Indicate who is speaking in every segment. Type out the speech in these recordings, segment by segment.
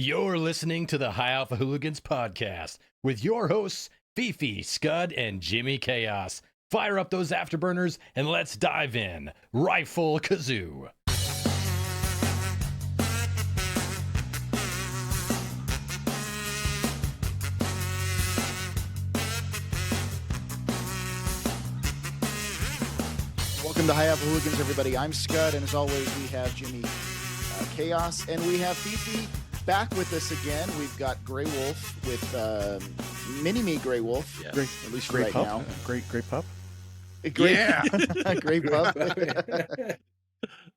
Speaker 1: You're listening to the Hi Alpha Hooligans podcast with your hosts, Fifi, Scud, and Jimmy Chaos. Fire up those afterburners and let's dive in. Rifle Kazoo.
Speaker 2: Welcome to Hi Alpha Hooligans, everybody. I'm Scud, and as always, we have Jimmy Chaos, and we have Fifi back with us again. We've got Grey Wolf with Mini-Me Grey Wolf,
Speaker 3: Yeah.
Speaker 2: at least
Speaker 4: Great
Speaker 2: right
Speaker 4: pup.
Speaker 2: now.
Speaker 4: Great pup.
Speaker 2: Great,
Speaker 3: Yeah.
Speaker 2: great pup.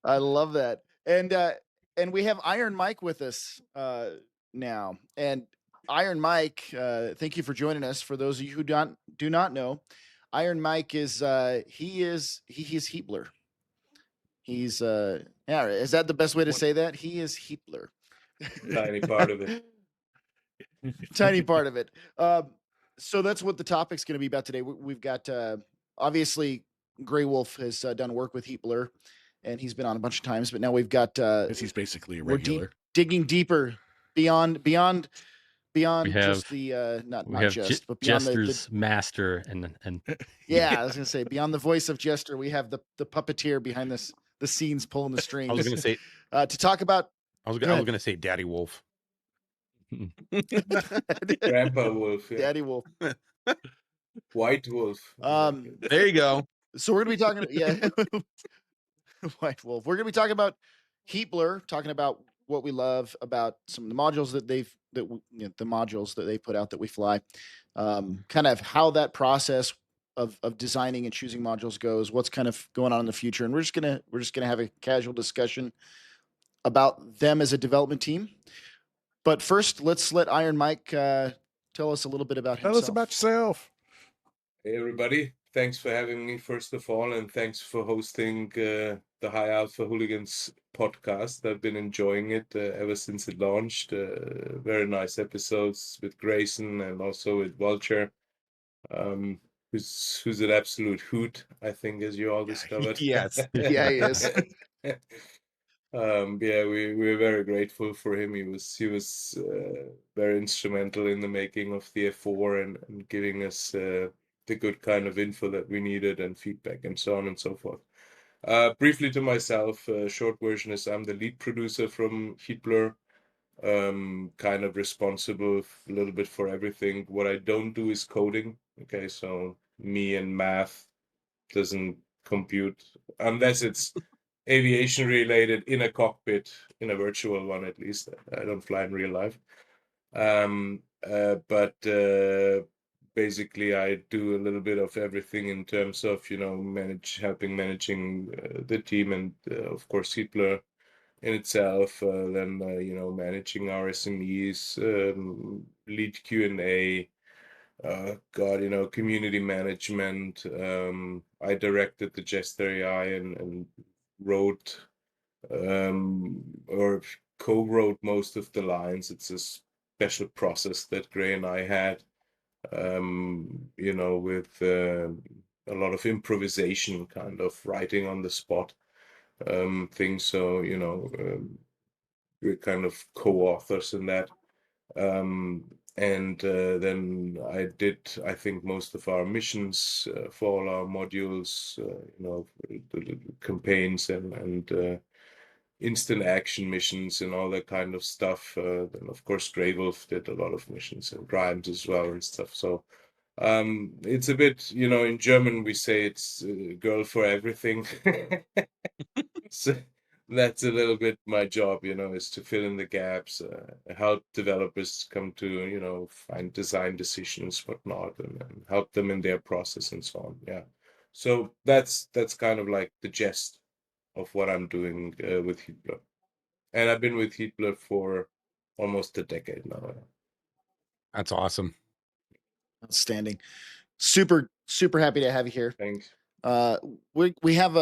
Speaker 2: I love that. And we have Iron Mike with us now. And Iron Mike, thank you for joining us. For those of you who do not know, Iron Mike is Heatblur. He's yeah, is that the best way to say that? He is Heatblur.
Speaker 5: Tiny part of it.
Speaker 2: Tiny part of it. So that's what the topic's going to be about today. We've got obviously Grey Wolf has done work with Heatblur, and he's been on a bunch of times. But now we've got
Speaker 4: Because he's basically a
Speaker 2: we're
Speaker 4: regular.
Speaker 2: digging deeper beyond
Speaker 3: We have-
Speaker 2: just the not
Speaker 3: We have
Speaker 2: just but beyond
Speaker 3: Jester's master and
Speaker 2: yeah, I was gonna say beyond the voice of Jester, we have the puppeteer behind the scenes pulling the strings.
Speaker 6: I was gonna say
Speaker 2: to talk about
Speaker 6: I was
Speaker 2: Go ahead.
Speaker 6: gonna say Daddy Wolf.
Speaker 5: Grandpa Wolf. Yeah.
Speaker 2: Daddy Wolf.
Speaker 5: White Wolf.
Speaker 6: There you go.
Speaker 2: So we're gonna be talking, yeah, White Wolf. We're gonna be talking about Heatblur, talking about what we love about some of the modules that the modules that they put out that we fly, kind of how that process of designing and choosing modules goes, what's kind of going on in the future, and we're just gonna have a casual discussion about them as a development team. But first, let's let Iron Mike tell us a little bit about himself.
Speaker 4: Tell us about yourself.
Speaker 5: Hey, everybody. Thanks for having me, first of all, and thanks for hosting the Hi Alpha Hooligans podcast. I've been enjoying it ever since it launched. Very nice episodes with Grayson and also with Vulture, who's an absolute hoot, I think, as you all discovered.
Speaker 6: Yes.
Speaker 2: Yeah, he is.
Speaker 5: Yeah, we're very grateful for him. He was very instrumental in the making of the F4 and giving us the good kind of info that we needed and feedback and so on and so forth. Briefly to myself, short version is I'm the lead producer from Heatblur, kind of responsible a little bit for everything. What I don't do is coding. Okay, so me and math doesn't compute unless it's aviation related in a cockpit, in a virtual one at least. I don't fly in real life. But basically I do a little bit of everything in terms of, managing the team and of course Heatblur in itself, then managing our SMEs, lead Q&A, community management. I directed the Jester AI and wrote or co-wrote most of the lines. It's a special process that Gray and I had, with a lot of improvisation, kind of writing on the spot things. So, we're kind of co-authors in that. And then I did, I think, most of our missions for all our modules, the campaigns and instant action missions and all that kind of stuff. Then, of course, Grey Wolf did a lot of missions and Grimes as well and stuff. So it's a bit, in German we say it's girl for everything. So that's a little bit my job, is to fill in the gaps, help developers come to, find design decisions, whatnot, and help them in their process and so on. Yeah. So that's kind of like the gist of what I'm doing with Heatblur. And I've been with Heatblur for almost a decade now.
Speaker 6: That's awesome.
Speaker 2: Outstanding. Super happy to have you here.
Speaker 5: Thanks.
Speaker 2: We have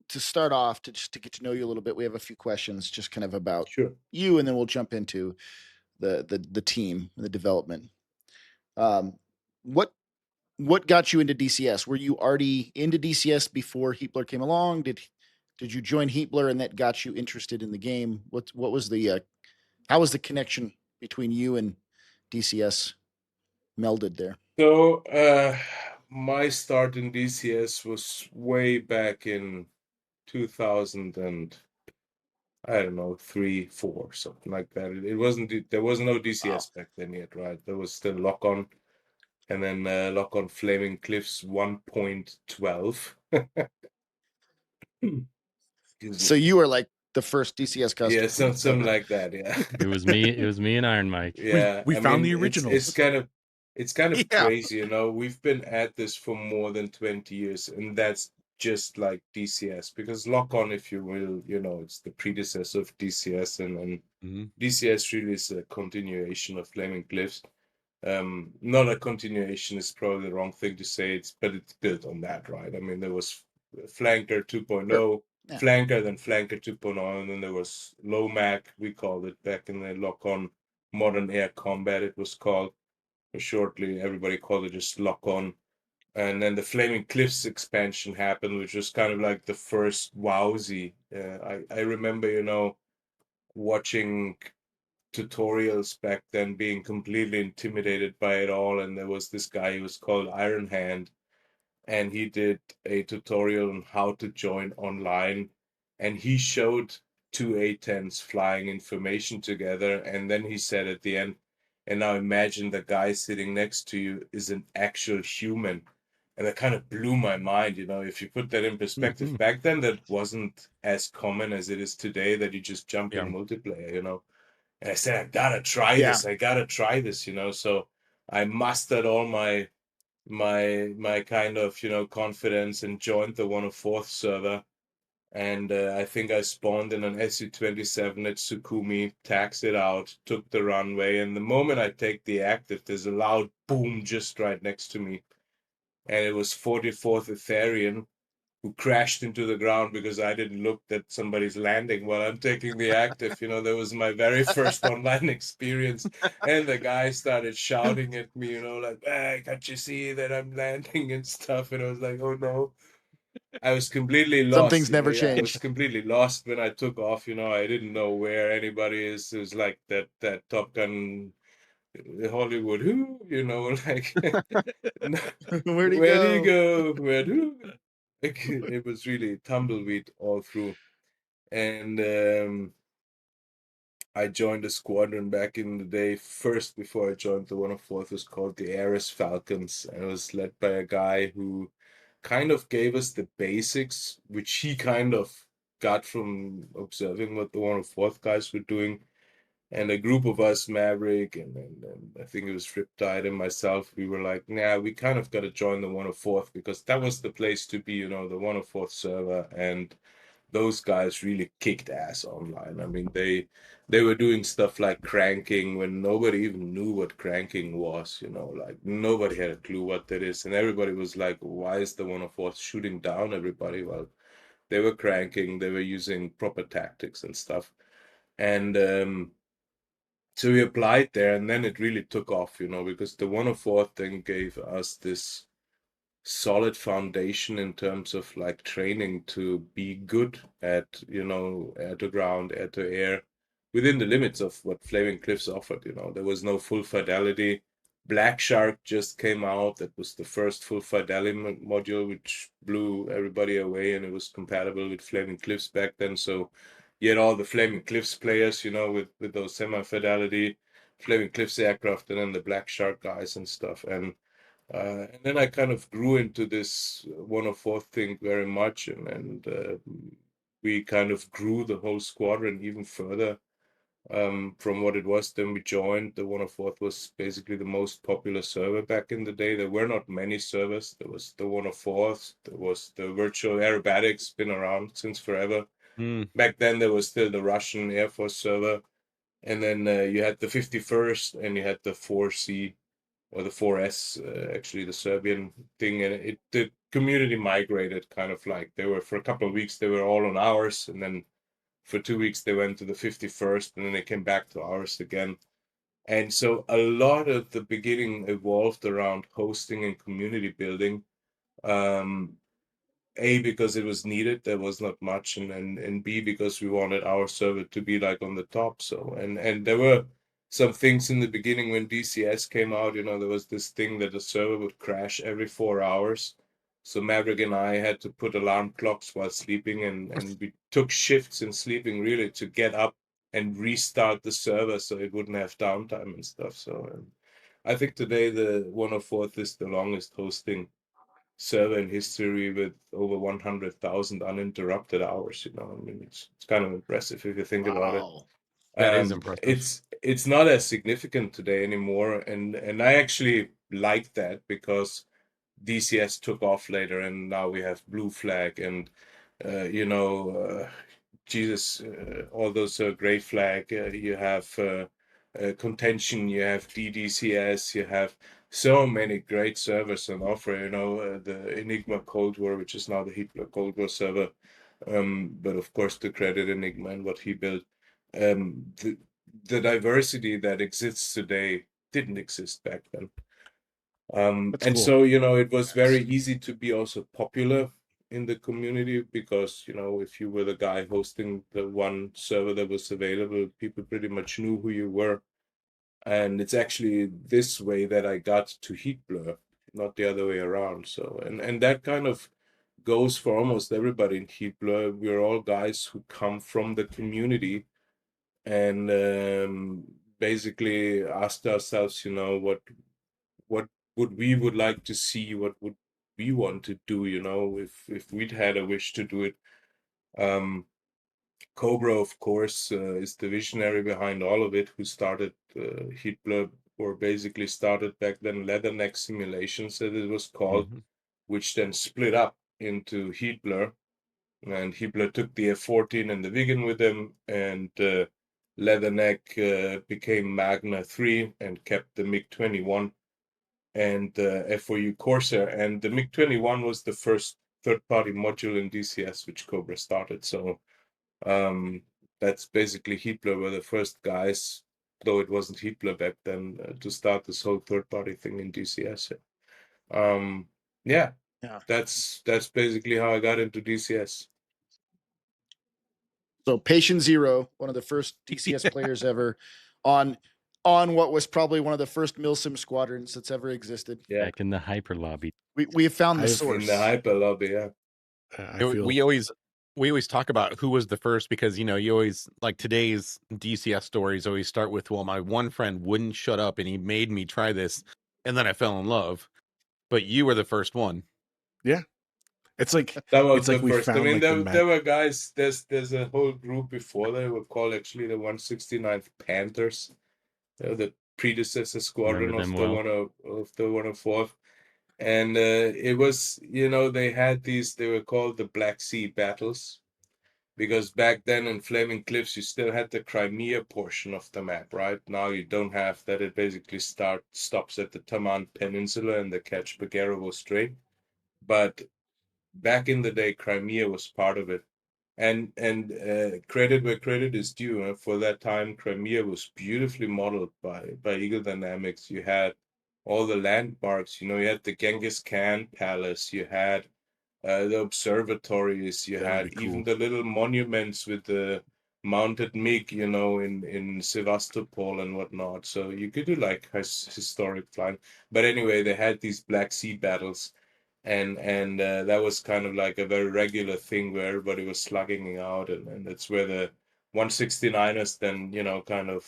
Speaker 2: to start off to get to know you a little bit. We have a few questions just kind of about
Speaker 5: Sure.
Speaker 2: you, and then we'll jump into the team, the development. What got you into DCS? Were you already into DCS before Heatblur came along? Did you join Heatblur and that got you interested in the game? What was the How was the connection between you and DCS melded there?
Speaker 5: So my start in DCS was way back in 2000 and I don't know 3, 4, something like that. It wasn't there was no DCS back then yet, right? There was still Lock On, and then Lock On Flaming Cliffs 1.12.
Speaker 2: So you were like the first DCS customer.
Speaker 5: Yeah, something like that. Yeah.
Speaker 3: It was me. It was me and Iron Mike.
Speaker 5: Yeah,
Speaker 4: we
Speaker 5: I
Speaker 4: found
Speaker 5: mean,
Speaker 4: the original.
Speaker 5: It's kind of
Speaker 2: Yeah.
Speaker 5: crazy, you know. We've been at this for more than 20 years, and that's just like DCS because Lock On, if you will, you know, it's the predecessor of DCS, and
Speaker 6: Mhm.
Speaker 5: DCS really is a continuation of Flaming Cliffs. Not a continuation is probably the wrong thing to say. But it's built on that, right? I mean, there was Flanker 2.0,
Speaker 2: Yeah.
Speaker 5: Flanker, then Flanker 2.0, and then there was Lomac, we called it back in the Lock On Modern Air Combat, it was called. Shortly, everybody called it just Lock On. And then the Flaming Cliffs expansion happened, which was kind of like the first wowsy. I remember, you know, watching tutorials back then, being completely intimidated by it all. And there was this guy who was called Iron Hand, and he did a tutorial on how to join online, and he showed two A-10s flying information together, and then he said at the end, and now imagine the guy sitting next to you is an actual human. And that kind of blew my mind, you know. If you put that in perspective,
Speaker 6: Mhm.
Speaker 5: back then that wasn't as common as it is today, that you just jump
Speaker 6: Yeah.
Speaker 5: in multiplayer, you know. And I said, I gotta try
Speaker 2: Yeah.
Speaker 5: this, you know. So I mustered all my kind of, you know, confidence and joined the 104th server. And I think I spawned in an SU-27 at Sukumi, taxed it out, took the runway, and the moment I take the active, there's a loud boom just right next to me. And it was 44th Ethereum, who crashed into the ground because I didn't look that somebody's landing while I'm taking the active. You know, that was my very first online experience. And the guy started shouting at me, you know, like, hey, can't you see that I'm landing and stuff? And I was like, oh no. I was completely lost.
Speaker 2: Some things never
Speaker 5: Yeah, I was
Speaker 2: change.
Speaker 5: completely lost when I took off. You know, I didn't know where anybody is. It was like that Top Gun Hollywood, who, you know, like,
Speaker 2: Where'd he
Speaker 5: where do you
Speaker 2: go?
Speaker 5: go? Where do? Like, it was really tumbleweed all through. And I joined a squadron back in the day. First, before I joined the 104th, was called the Ares Falcons, and it was led by a guy who kind of gave us the basics, which he kind of got from observing what the 104th guys were doing. And a group of us, Maverick, and I think it was Riptide and myself, we were like, nah, we kind of got to join the 104th because that was the place to be, you know, the 104th server. And those guys really kicked ass online. I mean, they were doing stuff like cranking when nobody even knew what cranking was, you know, like nobody had a clue what that is. And everybody was like, why is the 104th shooting down everybody? Well, they were cranking, they were using proper tactics and stuff. And so we applied there, and then it really took off, you know, because the 104th thing gave us this solid foundation in terms of like training to be good at, you know, air to ground, air to air, within the limits of what Flaming Cliffs offered. You know, there was no full fidelity. Black Shark just came out. That was the first full fidelity module, which blew everybody away, and it was compatible with Flaming Cliffs back then. So you had all the Flaming Cliffs players, you know, with those semi-fidelity Flaming Cliffs aircraft, and then the Black Shark guys and stuff. And then I kind of grew into this 104th thing very much, and we kind of grew the whole squadron even further from what it was. Then we joined. The 104th was basically the most popular server back in the day. There were not many servers. There was the 104th, there was the virtual aerobatics, been around since forever.
Speaker 6: Mm.
Speaker 5: Back then, there was still the Russian Air Force server. And then you had the 51st and you had the 4C or the 4S, actually the Serbian thing, and the community migrated kind of like they were for a couple of weeks they were all on ours, and then for 2 weeks they went to the 51st, and then they came back to ours again. And so a lot of the beginning evolved around hosting and community building. A, because it was needed, there was not much, and B, because we wanted our server to be like on the top. So and there were some things in the beginning when DCS came out, there was this thing that the server would crash every 4 hours. So Maverick and I had to put alarm clocks while sleeping, and we took shifts in sleeping really to get up and restart the server so it wouldn't have downtime and stuff. So I think today the 104th is the longest hosting server in history with over 100,000 uninterrupted hours. I mean, it's kind of impressive if you think about it.
Speaker 2: Wow.
Speaker 6: That is impressive.
Speaker 5: It's not as significant today anymore, and I actually like that because DCS took off later, and now we have Blue Flag and Jesus, all those Gray Flag. You have Contention, you have DDCS, you have so many great servers on offer. The Enigma Cold War, which is now the Heatblur Cold War server. But of course, to credit Enigma and what he built. The diversity that exists today didn't exist back then.
Speaker 2: That's
Speaker 5: And
Speaker 2: cool.
Speaker 5: so, it was very easy to be also popular in the community because, if you were the guy hosting the one server that was available, people pretty much knew who you were. And it's actually this way that I got to Heatblur, not the other way around. So, and that kind of goes for almost everybody in Heatblur. We're all guys who come from the community and basically asked ourselves, what would like to see, what would we want to do, if we'd had a wish to do it. Cobra, of course, is the visionary behind all of it, who started Heatblur, or basically started back then Leatherneck Simulations, as it was called, which then split up into Heatblur. And Heatblur took the F-14 and the Vigan with him, and Leatherneck became Magna 3 and kept the MiG-21 and F4U Corsair. And the MiG-21 was the first third-party module in DCS which Cobra started. So that's basically Heatblur were the first guys, though it wasn't Heatblur back then, to start this whole third-party thing in DCS. Yeah, that's basically how I got into DCS.
Speaker 2: So Patient Zero, one of the first DCS players ever on what was probably one of the first Milsim squadrons that's ever existed.
Speaker 5: Yeah,
Speaker 3: Back in the hyper lobby.
Speaker 2: We have found the
Speaker 4: I've-
Speaker 2: source.
Speaker 5: in the hyper lobby. Yeah,
Speaker 4: I feel
Speaker 6: We always talk about who was the first because you always like today's DCS stories always start with, well, my one friend wouldn't shut up and he made me try this and then I fell in love. But you were the first one.
Speaker 4: it's like
Speaker 5: that was
Speaker 4: it's like
Speaker 5: the
Speaker 4: we
Speaker 5: first. I
Speaker 4: found
Speaker 5: mean,
Speaker 4: like
Speaker 5: there were guys. There's a whole group before they were called actually the 169th Panthers. They're the predecessor squadron
Speaker 3: Remember
Speaker 5: of
Speaker 3: them
Speaker 5: the
Speaker 3: well.
Speaker 5: of the 104th. And it was, they had these, they were called the Black Sea battles, because back then in Flaming Cliffs, you still had the Crimea portion of the map, right? Now you don't have that. It basically stops at the Taman Peninsula and the Kerch-Bagherovo Strait. But back in the day, Crimea was part of it. And credit where credit is due. For that time, Crimea was beautifully modeled by Eagle Dynamics. You had all the landmarks. You had the Genghis Khan Palace. You had the observatories. You
Speaker 4: That'd
Speaker 5: had
Speaker 4: be
Speaker 5: even
Speaker 4: cool.
Speaker 5: the little monuments with the mounted MiG, in Sevastopol and whatnot. So you could do like historic flying. But anyway, they had these Black Sea battles, and that was kind of like a very regular thing where everybody was slugging out, and that's where the 169ers then kind of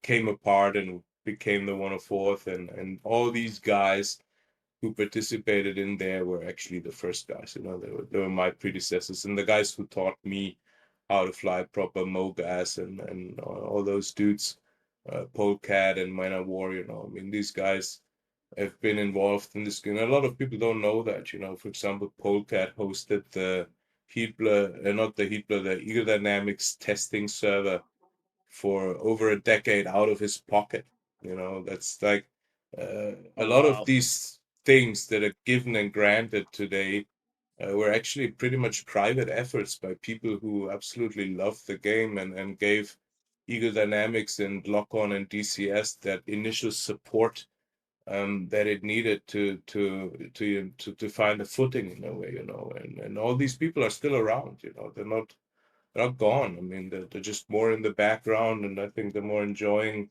Speaker 5: came apart and became the 104th, and all these guys who participated in there were actually the first guys. They were my predecessors and the guys who taught me how to fly proper MOGAS and all those dudes, Polecat and Man of War. I mean, these guys have been involved in this game. A lot of people don't know that. For example, Polecat hosted the Heatblur, not the Heatblur, the Eagle Dynamics testing server for over a decade out of his pocket. That's like a lot of
Speaker 2: Wow.
Speaker 5: these things that are given and granted today were actually pretty much private efforts by people who absolutely loved the game and gave Eagle Dynamics and Lock-On and DCS that initial support that it needed to find a footing in a way, and all these people are still around, they're not gone. I mean, they're just more in the background, and I think they're more enjoying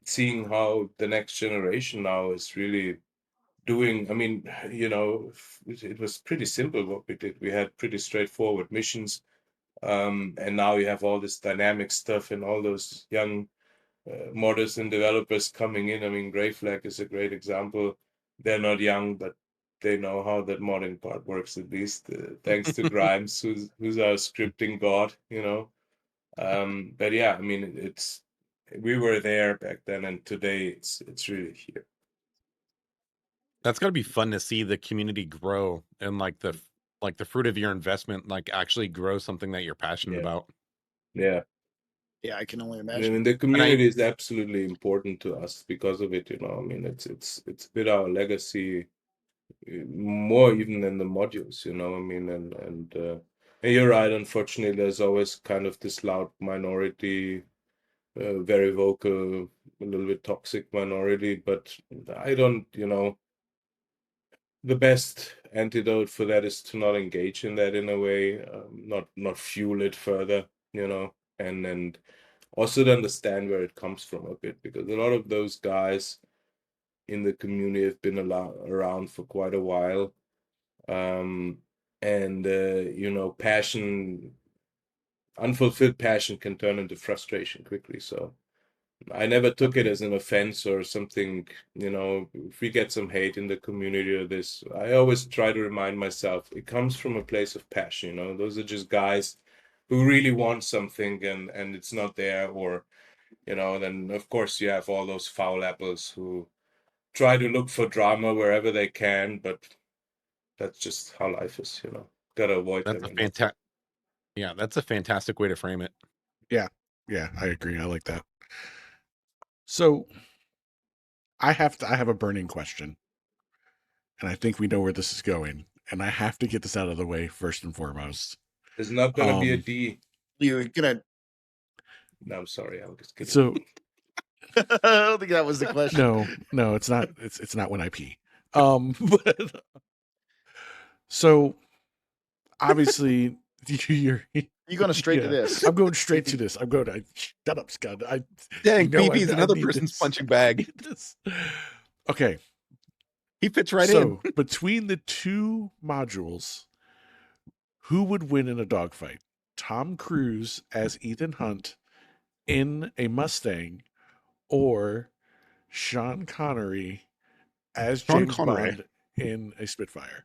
Speaker 5: seeing how the next generation now is really doing. I mean, it was pretty simple what we did. We had pretty straightforward missions, and now you have all this dynamic stuff and all those young modders and developers coming in. I mean, Grey Flag is a great example. They're not young, but they know how that modding part works, at least thanks to Grimes, who's our scripting god, But yeah, I mean, we were there back then, and today it's really here.
Speaker 6: That's got to be fun to see the community grow and like the fruit of your investment, like actually grow something that you're passionate about.
Speaker 5: Yeah.
Speaker 2: Yeah, I can only
Speaker 5: I
Speaker 2: imagine.
Speaker 5: mean, the community is absolutely important to us because of it, I mean, it's a bit our legacy, more even than the modules, I mean, and you're right. Unfortunately, there's always kind of this loud minority, very vocal, a little bit toxic minority, but I don't, the best antidote for that is to not engage in that in a way, not fuel it further, and also to understand where it comes from a bit, because a lot of those guys in the community have been around for quite a while, and passion, unfulfilled passion can turn into frustration quickly. So I never took it as an offense or something, if we get some hate in the community or this, I always try to remind myself it comes from a place of passion. Those are just guys who really want something and it's not there, or then of course you have all those foul apples who try to look for drama wherever they can, but that's just how life is, gotta avoid
Speaker 6: That's
Speaker 5: them.
Speaker 6: that's a fantastic way to frame it.
Speaker 4: Yeah, I agree. I like that. So I have a burning question, and I think we know where this is going, and I have to get this out of the way first and foremost.
Speaker 5: There's not gonna be a D.
Speaker 2: You're gonna.
Speaker 5: No, I'm sorry, I'm just kidding.
Speaker 4: So
Speaker 2: I don't think that was the question.
Speaker 4: no, it's not. It's not when I pee. But so obviously you're
Speaker 2: You going straight to this?
Speaker 4: I'm going straight to this. I'm going to shut up, Scott.
Speaker 6: Dang, BB's
Speaker 4: I
Speaker 6: another
Speaker 4: need
Speaker 6: person's
Speaker 4: this.
Speaker 6: punching bag.
Speaker 4: Okay.
Speaker 6: He fits right in.
Speaker 4: So between the two modules, who would win in a dogfight? Tom Cruise as Ethan Hunt in a Mustang, or Sean Connery as
Speaker 6: Sean
Speaker 4: James
Speaker 6: Connery.
Speaker 4: Bond in a Spitfire?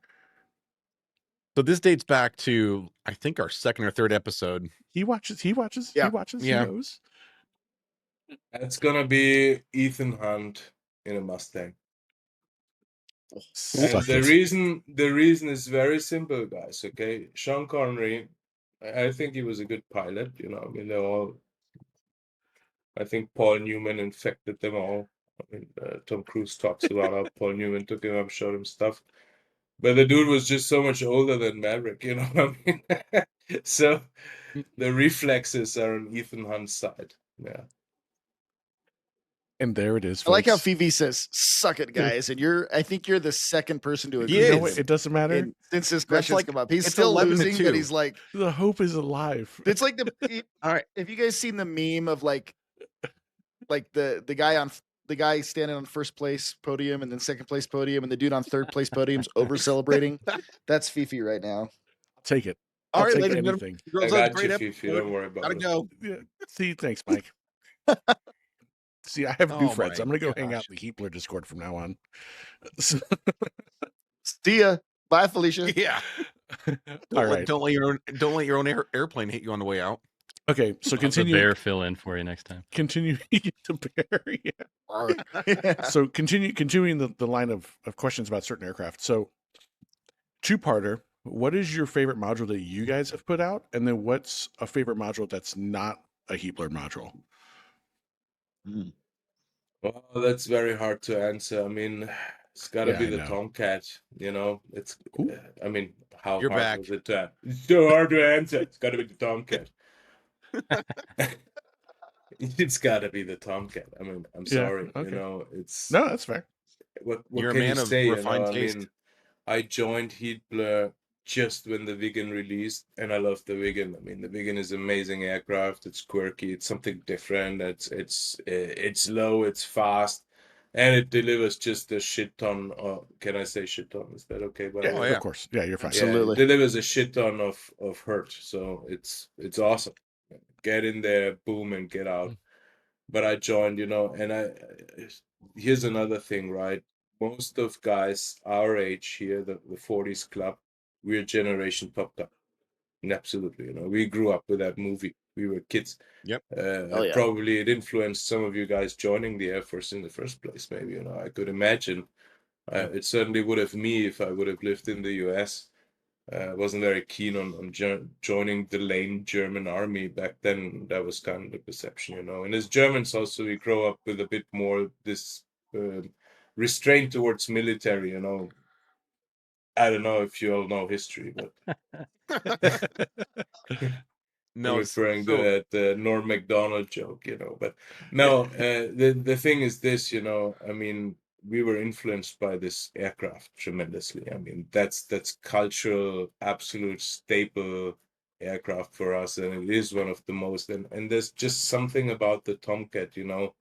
Speaker 6: So this dates back to, I think, our second or third episode.
Speaker 4: He watches,
Speaker 2: Yeah.
Speaker 4: he knows.
Speaker 5: That's gonna be Ethan Hunt in a Mustang. And the reason is very simple, guys. Okay, Sean Connery, I think he was a good pilot. I mean, I think Paul Newman infected them all. I mean, Tom Cruise talks about how Paul Newman took him up, showed him stuff. But the dude was just so much older than Maverick, what I mean? So the reflexes are on Ethan Hunt's side. Yeah.
Speaker 4: And there it is, folks.
Speaker 2: I like how Fifi says, "Suck it, guys," and I think you're the second person to agree.
Speaker 4: You know what? It doesn't matter.
Speaker 2: Since this question's come up, he's
Speaker 6: it's
Speaker 2: still
Speaker 6: 11 to
Speaker 2: losing,
Speaker 6: 2.
Speaker 2: but he's like,
Speaker 4: The hope is alive.
Speaker 2: it's like
Speaker 6: All right.
Speaker 2: Have you guys seen the meme of like the guy standing on first place podium and then second place podium, and the dude on third place podium's over celebrating? That's Fifi right now.
Speaker 4: Take it.
Speaker 6: All
Speaker 4: I'll
Speaker 6: right,
Speaker 4: take
Speaker 6: ladies and
Speaker 4: anything.
Speaker 6: gentlemen.
Speaker 5: I got
Speaker 6: Great
Speaker 5: you, Fifi.
Speaker 6: episode.
Speaker 5: Don't worry about
Speaker 6: Gotta
Speaker 5: it.
Speaker 6: go.
Speaker 4: Yeah. See, thanks, Mike. See, I have new
Speaker 6: Oh
Speaker 4: friends.
Speaker 6: my
Speaker 4: I'm gonna go hang out
Speaker 6: gosh.
Speaker 4: in the Heatblur Discord from now on.
Speaker 2: See ya. Bye, Felicia.
Speaker 6: Yeah.
Speaker 4: All right.
Speaker 6: Don't let your own airplane hit you on the way out.
Speaker 4: Okay, so
Speaker 3: I'll have the
Speaker 4: continue.
Speaker 3: bear fill in for you next time.
Speaker 4: Continue the bear. Yeah. So continuing the line of questions about certain aircraft. So two-parter. What is your favorite module that you guys have put out? And then what's a favorite module that's not a Heatblur module?
Speaker 5: Well, that's very hard to answer. I mean, it's got to
Speaker 4: Yeah,
Speaker 5: be
Speaker 4: I
Speaker 5: the
Speaker 4: know.
Speaker 5: Tomcat. It's.
Speaker 4: Ooh.
Speaker 5: I mean, how
Speaker 6: You're
Speaker 5: hard
Speaker 6: back.
Speaker 5: was it to? It's so hard to answer. It's got to be the Tomcat. It's got to be the Tomcat. I mean, I'm
Speaker 4: Yeah,
Speaker 5: sorry.
Speaker 4: okay.
Speaker 5: It's.
Speaker 4: No, that's fair.
Speaker 5: what
Speaker 6: You're a
Speaker 5: can you
Speaker 6: man of
Speaker 5: say? You know,
Speaker 6: refined
Speaker 5: I
Speaker 6: taste.
Speaker 5: mean, I joined Heatblur just when the Viggen released, and I love the Viggen. I mean, the Viggen is amazing aircraft. It's quirky. It's something different. It's low. It's fast, and it delivers just a shit ton. Can I say shit ton? Is that okay? By the
Speaker 4: Yeah,
Speaker 5: way?
Speaker 6: Oh, yeah.
Speaker 4: of course. Yeah, you're fine.
Speaker 5: Yeah, it
Speaker 2: Absolutely.
Speaker 5: delivers a shit ton of hurt. So it's awesome. Get in there, boom, and get out. But I joined, you know, and here's another thing, right? Most of guys our age here, the 40s club, we're Generation Top Gun. Absolutely, you know, we grew up with that movie. We were kids.
Speaker 6: Yep.
Speaker 2: Oh, yeah.
Speaker 5: Probably it influenced some of you guys joining the Air Force in the first place. Maybe, you know, I could imagine. It certainly would have me if I would have lived in the US. Wasn't very keen on joining the lame German army back then. That was kind of the perception, you know. And as Germans, also, we grow up with a bit more this restraint towards military, you know. I don't know if you all know history, but
Speaker 6: No,
Speaker 5: referring
Speaker 6: so
Speaker 5: to that Norm Macdonald joke, you know. But no, the thing is this, you know. I mean, we were influenced by this aircraft tremendously. I mean, that's cultural, absolute staple aircraft for us, and it is one of the most. And there's just something about the Tomcat, you know.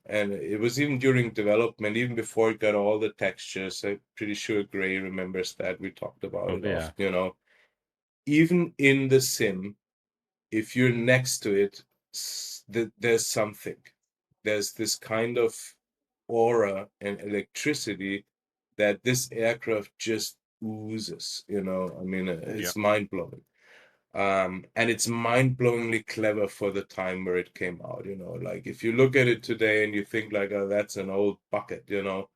Speaker 5: And it was even during development, even before it got all the textures. I'm pretty sure Gray remembers that. We talked about
Speaker 3: Oh,
Speaker 5: it
Speaker 3: yeah.
Speaker 5: often, you know. Even in the sim, if you're next to it, there's something. There's this kind of aura and electricity that this aircraft just oozes, you know. I mean, it's mind-blowing. And it's mind-blowingly clever for the time where it came out, you know. Like, if you look at it today and you think like, oh, that's an old bucket, you know.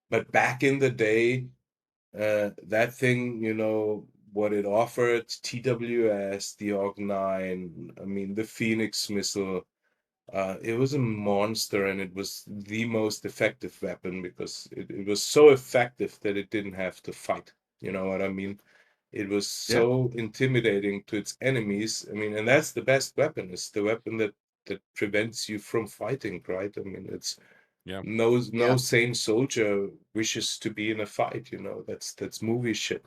Speaker 5: But back in the day, that thing, you know, what it offered, TWS, the AUG-9, I mean, the Phoenix missile, it was a monster, and it was the most effective weapon because it was so effective that it didn't have to fight. You know what I mean? It was so intimidating to its enemies. I mean, and that's the best weapon. It's the weapon that prevents you from fighting, right? I mean, it's no sane soldier wishes to be in a fight, you know. That's movie shit.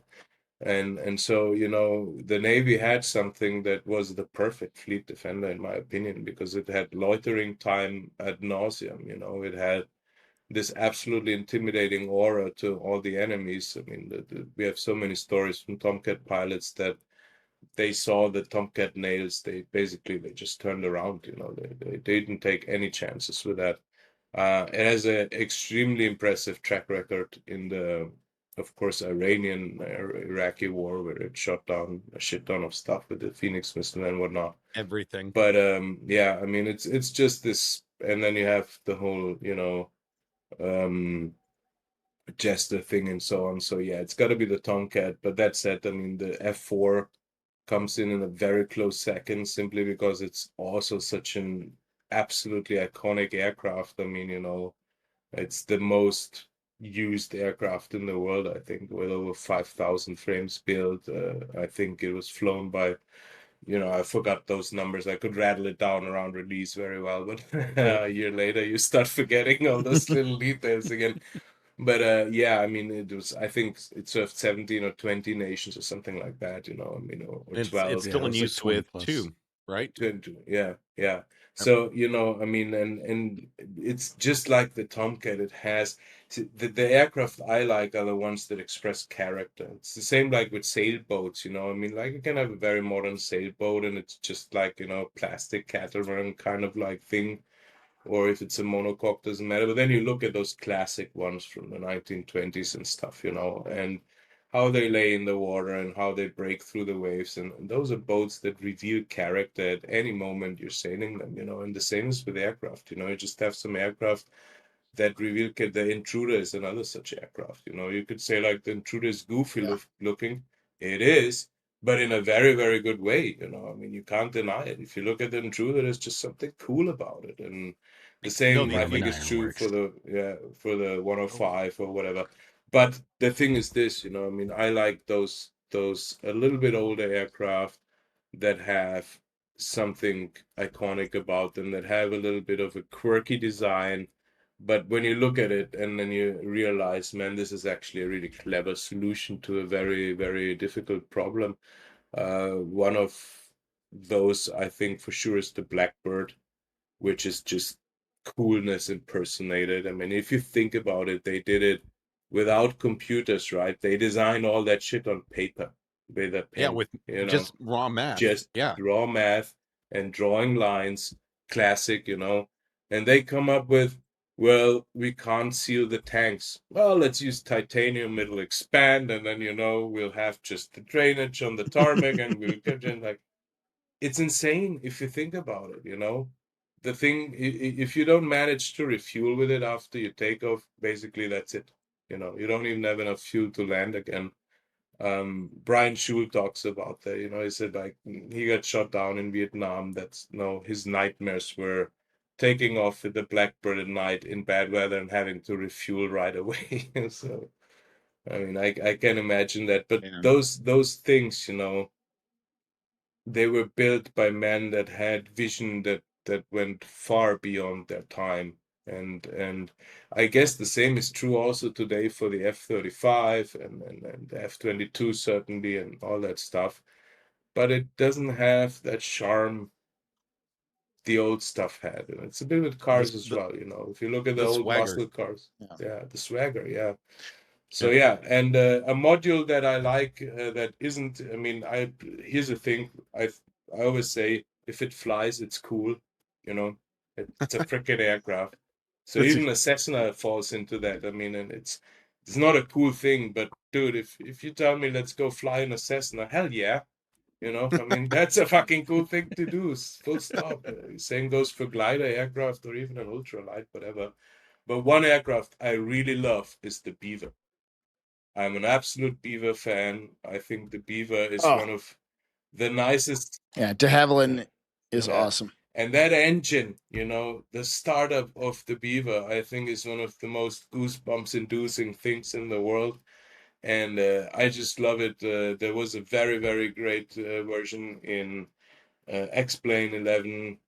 Speaker 5: And so, you know, the Navy had something that was the perfect fleet defender, in my opinion, because it had loitering time ad nauseum, you know. It had this absolutely intimidating aura to all the enemies. I mean, we have so many stories from Tomcat pilots that they saw the Tomcat nails. They just turned around, you know. They didn't take any chances with that. It has an extremely impressive track record in the, of course, Iraqi war, where it shot down a shit ton of stuff with the Phoenix missile and whatnot.
Speaker 6: everything.
Speaker 5: But yeah, I mean, it's just this, and then you have the whole, you know, Jester thing and so on. So yeah, it's got to be the Tomcat. But that said, I mean, the F4 comes in a very close second, simply because it's also such an absolutely iconic aircraft. I mean, you know, it's the most used aircraft in the world, I think, with over 5,000 frames built. I think it was flown by, you know, I forgot those numbers. I could rattle it down around release very well, but a year later you start forgetting all those little details again. But yeah, I mean, I think it served 17 or 20 nations or something like that, you know, I mean, or
Speaker 6: It's
Speaker 5: 12.
Speaker 6: still in
Speaker 4: it was like
Speaker 6: use
Speaker 4: 20
Speaker 6: with
Speaker 4: plus.
Speaker 6: two, right?
Speaker 5: Yeah. So, you know, I mean, and it's just like the Tomcat. It has the aircraft I like are the ones that express character. It's the same like with sailboats, you know. I mean, like you can have a very modern sailboat and it's just like, you know, plastic catamaran kind of like thing, or if it's a monocoque, doesn't matter. But then you look at those classic ones from the 1920s and stuff, you know, and how they lay in the water and how they break through the waves. And those are boats that reveal character at any moment you're sailing them, you know. And the same is with aircraft, you know. You just have some aircraft that reveal the Intruder is another such aircraft, you know. You could say like the Intruder is goofy looking. It is, but in a very, very good way, you know. I mean, you can't deny it. If you look at the Intruder, there's just something cool about it. And the same, I think, is true for the 105 or whatever. But the thing is this, you know, I mean, I like those a little bit older aircraft that have something iconic about them, that have a little bit of a quirky design, But when you look at it and then you realize, man, this is actually a really clever solution to a very, very difficult problem. One of those, I think, for sure, is the Blackbird, which is just coolness impersonated. I mean, if you think about it, they did it without computers, right? They designed all that shit on paper with a
Speaker 6: Yeah,
Speaker 5: pen,
Speaker 6: with
Speaker 5: you know,
Speaker 6: just raw math.
Speaker 5: just
Speaker 6: Yeah.
Speaker 5: raw math and drawing lines, classic, you know. And they come up with, well, we can't seal the tanks. Well, let's use titanium, it'll expand, and then, you know, we'll have just the drainage on the tarmac, and we'll get in like, it's insane if you think about it, you know. The thing, if you don't manage to refuel with it after you take off, basically that's it. You know, you don't even have enough fuel to land again. Brian Schul talks about that. You know, he said like he got shot down in Vietnam. That's his nightmares were taking off with the Blackbird at night in bad weather and having to refuel right away. So, I mean, I can imagine that. But
Speaker 2: Yeah.
Speaker 5: those things, you know, they were built by men that had vision that went far beyond their time. And I guess the same is true also today for the F-35 and the F-22 certainly and all that stuff. But it doesn't have that charm the old stuff had. And it's a bit with cars as well, you know. If you look at the
Speaker 6: the
Speaker 5: old
Speaker 6: swagger.
Speaker 5: muscle cars,
Speaker 2: Yeah.
Speaker 5: yeah, the swagger, yeah. So yeah, and a module that I like that isn't. I mean, here's the thing. I always say if it flies, it's cool. You know, it's a freaking aircraft. So
Speaker 4: It's
Speaker 5: even a Cessna falls into that. I mean, and it's not a cool thing, but dude, if you tell me let's go fly in a Cessna, hell yeah. You know, I mean, that's a fucking cool thing to do. Full stop. Same goes for glider aircraft or even an ultralight, whatever. But one aircraft I really love is the Beaver. I'm an absolute Beaver fan. I think the Beaver is
Speaker 2: Oh.
Speaker 5: one of the nicest.
Speaker 2: Yeah, de Havilland is
Speaker 5: Yeah.
Speaker 2: awesome.
Speaker 5: And that engine, you know, the startup of the Beaver, I think is one of the most goosebumps inducing things in the world. And I just love it. There was a very, very great version in X-Plane 11.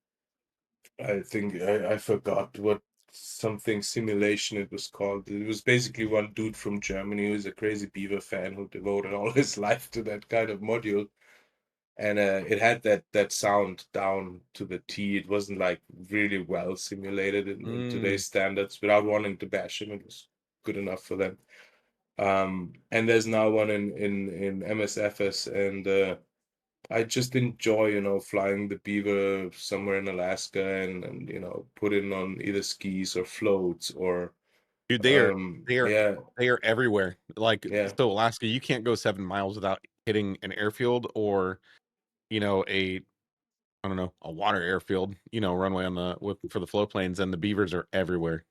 Speaker 5: I think I forgot what something simulation it was called. It was basically one dude from Germany who's a crazy Beaver fan who devoted all his life to that kind of module. And it had that sound down to the T. It wasn't like really well simulated in today's standards. Without wanting to bash him, it was good enough for them. And there's now one in MSFS, and I just enjoy, you know, flying the Beaver somewhere in Alaska and you know, putting on either skis or floats or
Speaker 6: Dude, they are
Speaker 5: yeah,
Speaker 6: they are everywhere. Like
Speaker 5: yeah.
Speaker 6: so Alaska, you can't go 7 miles without hitting an airfield or, you know, I don't know, a water airfield, you know, runway on for the flow planes, and the beavers are everywhere.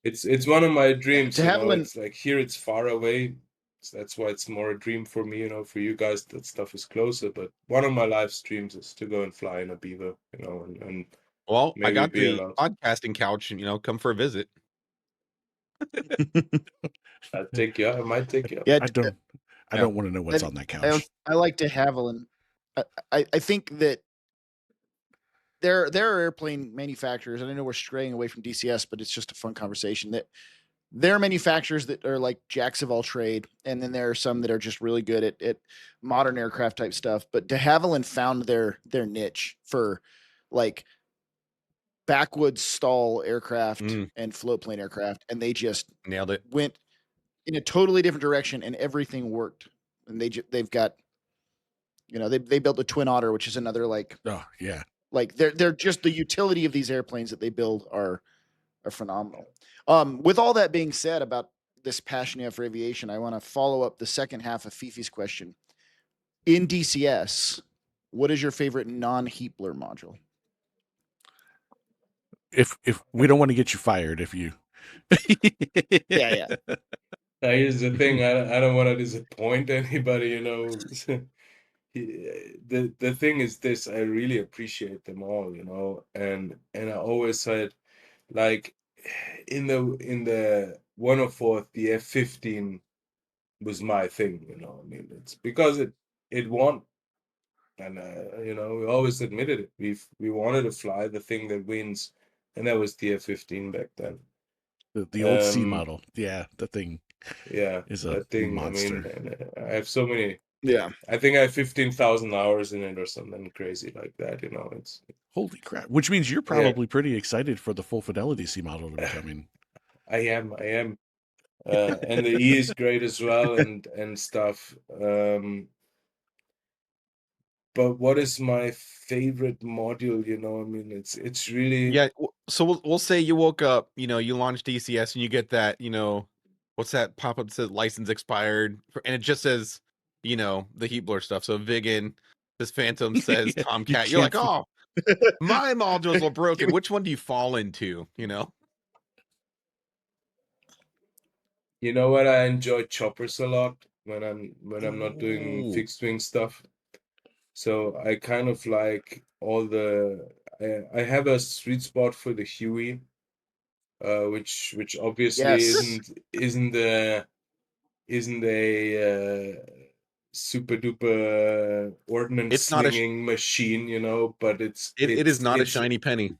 Speaker 5: It's one of my dreams,
Speaker 2: to
Speaker 5: you
Speaker 2: have
Speaker 5: know.
Speaker 2: one-
Speaker 5: It's like here it's far away. So that's why it's more a dream for me, you know. For you guys, that stuff is closer. But one of my life's dreams is to go and fly in a Beaver, you know, and
Speaker 6: Well, I
Speaker 5: maybe
Speaker 6: got
Speaker 5: be
Speaker 6: the
Speaker 5: allowed.
Speaker 6: podcasting couch, and you know, come for a visit.
Speaker 5: I'll take you. I might take you.
Speaker 2: Yeah,
Speaker 4: I don't want to know what's on that couch.
Speaker 2: I like de Havilland. I think that there are airplane manufacturers, and I know we're straying away from DCS, but it's just a fun conversation. That there are manufacturers that are like jacks of all trade, and then there are some that are just really good at modern aircraft type stuff. But de Havilland found their niche for like backwoods stall aircraft and float plane aircraft, and they just
Speaker 6: Nailed it.
Speaker 2: went in a totally different direction, and everything worked. And they've got, you know, they built the Twin Otter, which is another like
Speaker 4: Oh yeah.
Speaker 2: like they're just the utility of these airplanes that they build are phenomenal. With all that being said about this passion you have for aviation, I want to follow up the second half of Fifi's question. In DCS, what is your favorite non-Heatblur module?
Speaker 4: If we don't want to get you fired, if you
Speaker 2: Yeah.
Speaker 5: Now, here's the thing. I don't want to disappoint anybody, you know. The thing is this, I really appreciate them all, you know, and I always said, like, in the 104th, the F-15 was my thing, you know. I mean, it's because it won, and you know, we always admitted it. We wanted to fly the thing that wins, and that was the F-15 back then.
Speaker 4: The old C
Speaker 5: Um,
Speaker 4: model. Yeah, that thing
Speaker 5: Yeah,
Speaker 4: is a
Speaker 5: that thing. I
Speaker 4: monster.
Speaker 5: mean, and I have so many.
Speaker 2: Yeah.
Speaker 5: I think I have 15,000 hours in it or something crazy like that. You know, it's
Speaker 4: Holy crap! Which means you're
Speaker 5: yeah.
Speaker 4: probably pretty excited for the full fidelity C model to be coming.
Speaker 5: I am. And the E is great as well, and stuff. But what is my favorite module? You know, I mean, it's really
Speaker 6: Yeah. So we'll say you woke up, you launch DCS and you get that, what's that pop up that says license expired, and it just says, the Heatblur stuff. So Vigan, this Phantom says
Speaker 4: Yeah, you
Speaker 6: Tomcat. You're like,
Speaker 4: can't.
Speaker 6: oh, my modules are broken. Which one do you fall into?
Speaker 5: You know what? I enjoy choppers a lot when I'm not doing
Speaker 6: Ooh.
Speaker 5: fixed wing stuff. So I kind of like all the. I have a sweet spot for the Huey, which obviously
Speaker 2: Yes.
Speaker 5: isn't a super duper ordnance
Speaker 6: It's not a
Speaker 5: slinging machine, you know, but
Speaker 6: it is not a shiny penny.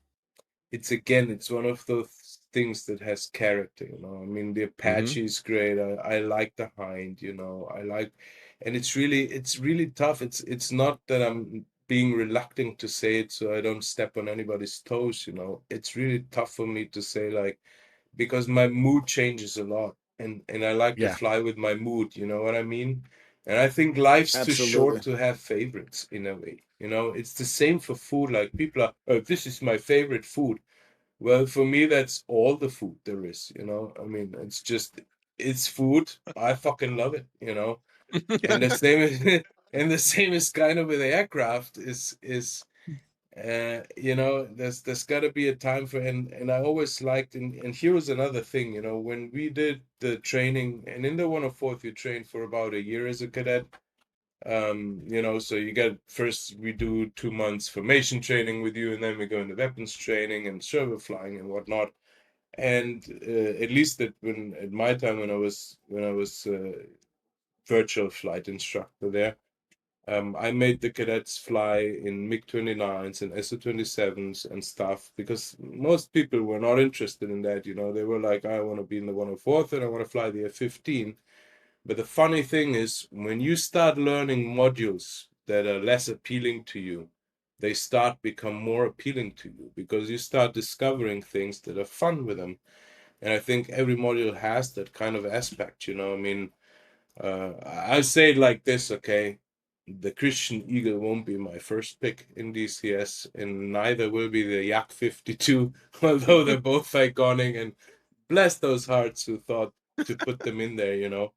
Speaker 5: it's one of those things that has character, you know. I mean, the Apache is great. I like the Hind, you know. And it's really tough. It's not that I'm being reluctant to say it so I don't step on anybody's toes, you know. It's really tough for me to say, like, because my mood changes a lot, and I like to
Speaker 4: Yeah.
Speaker 5: fly with my mood, you know what I mean? And I think life's too short to have favorites in a way, you know. It's the same for food. Like, people are, oh, this is my favorite food. Well, for me, that's all the food there is, you know. I mean, it's food. I fucking love it, you know. And the same is, and the same is kind of with aircraft is you know, there's got to be a time for, and I always liked, and here was another thing, you know, when we did the training, and in the 104th you train for about a year as a cadet. You know, so you get, first we do 2 months formation training with you, and then we go into weapons training and server flying and whatnot. And at least at my time, when I was virtual flight instructor there, I made the cadets fly in MiG-29s and SU-27s and stuff, because most people were not interested in that. You know, they were like, I want to be in the 104th and I want to fly the F-15. But the funny thing is, when you start learning modules that are less appealing to you, they start become more appealing to you, because you start discovering things that are fun with them. And I think every module has that kind of aspect, you know. I mean, I say it like this, okay? The Christian Eagle won't be my first pick in DCS, and neither will be the Yak 52, although they're both iconic, and bless those hearts who thought to put them in there, you know.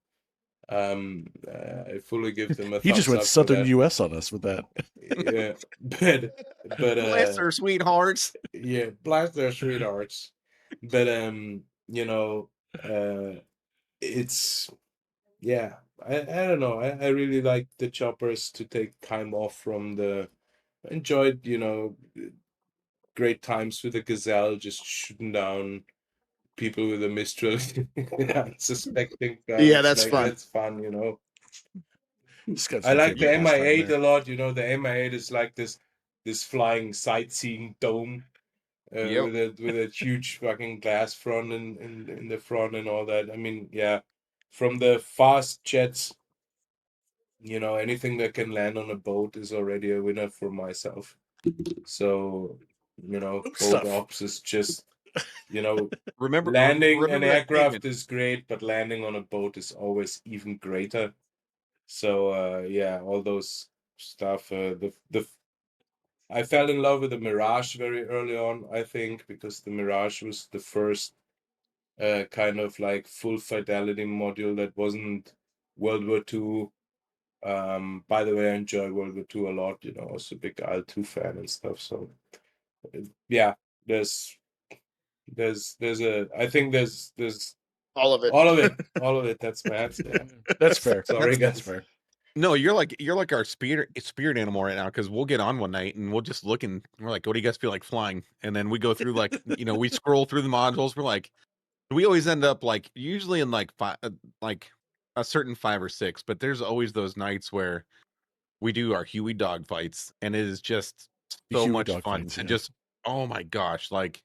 Speaker 5: I fully give them a
Speaker 4: He just
Speaker 5: thumbs
Speaker 4: went
Speaker 5: up for
Speaker 4: Southern
Speaker 5: that.
Speaker 4: U.S. on us with that.
Speaker 5: Yeah, but
Speaker 6: Bless their sweethearts.
Speaker 5: yeah, bless their sweethearts. But you know, it's, yeah, I don't know. I really like the choppers to take time off from the. Enjoyed, you know, great times with the Gazelle, just shooting down people with a Mistral, unsuspecting guns.
Speaker 2: Yeah, that's
Speaker 5: like,
Speaker 2: fun.
Speaker 5: That's fun, you know.
Speaker 4: Scott's
Speaker 5: I
Speaker 4: my
Speaker 5: like the
Speaker 4: favorite pastime
Speaker 5: MI8
Speaker 4: there.
Speaker 5: a lot. You know, the MI8 is like this flying sightseeing dome.
Speaker 6: Yep.
Speaker 5: With a huge fucking glass front in the front and all that. I mean, yeah, from the fast jets, you know, anything that can land on a boat is already a winner for myself. So, you know, boat
Speaker 4: Stuff.
Speaker 5: ops is just, you know,
Speaker 6: Remember
Speaker 5: landing an
Speaker 6: that
Speaker 5: aircraft
Speaker 6: statement.
Speaker 5: is great, but landing on a boat is always even greater. So, yeah, all those stuff. I fell in love with the Mirage very early on, I think, because the Mirage was the first kind of like full fidelity module that wasn't World War II. By the way, I enjoy World War II a lot, you know, I was a big IL-2 fan and stuff. So yeah, there's I think there's
Speaker 2: All of it.
Speaker 5: all of it. That's my answer. Yeah.
Speaker 4: That's fair.
Speaker 5: Sorry,
Speaker 4: That's
Speaker 5: guys.
Speaker 4: fair.
Speaker 6: No, you're like our spirit animal right now, because we'll get on one night and we'll just look and we're like, what do you guys feel like flying? And then we go through, like, we scroll through the modules. We're like, we always end up like usually in like like a certain 5 or 6, but there's always those nights where we do our Huey dog fights, and it is just
Speaker 4: The
Speaker 6: so
Speaker 4: Huey
Speaker 6: much
Speaker 4: dog
Speaker 6: fun
Speaker 4: fights,
Speaker 6: to
Speaker 4: yeah.
Speaker 6: just, oh my gosh, like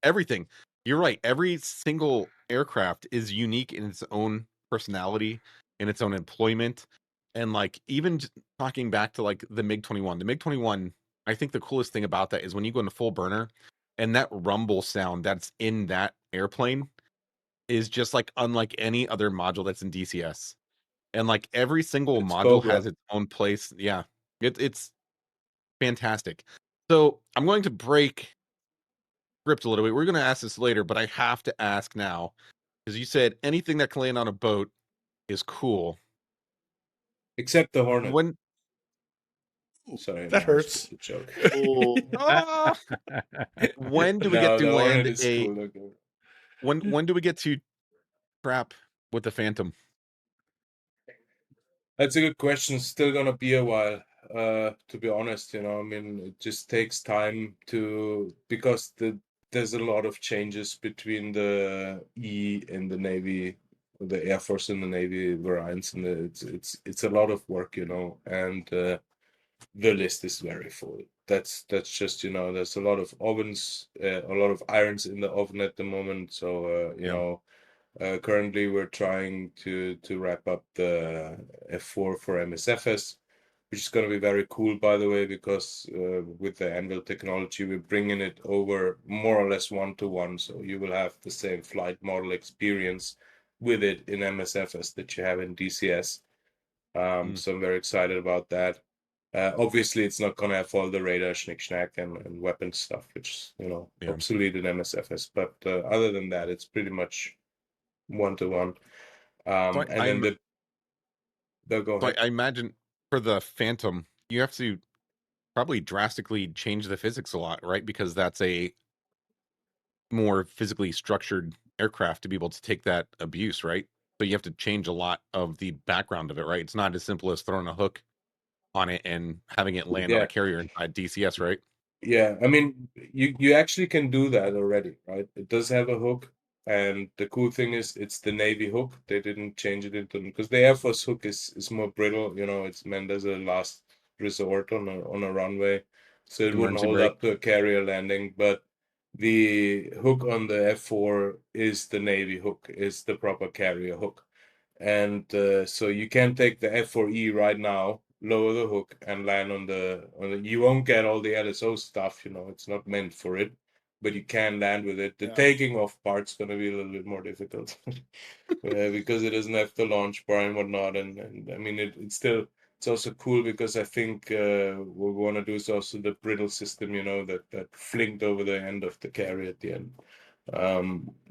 Speaker 6: everything. you're right. Every single aircraft is unique in its own personality, in its own employment, and like even talking back to like the MiG-21. The MiG-21, I think the coolest thing about that is when you go into full burner, and that rumble sound that's in that airplane is just like unlike any other module that's in DCS. And like every single
Speaker 5: It's
Speaker 6: module has
Speaker 5: Cobra.
Speaker 6: its own place. Yeah, it's fantastic. So I'm going to break script a little bit. We're going to ask this later, but I have to ask now because you said anything that can land on a boat is cool.
Speaker 5: Except the Hornet.
Speaker 6: When
Speaker 5: Sorry,
Speaker 4: That
Speaker 5: no, it's
Speaker 4: hurts.
Speaker 5: just a joke.
Speaker 6: Ah! When do we get
Speaker 5: No,
Speaker 6: to
Speaker 5: the Hornet
Speaker 6: land
Speaker 5: is
Speaker 6: a
Speaker 5: cool. Okay.
Speaker 6: when do we get to trap with the Phantom?
Speaker 5: That's a good question. Still gonna be a while, to be honest. I mean, it just takes time because there's a lot of changes between the E and the Navy, the Air Force and the Navy variants, and it's a lot of work, and the list is very full. That's just there's a lot of ovens, a lot of irons in the oven at the moment. So currently we're trying to wrap up the F4 for MSFS, which is going to be very cool, by the way, because with the Anvil technology, we're bringing it over more or less one-to-one. So you will have the same flight model experience with it in MSFS that you have in DCS. So I'm very excited about that. Obviously, it's not going to have all the radar schnick-schnack and weapon stuff, which is,
Speaker 6: Yeah.
Speaker 5: obsolete in MSFS. But other than that, it's pretty much one-to-one.
Speaker 6: So
Speaker 5: And then they'll go ahead.
Speaker 6: I imagine for the Phantom, you have to probably drastically change the physics a lot, right? Because that's a more physically structured aircraft to be able to take that abuse, right? So you have to change a lot of the background of it, right? It's not as simple as throwing a hook on it and having it land on
Speaker 5: Yeah.
Speaker 6: a carrier inside DCS, right?
Speaker 5: Yeah, I mean, you actually can do that already, right? It does have a hook, and the cool thing is it's the Navy hook. They didn't change it into because the Air Force hook is more brittle. It's meant as a last resort on a runway, so it wouldn't
Speaker 6: Emergency
Speaker 5: hold
Speaker 6: brake.
Speaker 5: up to a carrier landing. But the hook on the F4 is the Navy hook, is the proper carrier hook. And so you can take the F4E right now, lower the hook, and land on the. You won't get all the LSO stuff, it's not meant for it, but you can land with it. The
Speaker 2: Yeah.
Speaker 5: taking off part's going to be a little bit more difficult because it doesn't have the launch bar and whatnot. And I mean, it's also cool because I think what we want to do is also the brittle system, that flinked over the end of the carrier at the end,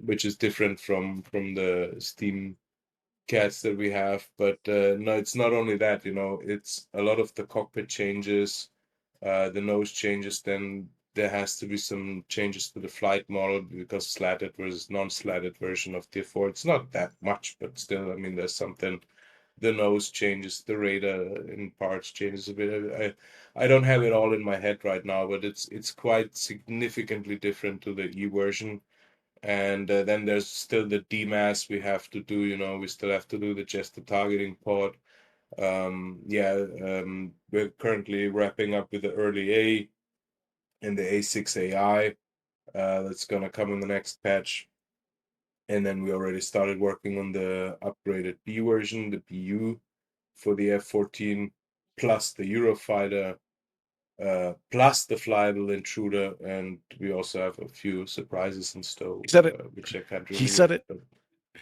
Speaker 5: which is different from the steam cats that we have. But no, it's not only that, it's a lot of the cockpit changes, the nose changes. Then there has to be some changes to the flight model because slatted versus non-slatted version of the F4. It's not that much, but still, I mean, there's something. The nose changes, the radar in parts changes a bit. I don't have it all in my head right now, but it's quite significantly different to the E version. And then there's still the DMAS we have to do, we still have to do the Jester targeting pod. We're currently wrapping up with the early A and the A-6 AI. That's going to come in the next patch. And then we already started working on the upgraded B version, the BU for the F-14, plus the Eurofighter, plus the Flyable Intruder, and we also have a few surprises in store,
Speaker 4: He said it.
Speaker 5: which I can't reveal.
Speaker 4: He said it.
Speaker 5: But...
Speaker 4: He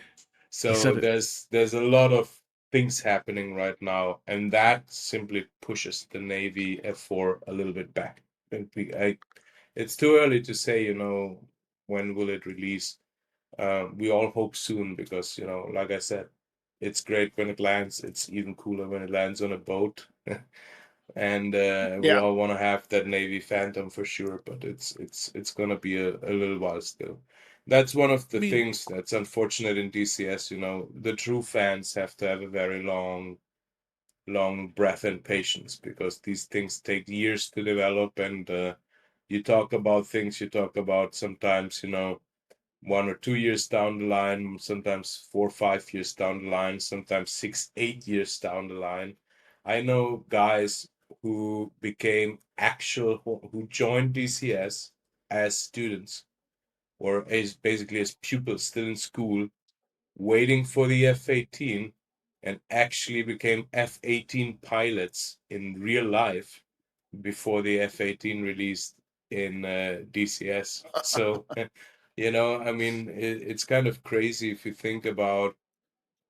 Speaker 5: So
Speaker 4: said it.
Speaker 5: there's a lot of things happening right now, and that simply pushes the Navy F4 a little bit back. It's too early to say, when will it release. We all hope soon because, like I said, it's great when it lands. It's even cooler when it lands on a boat. And we
Speaker 2: Yeah.
Speaker 5: all want to have that Navy Phantom for sure, but it's gonna be a little while still. That's one of the things that's unfortunate in DCS. The true fans have to have a very long breath and patience because these things take years to develop. And you talk about things, you talk about sometimes 1 or 2 years down the line, sometimes 4 or 5 years down the line, sometimes 6, 8 years down the line. I know guys who became who joined DCS as students or as basically as pupils still in school, waiting for the F-18, and actually became F-18 pilots in real life before the F-18 released in DCS. So, I mean, it's kind of crazy if you think about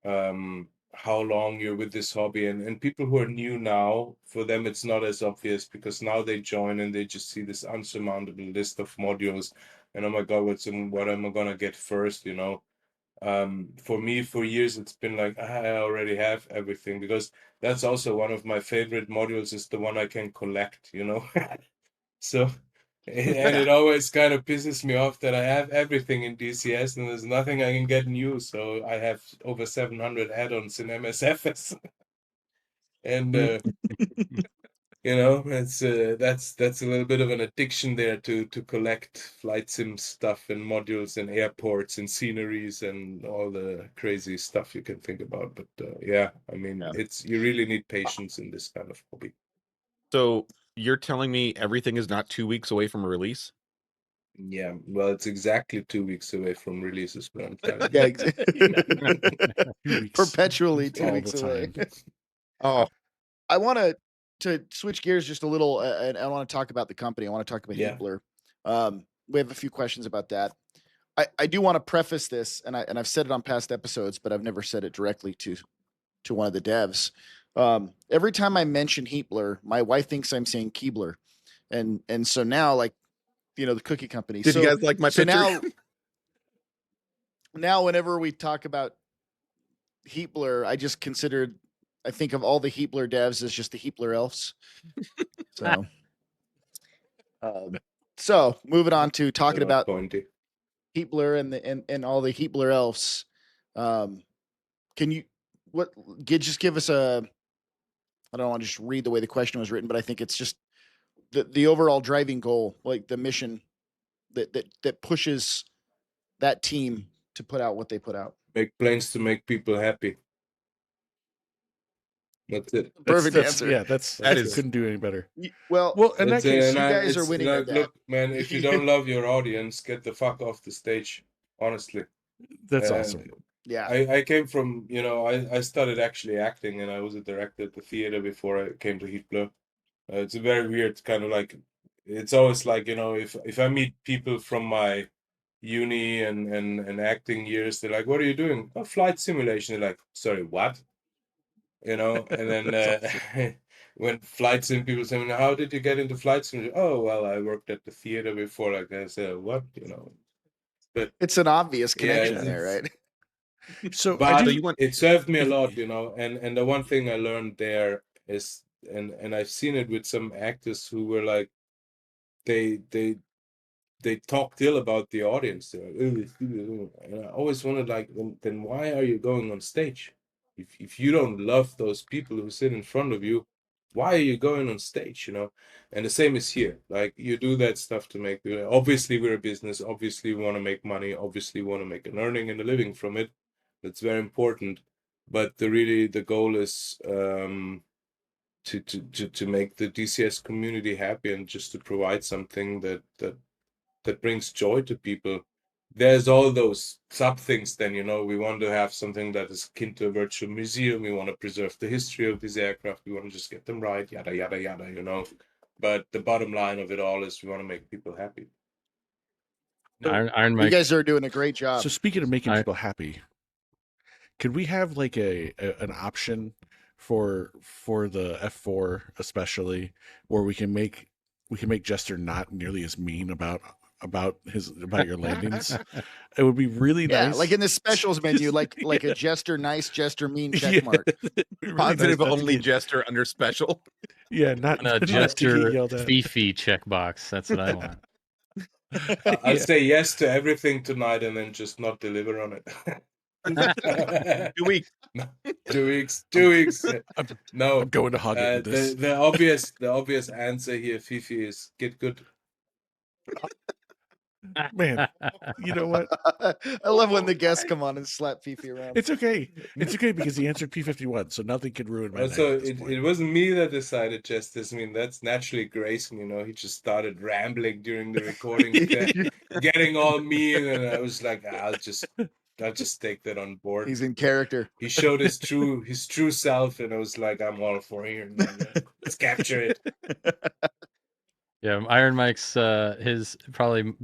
Speaker 5: how long you're with this hobby, and people who are new now, for them it's not as obvious because now they join and they just see this unsurmountable list of modules, and oh my god, what am I gonna get first? For me, for years it's been like I already have everything, because that's also one of my favorite modules, is the one I can collect. So, and it always kind of pisses me off that I have everything in DCS and there's nothing I can get new. So I have over 700 add-ons in MSFS, and it's that's a little bit of an addiction there to collect flight sim stuff and modules and airports and sceneries and all the crazy stuff you can think about. But yeah, I mean,
Speaker 2: Yeah.
Speaker 5: you really need patience in this kind of hobby.
Speaker 6: So you're telling me everything is not 2 weeks away from a release?
Speaker 5: Yeah, well, it's exactly 2 weeks away from releases, but I'm telling
Speaker 2: Yeah,
Speaker 5: you.
Speaker 4: 2 weeks.
Speaker 2: perpetually 2
Speaker 4: all
Speaker 2: weeks
Speaker 4: the
Speaker 2: away.
Speaker 4: time.
Speaker 6: Oh,
Speaker 2: I want to switch gears just a little, and I want to talk about the company. I want to talk about
Speaker 5: Yeah.
Speaker 2: Heatblur. We have a few questions about that. I do want to preface this, and I've said it on past episodes, but I've never said it directly to one of the devs. Every time I mention Heatblur, my wife thinks I'm saying Keebler, and so now, like, the cookie company.
Speaker 6: did
Speaker 2: so,
Speaker 6: you guys like my
Speaker 2: so
Speaker 6: picture?
Speaker 2: now whenever we talk about Heatblur, I think of all the Heatblur devs as just the Heatblur elves. So, so moving on to talking
Speaker 5: They're not
Speaker 2: about
Speaker 5: pointy.
Speaker 2: Heatblur and all the Heatblur elves. Can you just give us I don't want to just read the way the question was written, but I think it's just the overall driving goal, like the mission that pushes that team to put out what they put out.
Speaker 5: Make planes to make people happy. That's it.
Speaker 2: Perfect answer.
Speaker 4: Yeah,
Speaker 6: That is-
Speaker 4: couldn't do any better.
Speaker 2: Well,
Speaker 4: Well, in that
Speaker 5: That's it,
Speaker 4: case,
Speaker 5: and
Speaker 2: you guys are
Speaker 5: it's
Speaker 2: winning
Speaker 5: like,
Speaker 2: at that.
Speaker 5: look, man, if you don't love your audience, get the fuck off the stage. Honestly,
Speaker 4: that's
Speaker 5: Uh,
Speaker 4: awesome.
Speaker 2: yeah.
Speaker 5: I came from, I started actually acting, and I was a director at the theater before I came to Heatblur. It's a very weird kind of like, it's always like, if I meet people from my uni and acting years, they're like, what are you doing? Oh, flight simulation. They're like, sorry, what? And then
Speaker 4: That's
Speaker 5: when flight sim people say, how did you get into flight sim? Oh, well, I worked at the theater before. Like I said, what? But
Speaker 2: It's an obvious connection
Speaker 5: it's-
Speaker 2: there, right?
Speaker 4: So
Speaker 5: but
Speaker 4: I do.
Speaker 6: you want-
Speaker 5: it served me a
Speaker 4: if-
Speaker 5: lot, and the one thing I learned there is, and I've seen it with some actors who were like, they talked ill about the audience. They're like, "Ugh." And I always wondered, like, then why are you going on stage? If you don't love those people who sit in front of you, why are you going on stage? And the same is here. Like, you do that stuff to make. Obviously, we're a business. Obviously, we want to make money. Obviously, we want to make an earning and a living from it. That's very important. But the goal is to make the DCS community happy, and just to provide something that brings joy to people. There's all those sub things then, we want to have something that is akin to a virtual museum. We want to preserve the history of these aircraft. We want to just get them right, yada, yada, yada, But the bottom line of it all is we want to make people happy.
Speaker 3: Iron
Speaker 2: You
Speaker 3: Mike.
Speaker 2: guys are doing a great job.
Speaker 4: So speaking of making
Speaker 3: I-
Speaker 4: people happy, could we have like an option for the F4 especially, where we can make Jester not nearly as mean about your landings? It would be really
Speaker 2: Yeah,
Speaker 4: nice.
Speaker 2: like in the specials menu, like a Jester nice, Jester mean check
Speaker 4: Yeah,
Speaker 2: mark.
Speaker 4: it'd be really
Speaker 6: Positive
Speaker 4: nice not to
Speaker 6: only
Speaker 4: get-
Speaker 6: Jester under special.
Speaker 4: Yeah, not
Speaker 3: And a
Speaker 4: not to get
Speaker 3: Jester
Speaker 4: yelled at.
Speaker 3: Fifi checkbox. That's what I want.
Speaker 5: I'll
Speaker 4: Yeah.
Speaker 5: say yes to everything tonight and then just not deliver on it.
Speaker 6: 2 weeks.
Speaker 5: 2 weeks. 2 weeks. No.
Speaker 4: I'm going to hog it with this.
Speaker 5: The obvious answer here, Fifi, is get good.
Speaker 4: Man, you know what?
Speaker 2: I love when the guests come on and slap Fifi around.
Speaker 4: It's okay. It's okay because he answered P-51, so nothing can ruin my night
Speaker 5: Also,
Speaker 4: at this point.
Speaker 5: it wasn't me that decided just this. I mean, that's naturally Grayson, you know. He just started rambling during the recording, getting all mean, and I was like, I'll just take that on board.
Speaker 2: He's in character.
Speaker 5: He showed his true self, and I was like, I'm all for here. Let's capture it.
Speaker 3: Yeah, Iron Mike's his probably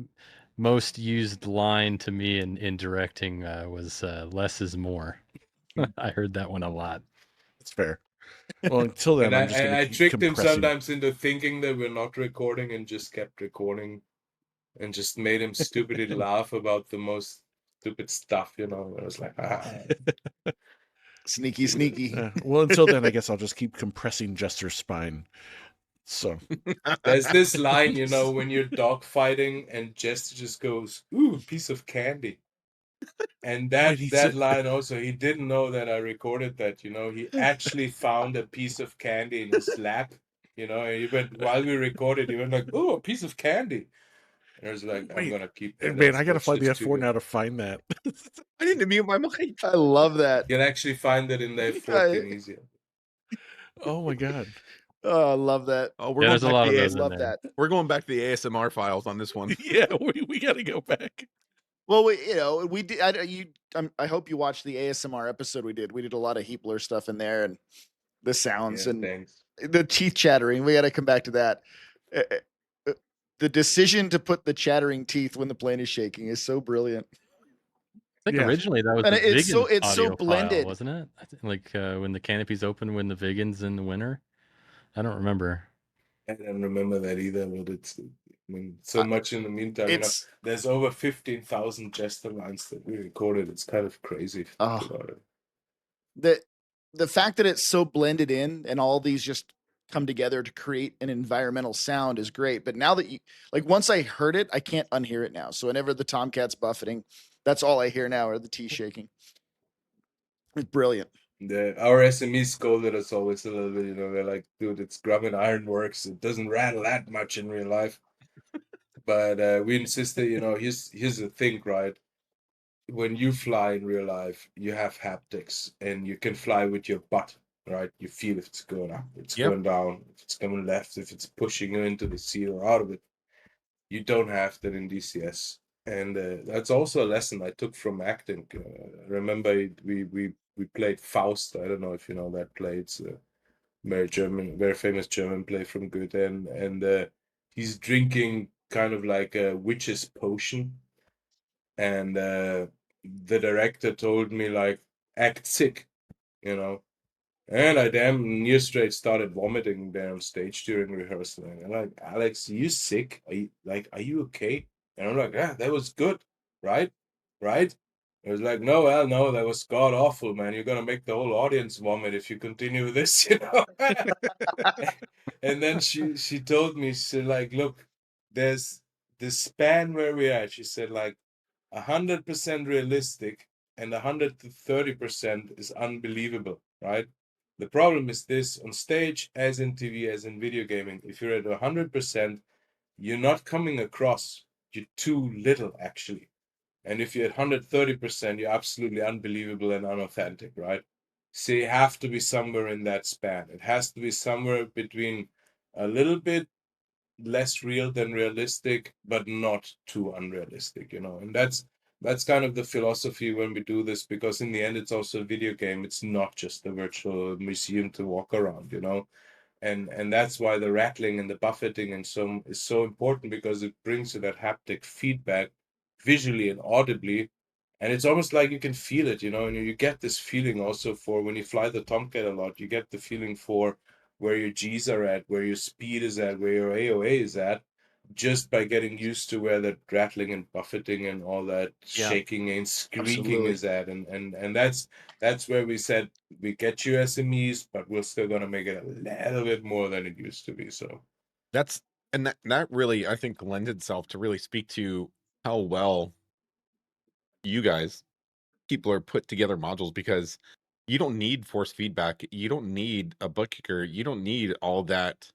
Speaker 3: most used line to me in directing was less is more. I heard that one a lot.
Speaker 4: It's fair. Well, until then, I'm just going
Speaker 5: I
Speaker 4: to keep
Speaker 5: tricked him
Speaker 4: compressing.
Speaker 5: sometimes into thinking that we're not recording and just kept recording and just made him stupidly laugh about the most stupid stuff, you know. I was like,
Speaker 2: Sneaky.
Speaker 4: Well, until then, I guess I'll just keep compressing Jester's spine. So
Speaker 5: there's this line, you know, when you're dogfighting and Jester just goes, "Ooh, piece of candy." And that line also, he didn't know that I recorded that, you know. He actually found a piece of candy in his lap, you know. And he went, while we recorded, he went like, "Oh, a piece of candy." And I was like, I'm gonna keep that.
Speaker 4: Man, I gotta fly the F4 now to find that.
Speaker 6: I need to mute my mic.
Speaker 2: I love that.
Speaker 5: You can actually find it in the F-14 easier.
Speaker 4: Oh my god.
Speaker 2: Oh, I love that.
Speaker 6: Oh,
Speaker 3: Yeah, there's a lot of those in
Speaker 2: love
Speaker 3: there.
Speaker 2: that.
Speaker 6: We're going back to the ASMR files on this one.
Speaker 4: Yeah, we got to go back.
Speaker 2: Well, we did. I hope you watched the ASMR episode we did. We did a lot of Heatblur stuff in there, and the sounds and
Speaker 5: thanks.
Speaker 2: the teeth chattering. We got to come back to that. The decision to put the chattering teeth when the plane is shaking is so brilliant.
Speaker 3: I think originally that was
Speaker 2: And
Speaker 3: the
Speaker 2: it's so
Speaker 3: audio
Speaker 2: blended,
Speaker 3: file, wasn't it? I think, like when the canopy's open when the Vigans in the winter. I don't remember.
Speaker 5: I don't remember that either, but it's, I mean, so much in the meantime. You know, there's over 15,000 Jester lines that we recorded. It's kind of crazy. About it.
Speaker 2: The fact that it's so blended in and all these just come together to create an environmental sound is great. But now that once I heard it, I can't unhear it now. So whenever the Tomcat's buffeting, that's all I hear now are the teeth shaking. It's brilliant.
Speaker 5: Our SMEs scolded us always a little bit, you know. They're like, dude, it's Grumman Ironworks. It doesn't rattle that much in real life. But we insisted, you know, here's the thing, right? When you fly in real life, you have haptics and you can fly with your butt, right? You feel if it's going up, it's going down, if it's going left, if it's pushing you into the sea or out of it. You don't have that in DCS. And that's also a lesson I took from acting. Remember, we played Faust. I don't know if you know that play. It's a very famous German play from Goethe. And he's drinking kind of like a witch's potion. And the director told me, like, act sick, you know. And I damn near straight started vomiting there on stage during rehearsal. And I'm like, Alex, are you sick? Are you okay? And I'm like, yeah, that was good, right? Right? It was like, no, that was god awful, man. You're gonna make the whole audience vomit if you continue with this, you know. And then she told me, she said, like, look, there's this span where we're at. She said, like, 100% realistic and 130% is unbelievable, right? The problem is this: on stage, as in TV, as in video gaming, if you're at 100%, you're not coming across. You're too little, actually. And if you're at 130%, you're absolutely unbelievable and unauthentic, right? So you have to be somewhere in that span. It has to be somewhere between a little bit less real than realistic, but not too unrealistic, you know. And that's kind of the philosophy when we do this, because in the end it's also a video game. It's not just a virtual museum to walk around, you know. And that's why the rattling and the buffeting and so is so important, because it brings you that haptic feedback visually and audibly. And it's almost like you can feel it, you know. And you get this feeling also for when you fly the Tomcat a lot. You get the feeling for where your G's are at, where your speed is at, where your AOA is at, just by getting used to where that rattling and buffeting and all that shaking and squeaking is at. And that's where we said, we get you SMEs, but we're still gonna make it a little bit more than it used to be. So
Speaker 6: that really, I think, lends itself to really speak to how well you guys, Heatblur, put together modules, because you don't need force feedback, you don't need a butt kicker, you don't need all that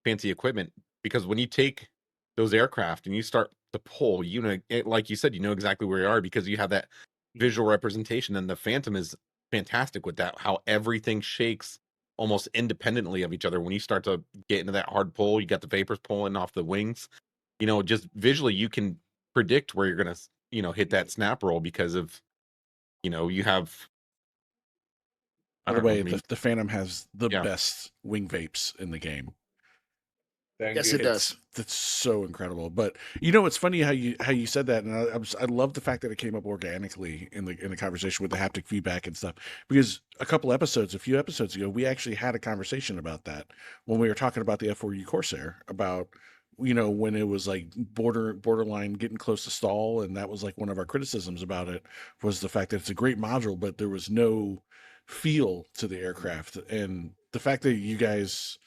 Speaker 6: fancy equipment, because when you take those aircraft and you start pull, you know, like you said, you know exactly where you are because you have that visual representation, and the Phantom is fantastic with that. How everything shakes almost independently of each other. When you start to get into that hard pull, you got the vapors pulling off the wings. You know, just visually, you can predict where you're gonna, you know, hit that snap roll because of, you know, you have.
Speaker 4: By
Speaker 6: I
Speaker 4: the
Speaker 6: don't know.
Speaker 4: way,
Speaker 6: I mean,
Speaker 4: the Phantom has the
Speaker 6: Yeah.
Speaker 4: best wing vapes in the game.
Speaker 5: Thank
Speaker 2: Yes,
Speaker 5: you.
Speaker 2: it does.
Speaker 4: That's so incredible. But you know, it's funny how you said that, and I love the fact that it came up organically in the conversation with the haptic feedback and stuff. Because a few episodes ago, we actually had a conversation about that when we were talking about the F4U Corsair, about, you know, when it was like borderline getting close to stall, and that was like one of our criticisms about it, was the fact that it's a great module, but there was no feel to the aircraft. And the fact that you guys,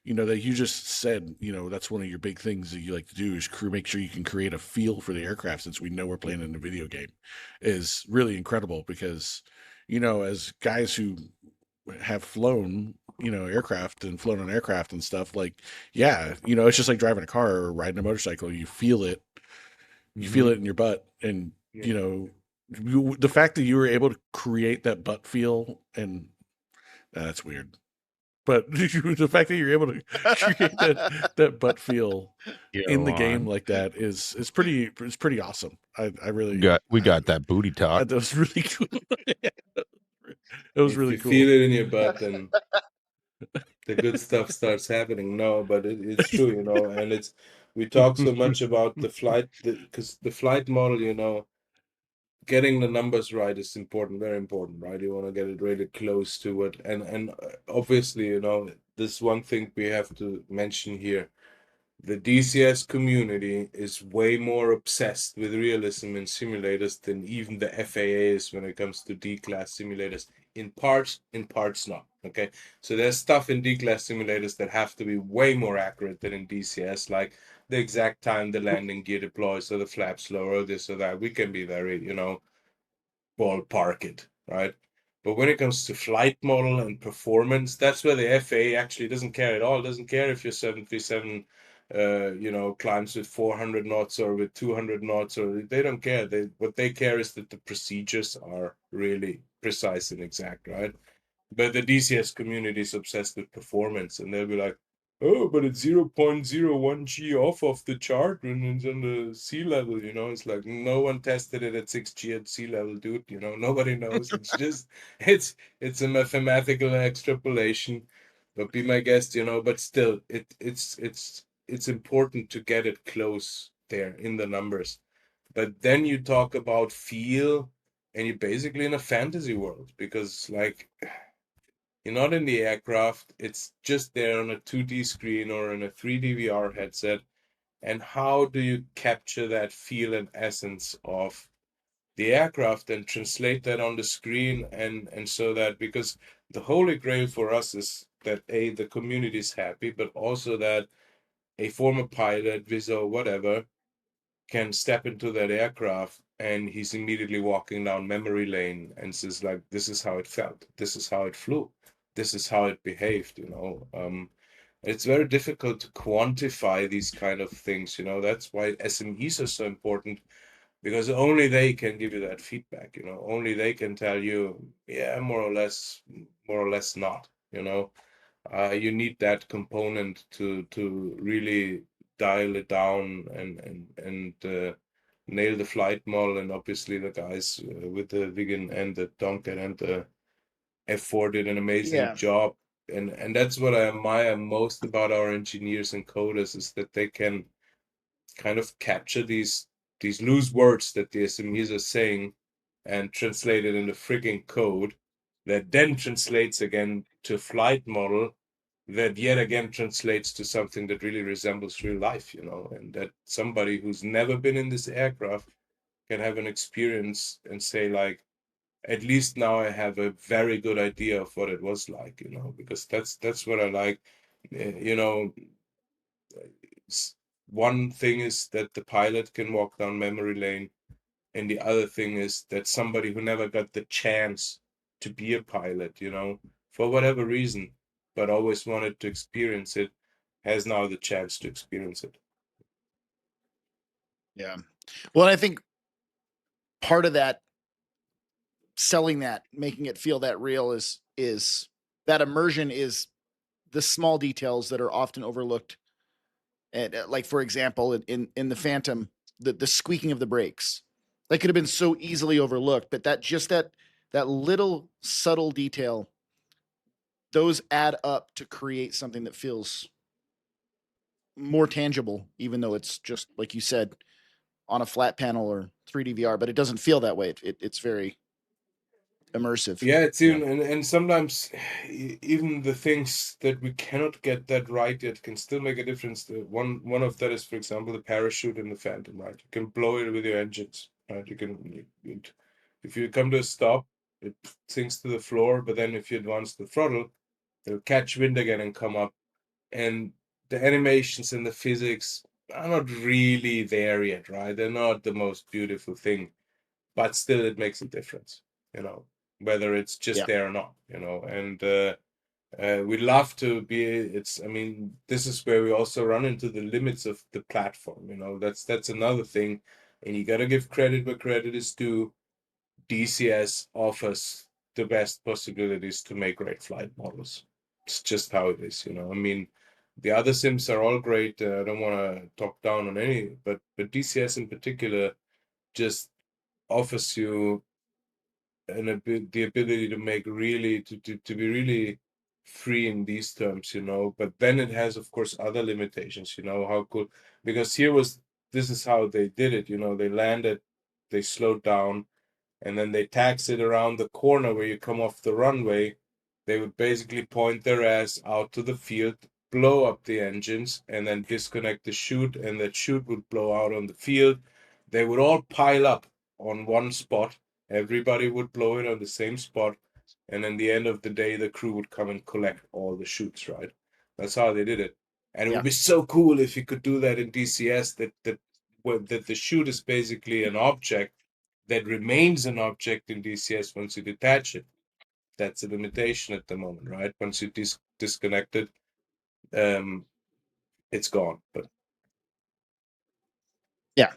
Speaker 4: you know, that you just said, you know, that's one of your big things that you like to do is make sure you can create a feel for the aircraft, since we know we're playing in a video game, is really incredible. Because, you know, as guys who have flown, you know, aircraft and flown on aircraft and stuff, like, yeah, you know, it's just like driving a car or riding a motorcycle. You feel it in your butt. And,
Speaker 5: Yeah.
Speaker 4: you know, the fact that you were able to create that butt feel, and that's weird. But the fact that you're able to create that butt feel in the game like that is pretty awesome. I really
Speaker 6: we got that booty talk.
Speaker 4: that was really cool. It was
Speaker 5: If
Speaker 4: really
Speaker 5: you
Speaker 4: cool.
Speaker 5: feel it in your butt, then the good stuff starts happening. No, but it's true, you know, and we talk so much about the flight, because the flight model, you know, getting the numbers right is important, very important, right? You want to get it really close to it, and obviously, you know, this one thing we have to mention here. The DCS community is way more obsessed with realism in simulators than even the FAA is when it comes to D-class simulators. In parts not. Okay, so there's stuff in D-class simulators that have to be way more accurate than in DCS, like the exact time the landing gear deploys, or the flaps lower, or this or that. We can be very, you know, ballpark it, right? But when it comes to flight model and performance, that's where the FAA actually doesn't care at all. It doesn't care if your 737, you know, climbs with 400 knots or with 200 knots, or they don't care. What they care is that the procedures are really precise and exact, right? But the DCS community is obsessed with performance, and they'll be like, oh, but it's 0.01 G off of the chart when it's on the sea level, you know. It's like, no one tested it at 6 G at sea level, dude, you know. Nobody knows. It's just it's a mathematical extrapolation. But be my guest, you know. But still, it's important to get it close there in the numbers. But then you talk about feel, and you're basically in a fantasy world, because like, you're not in the aircraft, it's just there on a 2D screen or in a 3D VR headset. And how do you capture that feel and essence of the aircraft and translate that on the screen, and so that, because the holy grail for us is that the community is happy, but also that a former pilot, Viso, whatever, can step into that aircraft and he's immediately walking down memory lane and says like, this is how it felt, this is how it flew, this is how it behaved, you know. It's very difficult to quantify these kind of things, you know. That's why SMEs are so important, because only they can give you that feedback, you know. Only they can tell you, yeah, more or less not, you know. You need that component to really dial it down and nail the flight model. And obviously the guys with the Vigan and the Tomcat and the F4 did an amazing job. And that's what I admire most about our engineers and coders, is that they can kind of capture these loose words that the SMEs are saying and translate it into freaking code that then translates again to flight model that yet again translates to something that really resembles real life, you know, and that somebody who's never been in this aircraft can have an experience and say like, at least now I have a very good idea of what it was like, you know, because that's what I like. You know, one thing is that the pilot can walk down memory lane, and the other thing is that somebody who never got the chance to be a pilot, you know, for whatever reason, but always wanted to experience it, has now the chance to experience it.
Speaker 2: Yeah. Well, I think part of that, selling that, making it feel that real is that immersion is the small details that are often overlooked. And like, for example, in the Phantom, the squeaking of the brakes, that could have been so easily overlooked, but that little subtle detail, those add up to create something that feels more tangible, even though it's just, like you said, on a flat panel or 3D VR, but it doesn't feel that way. It's very immersive.
Speaker 5: Yeah, it's even and sometimes even the things that we cannot get that right yet can still make a difference. One of that is, for example, the parachute in the Phantom, right? You can blow it with your engines, right? If you come to a stop, it sinks to the floor, but then if you advance the throttle, it'll catch wind again and come up. And the animations and the physics are not really there yet, right? They're not the most beautiful thing, but still it makes a difference, whether it's just there or not, and we love to be, this is where we also run into the limits of the platform, that's another thing, and you got to give credit where credit is due. DCS offers the best possibilities to make great flight models. It's just how it is, the other sims are all great. I don't want to talk down on any, but DCS in particular just offers you the ability to make really to be really free in these terms, but then it has, of course, other limitations, how cool, because this is how they did it, they landed, they slowed down, and then they taxi it around the corner where you come off the runway. They would basically point their ass out to the field, blow up the engines, and then disconnect the chute, and that chute would blow out on the field. They would all pile up on one spot. Everybody would blow it on the same spot, and in the end of the day, the crew would come and collect all the chutes, right? That's how they did it. And it would be so cool if you could do that in DCS, that the chute is basically an object that remains an object in DCS once you detach it. That's a limitation at the moment, right? Once you disconnect it, it's gone. But
Speaker 2: yeah.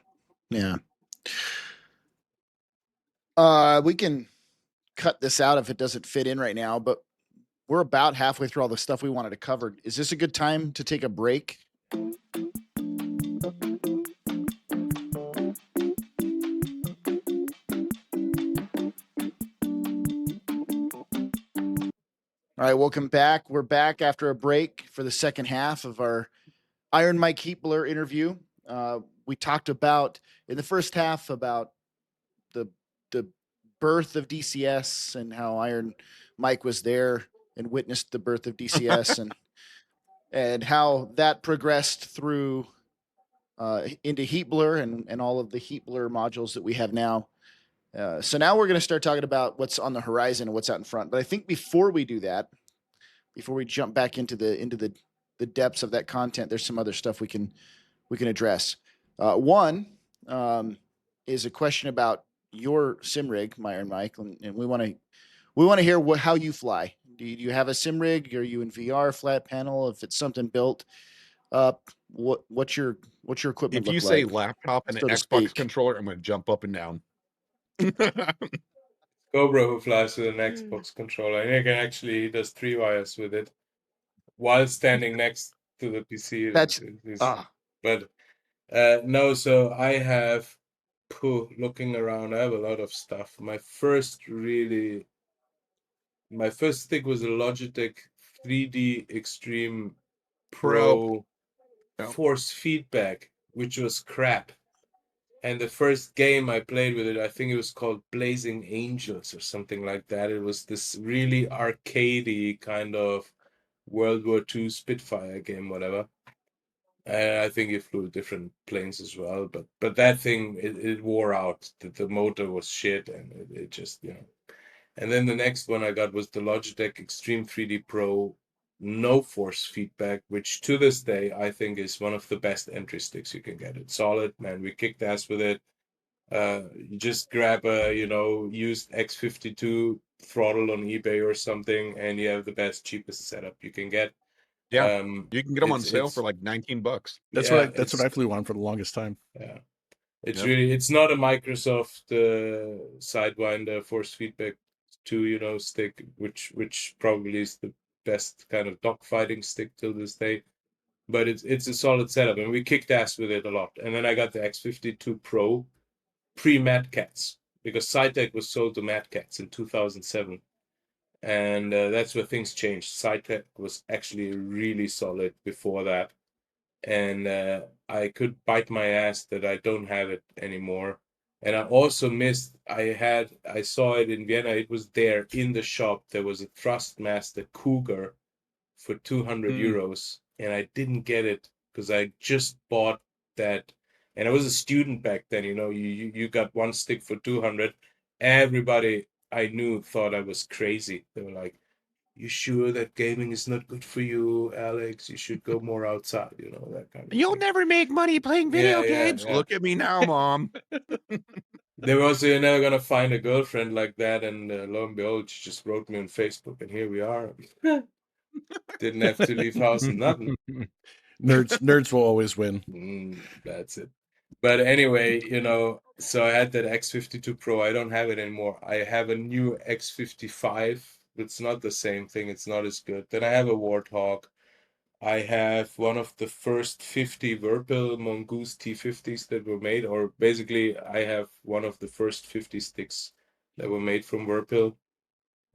Speaker 2: We can cut this out if it doesn't fit in right now, but we're about halfway through all the stuff we wanted to cover. Is this a good time to take a break? All right, welcome back. We're back after a break for the second half of our Iron Mike Heatblur interview. We talked about, in the first half, about the birth of DCS and how Iron Mike was there and witnessed the birth of DCS and how that progressed through into Heatblur and all of the Heatblur modules that we have now. So now we're going to start talking about what's on the horizon and what's out in front. But I think before we do that, before we jump back into the depths of that content, there's some other stuff we can address. One is a question about your sim rig, Iron Mike, and we want to hear how you fly. Do you have a sim rig? Are you in VR, flat panel? If it's something built up, what's your equipment?
Speaker 6: If you say laptop and an Xbox controller, I'm going to jump up and down.
Speaker 5: Cobra, who flies with an Xbox controller, and he does 3 wires with it while standing next to the PC. But no, so I have, looking around, I have a lot of stuff. My first stick was a Logitech 3D Extreme Pro Force Feedback, which was crap. And the first game I played with it, I think it was called Blazing Angels or something like that. It was this really arcadey kind of World War II Spitfire game, whatever. And I think it flew different planes as well. But that thing, it wore out. The motor was shit, and it just, And then the next one I got was the Logitech Extreme 3D Pro No Force Feedback, which to this day I think is one of the best entry sticks you can get. It's solid, man. We kicked ass with it. You just grab a used X52 throttle on eBay or something, and you have the best, cheapest setup you can get.
Speaker 6: Yeah, you can get them on sale for like $19.
Speaker 4: That's what I flew on for the longest time.
Speaker 5: Yeah, It's
Speaker 6: Yep.
Speaker 5: really, it's not a Microsoft Sidewinder force feedback 2, stick, which probably is the best kind of dogfighting stick till this day. But it's a solid setup, and we kicked ass with it a lot. And then I got the X52 Pro pre-Mad Cats, because SciTech was sold to Mad Cats in 2007. And that's where things changed. SciTech was actually really solid before that. And I could bite my ass that I don't have it anymore. And I also missed, I saw it in Vienna. It was there in the shop. There was a Thrustmaster Cougar for 200 euros, and I didn't get it because I just bought that. And I was a student back then, you got one stick for 200. Everybody I knew thought I was crazy. They were like, "You sure that gaming is not good for you, Alex? You should go more outside," that kind of
Speaker 6: You'll
Speaker 5: thing.
Speaker 6: never make money playing video games.
Speaker 5: Yeah.
Speaker 6: Look at me now, Mom.
Speaker 5: They were also, "You're never gonna find a girlfriend like that," and lo and behold, she just wrote me on Facebook, and here we are. Didn't have to leave house, nothing.
Speaker 4: Nerds will always win.
Speaker 5: That's it. But anyway, so I had that X52 Pro. I don't have it anymore. I have a new X55. It's not the same thing. It's not as good. Then I have a Warthog. I have one of the first 50 Whirlpool Mongoose T50s that were made, or basically I have one of the first 50 sticks that were made from Whirlpool.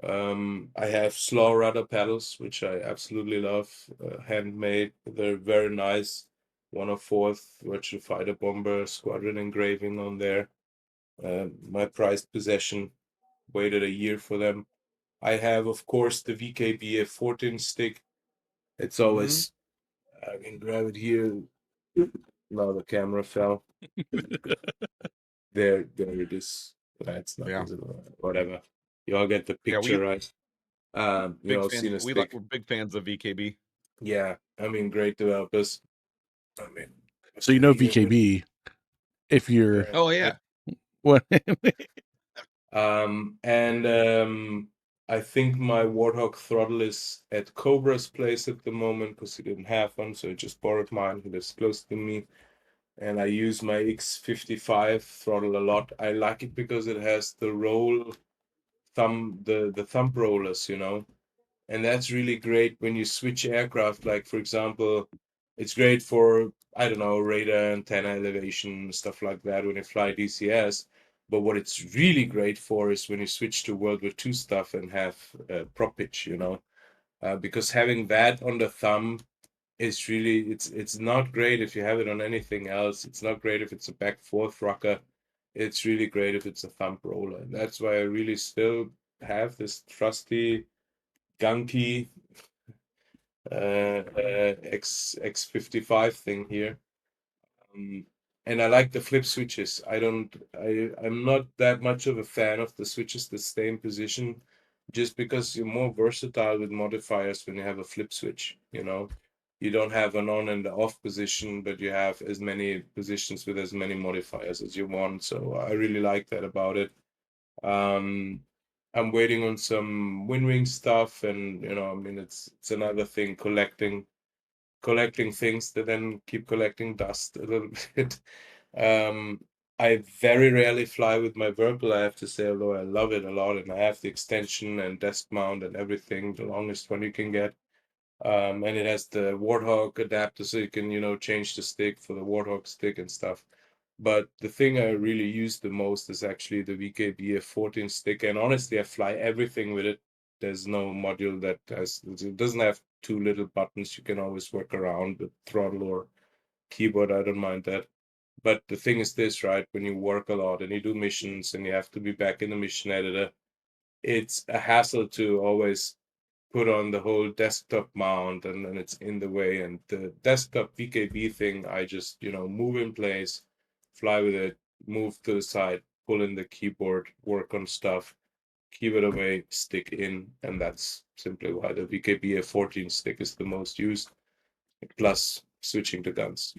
Speaker 5: I have Slaw Rudder paddles, which I absolutely love, handmade. They're very nice. 104th Virtual Fighter Bomber Squadron engraving on there. My prized possession. Waited a year for them. I have, of course, the VKB F-14 stick. It's always, I can grab it here. Now the camera fell. There it is. That's not visible. Whatever. You all get the picture, right? You all seen a stick.
Speaker 6: We're big fans of VKB.
Speaker 5: Yeah, great developers.
Speaker 4: So VKB, if you're
Speaker 6: Oh yeah.
Speaker 4: what
Speaker 5: and I think my Warthog throttle is at Cobra's place at the moment because he didn't have one, so he just borrowed mine. He lives close to me, and I use my X55 throttle a lot. I like it because it has the thumb rollers, and that's really great when you switch aircraft. Like, for example, it's great for, I don't know, radar, antenna elevation, stuff like that when you fly DCS. But what it's really great for is when you switch to World War II stuff and have prop pitch, because having that on the thumb is really, it's not great if you have it on anything else. It's not great if it's a back forth rocker. It's really great if it's a thumb roller. And that's why I really still have this trusty gunky X55 thing here. And I like the flip switches. I'm not that much of a fan of the switches that stay in position, just because you're more versatile with modifiers when you have a flip switch, You don't have an on and off position, but you have as many positions with as many modifiers as you want. So I really like that about it. I'm waiting on some WinWing stuff, and it's another thing, collecting things that then keep collecting dust a little bit. I very rarely fly with my Whirlpool, I have to say, although I love it a lot, and I have the extension and desk mount and everything, the longest one you can get. And it has the Warthog adapter, so you can, change the stick for the Warthog stick and stuff. But the thing I really use the most is actually the VKB F-14 stick, and honestly, I fly everything with it. There's no module that it doesn't have two little buttons. You can always work around with throttle or keyboard. I don't mind that. But the thing is this, right? When you work a lot and you do missions and you have to be back in the mission editor, it's a hassle to always put on the whole desktop mount, and then it's in the way. And the desktop VKB thing, I just, move in place, fly with it, move to the side, pull in the keyboard, work on stuff, keep it away, stick in, and that's simply why the VKB F-14 stick is the most used, plus switching to guns.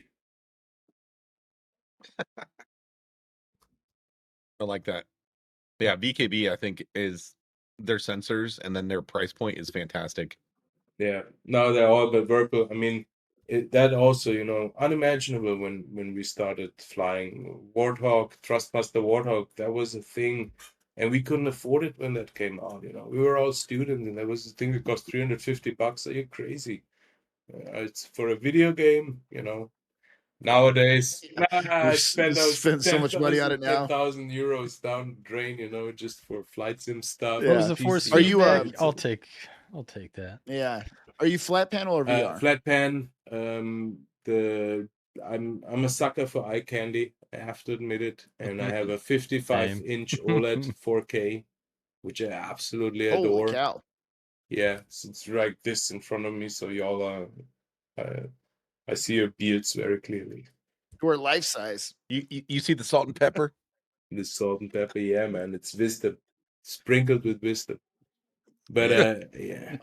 Speaker 6: I like that. Yeah, VKB I think is their sensors and then their price point is fantastic.
Speaker 5: Yeah, no, they're all, but Whirlpool, that also, unimaginable when we started flying Warthog, Thrustmaster Warthog. That was a thing, and we couldn't afford it when that came out. We were all students, and that was a thing that cost $350. Are you crazy? It's for a video game, Nowadays, I spent those
Speaker 2: spend so much money on it now.
Speaker 5: 10,000 euros down the drain, just for flight sim stuff.
Speaker 2: Yeah.
Speaker 3: What was the force
Speaker 5: PC.
Speaker 2: Are you,
Speaker 3: feedback? I'll take that.
Speaker 2: Yeah. Are you flat panel or VR?
Speaker 5: Flat pan. I'm a sucker for eye candy. I have to admit it, and I have a 55-inch OLED 4K, which I absolutely adore.
Speaker 2: Holy cow.
Speaker 5: Yeah, so it's like this in front of me, so y'all are. I see your beards very clearly.
Speaker 2: You're life size.
Speaker 6: You see the salt and pepper?
Speaker 5: The salt and pepper, yeah, man. It's wisdom, sprinkled with wisdom. But yeah.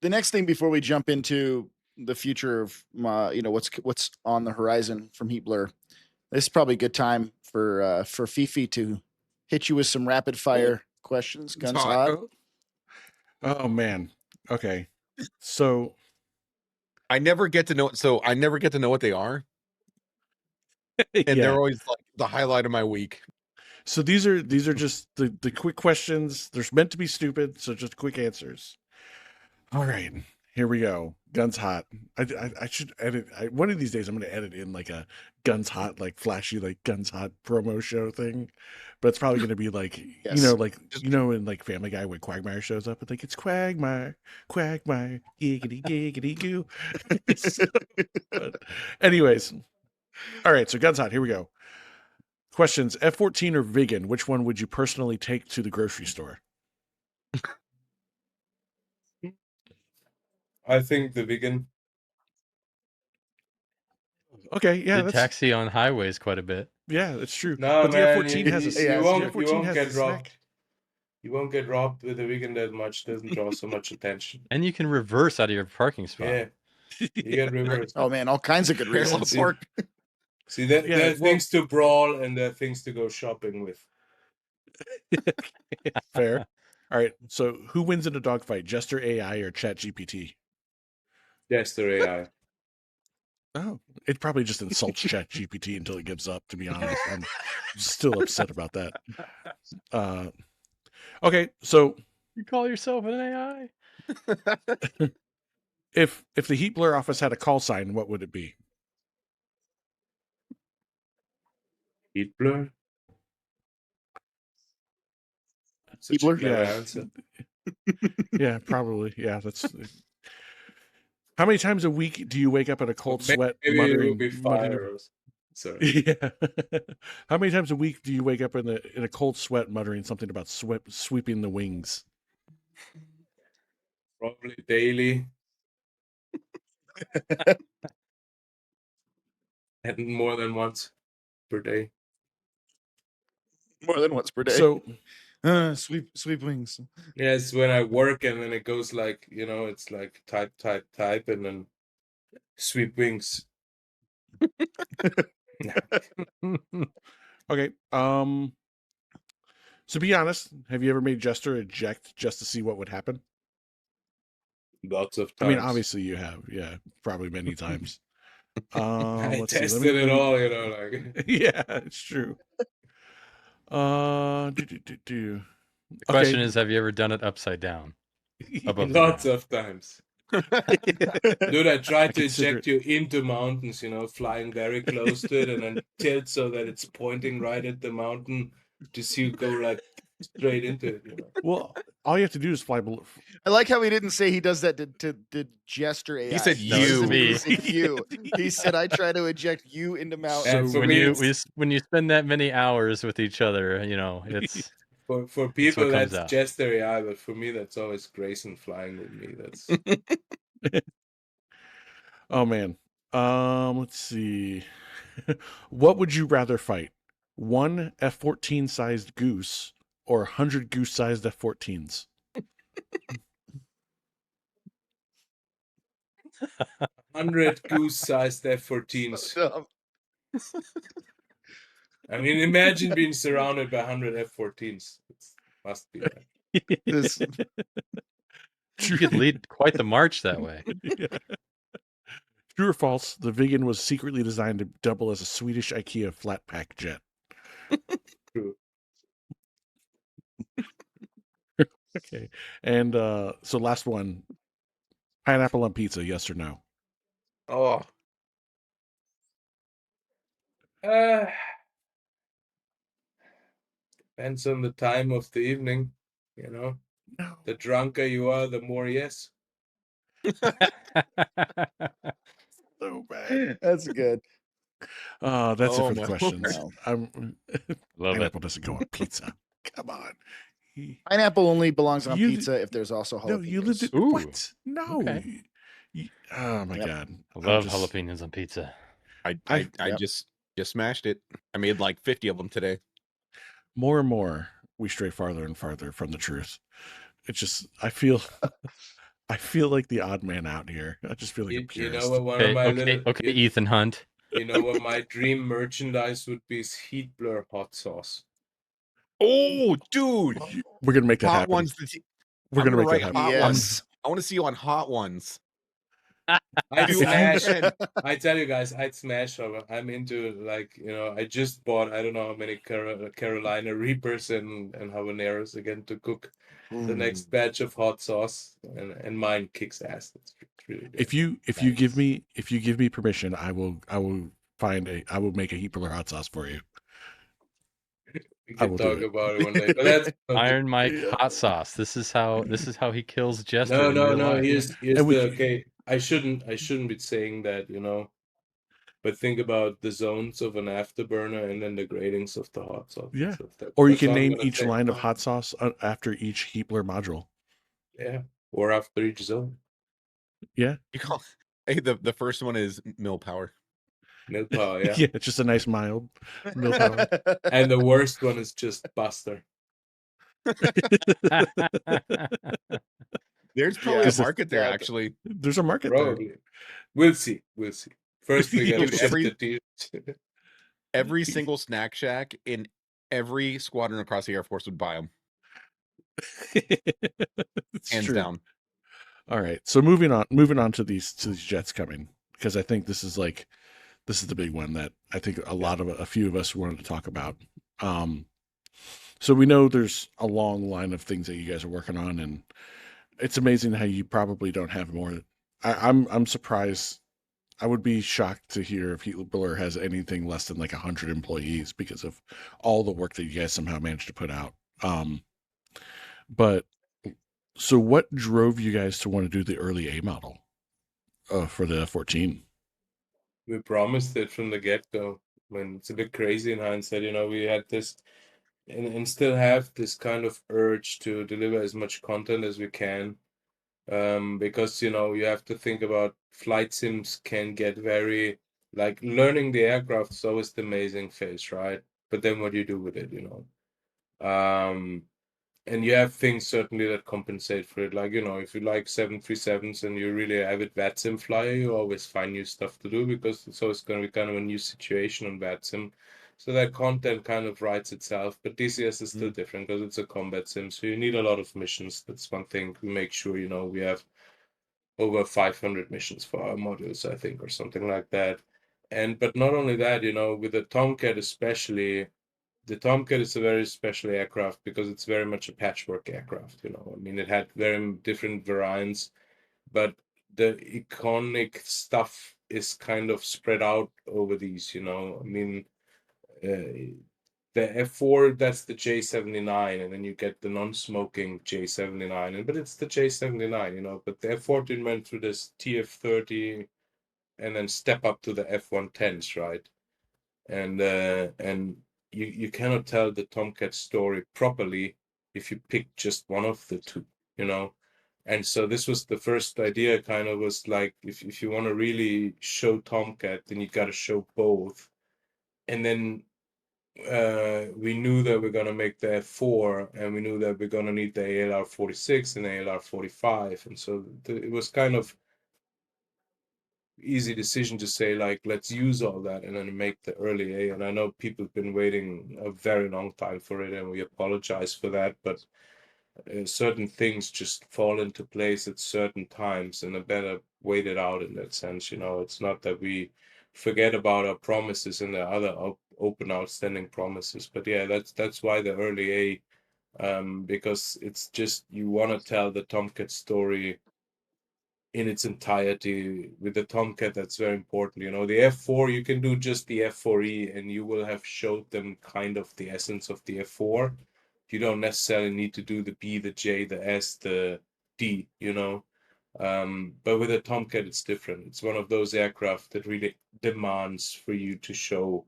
Speaker 2: The next thing before we jump into the future of what's on the horizon from Heatblur, this is probably a good time for Fifi to hit you with some rapid fire questions. Guns hot.
Speaker 4: Oh man. Okay. So
Speaker 6: I never get to know what they are. And
Speaker 4: yeah.
Speaker 6: they're always like the highlight of my week.
Speaker 4: So these are just the quick questions. They're meant to be stupid, so just quick answers. All right, here we go. Guns hot. I should edit. One of these days, I'm going to edit in like a guns hot, like flashy, like guns hot promo show thing. But it's probably going to be like
Speaker 2: Yes.
Speaker 4: in like Family Guy when Quagmire shows up. It's like it's Quagmire, giggity giggity goo. But anyways, all right. So guns hot. Here we go. Questions: F-14 or vegan? Which one would you personally take to the grocery store?
Speaker 5: I think the vegan.
Speaker 4: Okay, yeah,
Speaker 3: Did taxi on highways quite a bit.
Speaker 4: Yeah, that's true.
Speaker 5: No,
Speaker 4: but
Speaker 5: man,
Speaker 4: the F-14 has a
Speaker 5: you won't
Speaker 4: has
Speaker 5: get
Speaker 4: a snack.
Speaker 5: robbed. You won't get robbed with a vegan that much. Doesn't draw so much attention.
Speaker 3: And you can reverse out of your parking spot.
Speaker 5: Yeah, you get reversed.
Speaker 2: Oh man, all kinds of good reasons.
Speaker 5: See, there are things to brawl and there are things to go shopping with.
Speaker 4: Fair. All right. So, who wins in a dogfight, Jester AI or ChatGPT?
Speaker 5: Jester AI.
Speaker 4: Oh, it probably just insults ChatGPT until it gives up. To be honest, I'm still upset about that. Okay, so
Speaker 3: you call yourself an AI?
Speaker 4: if the Heatblur office had a call sign, what would it be?
Speaker 5: Heatblur?
Speaker 2: Heatblur?
Speaker 4: Yeah.
Speaker 5: Answer.
Speaker 4: Yeah, probably. Yeah, that's. How many times a week do you wake up in a cold sweat?
Speaker 5: Maybe
Speaker 4: muttering,
Speaker 5: it will be fire.
Speaker 4: Sorry. Yeah. How many times a week do you wake up in a cold sweat, muttering something about sweeping the wings?
Speaker 5: Probably daily. And more than once per day.
Speaker 2: More than once per day.
Speaker 4: So,
Speaker 2: sweep wings.
Speaker 5: Yeah, it's when I work and then it goes like, it's like type, and then sweep wings.
Speaker 4: Okay. So be honest, have you ever made Jester eject just to see what would happen?
Speaker 5: Lots of times.
Speaker 4: I mean, obviously you have. Yeah, probably many times.
Speaker 5: I tested it all, like.
Speaker 3: Yeah,
Speaker 4: it's true.
Speaker 3: The question is, have you ever done it upside down?
Speaker 5: Lots of times. Dude, I tried to eject you into mountains, flying very close to it and then tilt so that it's pointing right at the mountain to see you go like straight into it.
Speaker 4: Well, all you have to do is fly below.
Speaker 2: I like how he didn't say he does that to Jester AI.
Speaker 6: He said
Speaker 2: He said you. He said I try to eject you into mountains.
Speaker 3: So when you spend that many hours with each other, it's
Speaker 5: for people that's Jester AI, but for me that's always Grayson flying with me. That's
Speaker 4: Oh man. Let's see. What would you rather fight? One F-14 sized goose or 100 goose sized F-14s?
Speaker 5: 100 goose sized F-14s.
Speaker 2: So
Speaker 5: I mean, imagine being surrounded by 100 F-14s. It must be.
Speaker 3: You could lead quite the march that way.
Speaker 4: Yeah. True or false? The Viggen was secretly designed to double as a Swedish IKEA flat pack jet.
Speaker 5: True.
Speaker 4: Okay. And so last one. Pineapple on pizza, yes or no?
Speaker 6: Oh,
Speaker 5: Depends on the time of the evening, you know.
Speaker 4: No.
Speaker 5: The drunker you are, the more yes.
Speaker 4: So bad.
Speaker 2: That's good.
Speaker 4: That's it
Speaker 6: Oh
Speaker 4: for the
Speaker 6: my
Speaker 4: questions.
Speaker 2: Lord.
Speaker 3: Love it.
Speaker 4: Pineapple doesn't go on pizza. Come on.
Speaker 2: Pineapple only belongs on
Speaker 4: You-
Speaker 2: pizza if there's also jalapenos.
Speaker 4: No, you lived it.
Speaker 3: Ooh.
Speaker 4: What? No.
Speaker 3: Okay.
Speaker 4: Oh my
Speaker 2: Yep.
Speaker 4: God.
Speaker 3: I
Speaker 4: I'm
Speaker 3: love
Speaker 4: just-
Speaker 3: jalapenos on pizza.
Speaker 6: I
Speaker 2: Yep.
Speaker 6: just smashed it. I made like 50 of them today.
Speaker 4: More and more, we stray farther and farther from the truth. It's just, I feel like the odd man out here. I just feel like a
Speaker 5: You
Speaker 4: purist.
Speaker 5: know what? One of
Speaker 3: Okay,
Speaker 5: my
Speaker 3: okay,
Speaker 5: little.
Speaker 3: okay, Ethan Hunt.
Speaker 5: You know what my dream merchandise would be is Heatblur hot sauce.
Speaker 6: Oh, dude.
Speaker 4: We're gonna make that
Speaker 6: Hot
Speaker 4: happen.
Speaker 6: ones.
Speaker 4: We're
Speaker 6: I'm
Speaker 4: gonna make
Speaker 6: write
Speaker 4: that happen.
Speaker 6: hot
Speaker 2: Yes.
Speaker 6: ones. I want to see you on hot ones.
Speaker 5: I'd
Speaker 6: Do
Speaker 5: smash.
Speaker 6: and
Speaker 5: I tell you guys, I'd smash over. I'm into like I just bought I don't know how many Carolina Reapers and habaneros again to cook the next batch of hot sauce, and mine kicks ass. It's really good.
Speaker 4: If you give me permission, I will make a Heatblur hot sauce for you.
Speaker 5: We
Speaker 4: I
Speaker 5: can
Speaker 4: will do
Speaker 5: talk
Speaker 4: it.
Speaker 5: about it one day, but that's
Speaker 3: Iron Mike
Speaker 4: Yeah.
Speaker 3: hot sauce. This is how he kills Jester. in
Speaker 5: no.
Speaker 3: real life.
Speaker 5: Here's
Speaker 4: And we-
Speaker 5: okay. I shouldn't be saying that, but think about the zones of an afterburner and then the gradings of the hot sauce.
Speaker 4: Yeah.
Speaker 5: So
Speaker 4: Or you
Speaker 5: that's
Speaker 4: can
Speaker 5: all I'm
Speaker 4: name
Speaker 5: gonna
Speaker 4: each
Speaker 5: say.
Speaker 4: line of hot sauce after each Heatblur module.
Speaker 5: Yeah, or after each zone.
Speaker 6: you call. Hey, the first one is mill power.
Speaker 5: Mill power, yeah.
Speaker 4: Yeah, it's just a nice mild mill power.
Speaker 5: And the worst one is just Buster.
Speaker 6: There's probably
Speaker 2: Yeah.
Speaker 6: a market there,
Speaker 2: Yeah.
Speaker 6: actually.
Speaker 4: There's a market there.
Speaker 5: Probably. We'll see. First we gotta
Speaker 6: Dude,
Speaker 5: ship the deal.
Speaker 6: Every single snack shack in every squadron across the Air Force would buy them,
Speaker 4: It's
Speaker 6: hands
Speaker 4: true.
Speaker 6: down.
Speaker 4: All right. So moving on to these jets coming, because I think this is the big one that I think a few of us wanted to talk about. So we know there's a long line of things that you guys are working on, and it's amazing how you probably don't have more. I'm surprised. I would be shocked to hear if Heatblur has anything less than like 100 employees because of all the work that you guys somehow managed to put out. But so what drove you guys to want to do the early A model for the F-14?
Speaker 5: We promised it from the get-go. When it's a bit crazy in hindsight, we had this and still have this kind of urge to deliver as much content as we can. Because you have to think about flight sims can get very like learning the aircraft is always the amazing phase, right? But then what do you do with it, and you have things certainly that compensate for it. Like, if you like 737s and you're really avid VATSIM flyer, you always find new stuff to do because it's always going to be kind of a new situation on VATSIM. So that content kind of writes itself, but DCS is still different because it's a combat sim. So you need a lot of missions. That's one thing. We make sure, we have over 500 missions for our modules, I think, or something like that. But not only that, with the Tomcat especially, the Tomcat is a very special aircraft because it's very much a patchwork aircraft. I mean, it had very different variants, but the iconic stuff is kind of spread out over these. I mean, the F4, that's the J79, and then you get the non-smoking J79, but it's the J79, but the F14 went through this TF30 and then step up to the F110s, right? And you cannot tell the Tomcat story properly if you pick just one of the two, And so this was the first idea, kind of was like, if you want to really show Tomcat, then you got to show both. And then we knew that we're going to make the F4, and we knew that we're going to need the ALR 46 and ALR 45. And so it was kind of easy decision to say, like, let's use all that and then make the early A. And I know people have been waiting a very long time for it, and we apologize for that, but certain things just fall into place at certain times and are better waited out in that sense. It's not that we forget about our promises and the other open outstanding promises, but yeah, that's why the early A, because it's just, you want to tell the Tomcat story in its entirety. With the Tomcat, that's very important. The F4, you can do just the F4E and you will have showed them kind of the essence of the F4. You don't necessarily need to do the B, the J, the S, the D, but with a Tomcat, it's different. It's one of those aircraft that really demands for you to show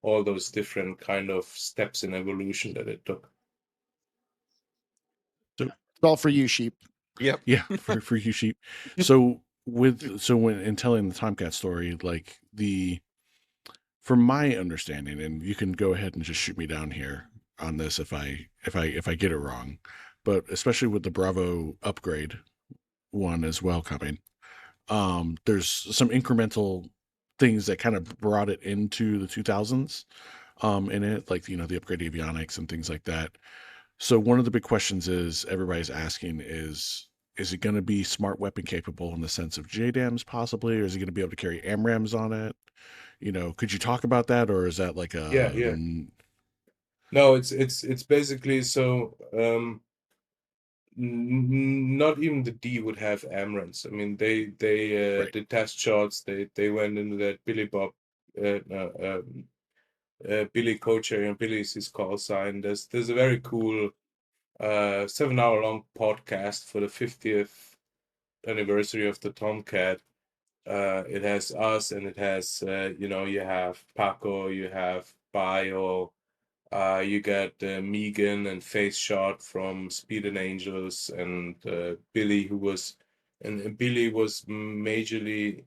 Speaker 5: all those different kind of steps in evolution that it took.
Speaker 2: It's all for you, sheep.
Speaker 6: Yep.
Speaker 4: Yeah, for you sheep. So when in telling the Tomcat story, like from my understanding, and you can go ahead and just shoot me down here on this if I get it wrong, but especially with the Bravo upgrade one as well coming, there's some incremental things that kind of brought it into the 2000s in it, like the upgrade avionics and things like that. So one of the big questions everybody's asking is it going to be smart weapon capable in the sense of JDAMs possibly, or is it going to be able to carry AMRAAMs on it? Could you talk about that, or is that like a
Speaker 5: Yeah. No, it's basically so. Not even the D would have AMRAAMs. I mean, they
Speaker 4: Right.
Speaker 5: did test shots. They went into that Billy Bob, Billy Co-Chair, and Billy's his call sign. There's a very cool 7-hour long podcast for the 50th anniversary of the Tomcat. It has us, and it has you have Paco, you have Bio, you got Megan and Face Shot from Speed and Angels, and Billy, and Billy was majorly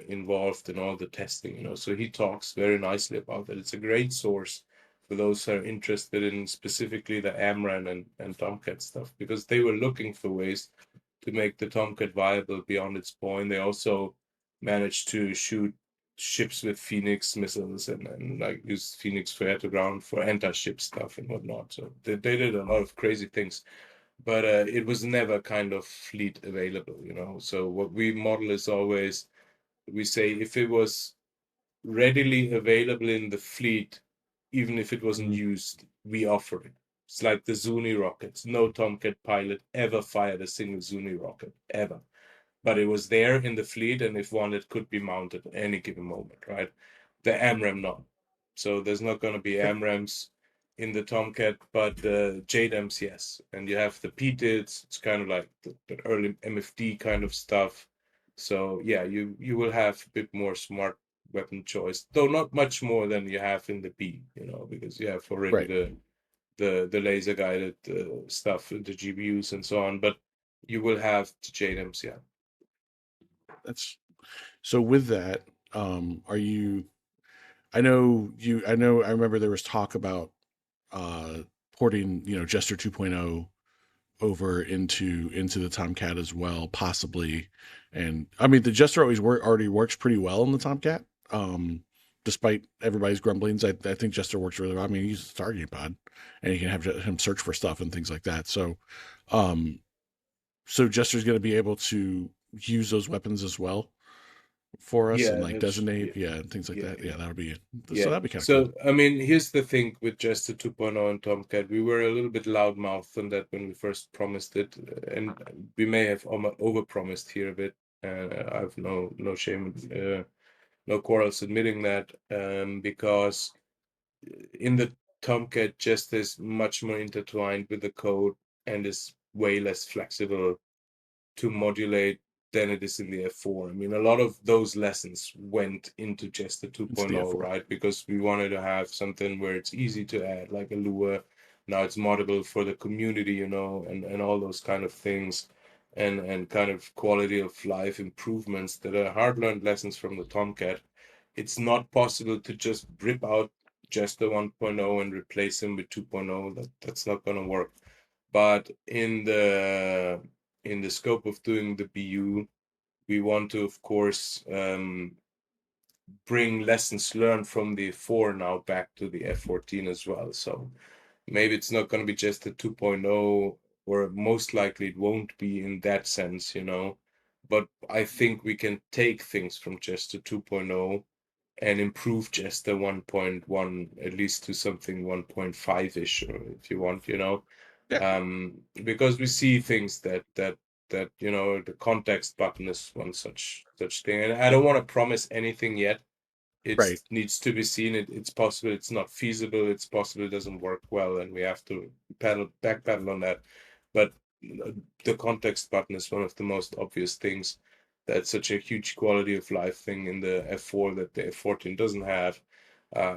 Speaker 5: involved in all the testing, so he talks very nicely about that. It's a great source for those who are interested in specifically the AMRAAM and Tomcat stuff, because they were looking for ways to make the Tomcat viable beyond its point. They also managed to shoot ships with Phoenix missiles and like use Phoenix for air to ground for anti-ship stuff and whatnot. So they did a lot of crazy things, but it was never kind of fleet available. So what we model is always, we say, if it was readily available in the fleet, even if it wasn't used, we offer it. It's like the Zuni rockets. No Tomcat pilot ever fired a single Zuni rocket, ever. But it was there in the fleet, and if wanted, could be mounted at any given moment, right? The AMRAAM, not. So there's not going to be AMRAAMs in the Tomcat, but the JDAMs, yes. And you have the PTIDs. It's kind of like the early MFD kind of stuff. So yeah, you will have a bit more smart weapon choice, though not much more than you have in the B, because you have already
Speaker 4: Right.
Speaker 5: the laser guided stuff, the GPUs and so on. But you will have the JDAMs, yeah.
Speaker 4: That's so. With that, are you? I remember there was talk about porting, Jester 2.0 over into the Tomcat as well, possibly. And I mean, the Jester already works pretty well in the Tomcat. Despite everybody's grumblings, I think Jester works really well. I mean, he uses the targeting pod, and you can have him search for stuff and things like that. So, so Jester's going to be able to use those weapons as well for us, and like designate, and things like that. Yeah, that'll be so that'd be kind of cool.
Speaker 5: I mean, here's the thing with Jester 2.0 and Tomcat. We were a little bit loudmouthed on that when we first promised it, and we may have overpromised here a bit. I have no shame, no quarrels admitting that, because in the Tomcat, Jester is much more intertwined with the code and is way less flexible to modulate than it is in the F4. I mean, a lot of those lessons went into Jester 2.0, right? Because we wanted to have something where it's easy to add, like a lure. Now it's moddable for the community, and all those kind of things, and kind of quality of life improvements that are hard-learned lessons from the Tomcat. It's not possible to just rip out Jester 1.0 and replace him with 2.0. That's not going to work. But in the scope of doing the BU, we want to, of course, bring lessons learned from the F4 now back to the F-14 as well. So maybe it's not going to be just a 2.0 or most likely it won't be in that sense, you know. But I think we can take things from Jester 2.0 and improve Jester 1.1 at least to something 1.5-ish, or if you want, you know.
Speaker 4: Yeah.
Speaker 5: Because we see things that you know, the context button is one such thing, and I don't want to promise anything yet. It
Speaker 4: Right.
Speaker 5: needs to be seen. It's possible it's not feasible. It's possible it doesn't work well, and we have to backpedal on that. But the context button is one of the most obvious things. That's such a huge quality of life thing in the F4 that the F-14 doesn't have.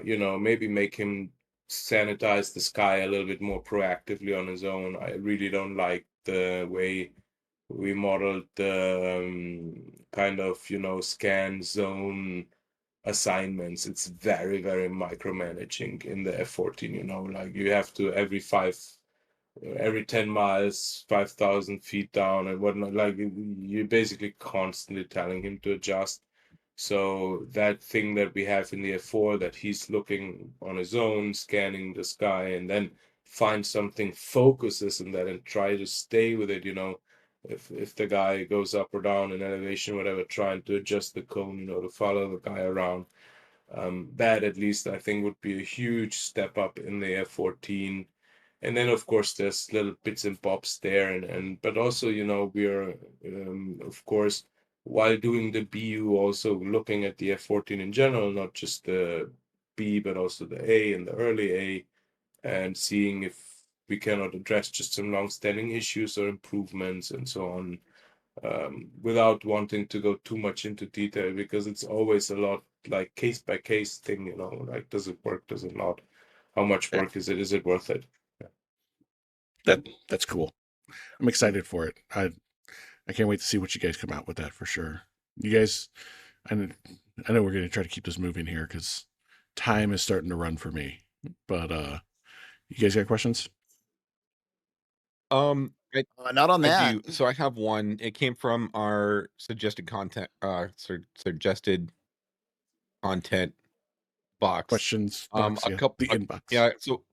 Speaker 5: You know, maybe make him sanitize the sky a little bit more proactively on his own. I really don't like the way we modeled the kind of, you know, scan zone assignments. It's very, very micromanaging in the F-14, you know, like you have to every 10 miles, 5,000 feet down and whatnot, like you're basically constantly telling him to adjust. So that thing that we have in the F4, that he's looking on his own, scanning the sky, and then find something, focuses on that and try to stay with it, you know. If the guy goes up or down in elevation, whatever, trying to adjust the cone, you know, to follow the guy around. That at least I think would be a huge step up in the F-14. And then of course there's little bits and bobs there, and but also, you know, we are of course, while doing the BU, also looking at the F-14 in general, not just the B but also the A and the early A, and seeing if we cannot address just some long-standing issues or improvements and so on, without wanting to go too much into detail, because it's always a lot like case by case thing, you know, like does it work, does it not, how much work is it worth it?
Speaker 4: That's cool. I'm excited for it. I can't wait to see what you guys come out with that for sure. You guys, I know we're going to try to keep this moving here because time is starting to run for me. But you guys got questions?
Speaker 6: I,
Speaker 2: Not on
Speaker 6: I
Speaker 2: that.
Speaker 6: do. So I have one. It came from our suggested content, suggested content box.
Speaker 4: Questions box,
Speaker 6: A couple,
Speaker 4: the inbox.
Speaker 6: yeah. So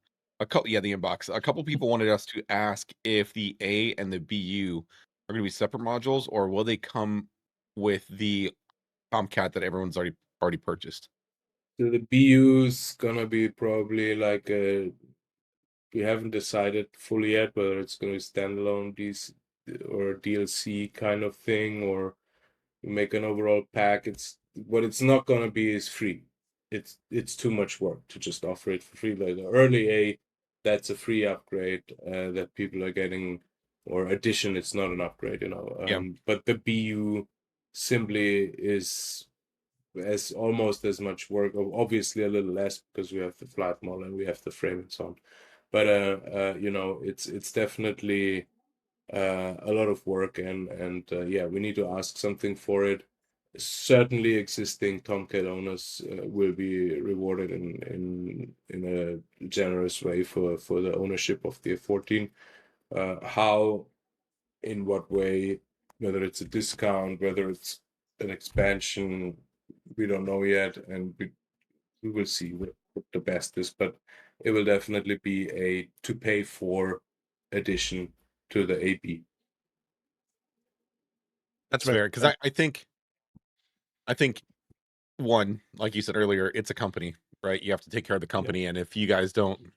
Speaker 6: a couple, yeah, the inbox. A couple people wanted us to ask if the A and the BU are going to be separate modules, or will they come with the Tomcat that everyone's already purchased?
Speaker 5: So the BU's gonna be probably like we haven't decided fully yet whether it's gonna be standalone or DLC kind of thing, or make an overall pack. What it's not gonna be is free. It's too much work to just offer it for free. Like the early A, that's a free upgrade that people are getting, or addition. It's not an upgrade, you know.
Speaker 6: Yeah.
Speaker 5: But the BU simply is as almost as much work, obviously a little less because we have the flat model and we have the frame and so on. But you know, it's definitely a lot of work, and yeah, we need to ask something for it. Certainly, existing Tomcat owners will be rewarded in a generous way for the ownership of the F-14. How, in what way, whether it's a discount, whether it's an expansion, we don't know yet, and we will see what the best is. But it will definitely be a to pay for addition to the AP.
Speaker 6: That's fair, because I think one, like you said earlier, it's a company, right? You have to take care of the company, and if you guys don't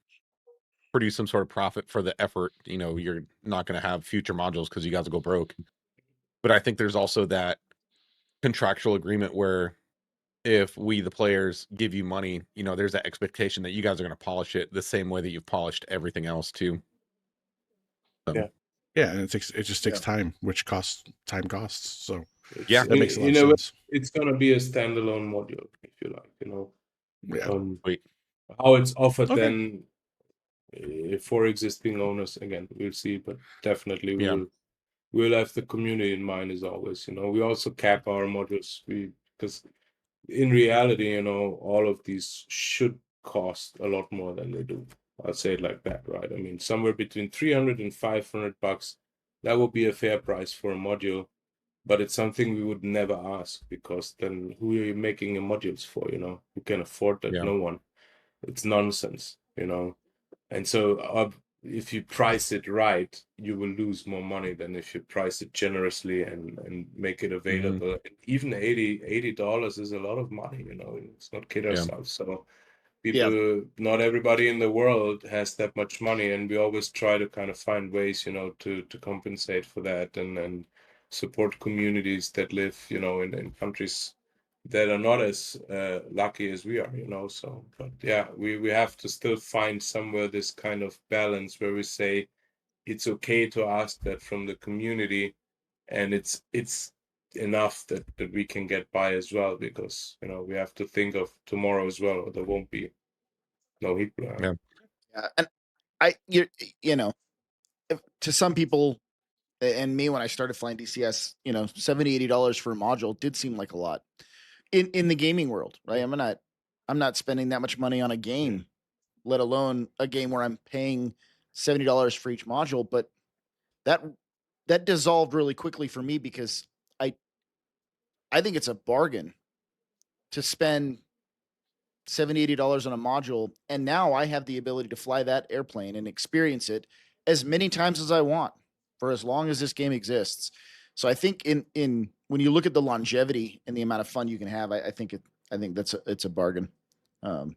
Speaker 6: produce some sort of profit for the effort, you know, you're not going to have future modules because you guys will go broke. But I think there's also that contractual agreement where if we, the players, give you money, you know, there's that expectation that you guys are going to polish it the same way that you've polished everything else too.
Speaker 4: Yeah, and it just takes time, which time costs. So
Speaker 6: yeah,
Speaker 4: that makes a lot of sense.
Speaker 5: It's gonna be a standalone module, if you like, you know.
Speaker 4: Yeah.
Speaker 6: Wait.
Speaker 5: How it's offered then for existing owners, again, we'll see, but definitely we'll have the community in mind as always. You know, we also cap our modules because in reality, you know, all of these should cost a lot more than they do. I'll say it like that, right? I mean, somewhere between 300 and 500 bucks, that would be a fair price for a module, but it's something we would never ask, because then who are you making the modules for, you know? Who can afford that?
Speaker 6: Yeah.
Speaker 5: No one. It's nonsense, you know? And so if you price it right, you will lose more money than if you price it generously and make it available. Even $80 is a lot of money, you know. Let's not kid ourselves. So people, not everybody in the world has that much money, and we always try to kind of find ways, you know, to compensate for that and support communities that live, you know, in countries that are not as lucky as we are, you know. So, but yeah, we have to still find somewhere this kind of balance where we say it's okay to ask that from the community, and it's enough that we can get by as well, because, you know, we have to think of tomorrow as well, or there won't be no Heatblur.
Speaker 6: Yeah.
Speaker 2: And you know, to some people and me, when I started flying DCS, you know, $70-$80 for a module did seem like a lot in the gaming world, right? I'm not spending that much money on a game, let alone a game where I'm paying $70 for each module. But that dissolved really quickly for me, because I think it's a bargain to spend $70-$80 on a module, and now I have the ability to fly that airplane and experience it as many times as I want for as long as this game exists. So I think in when you look at the longevity and the amount of fun you can have, I think it's a bargain.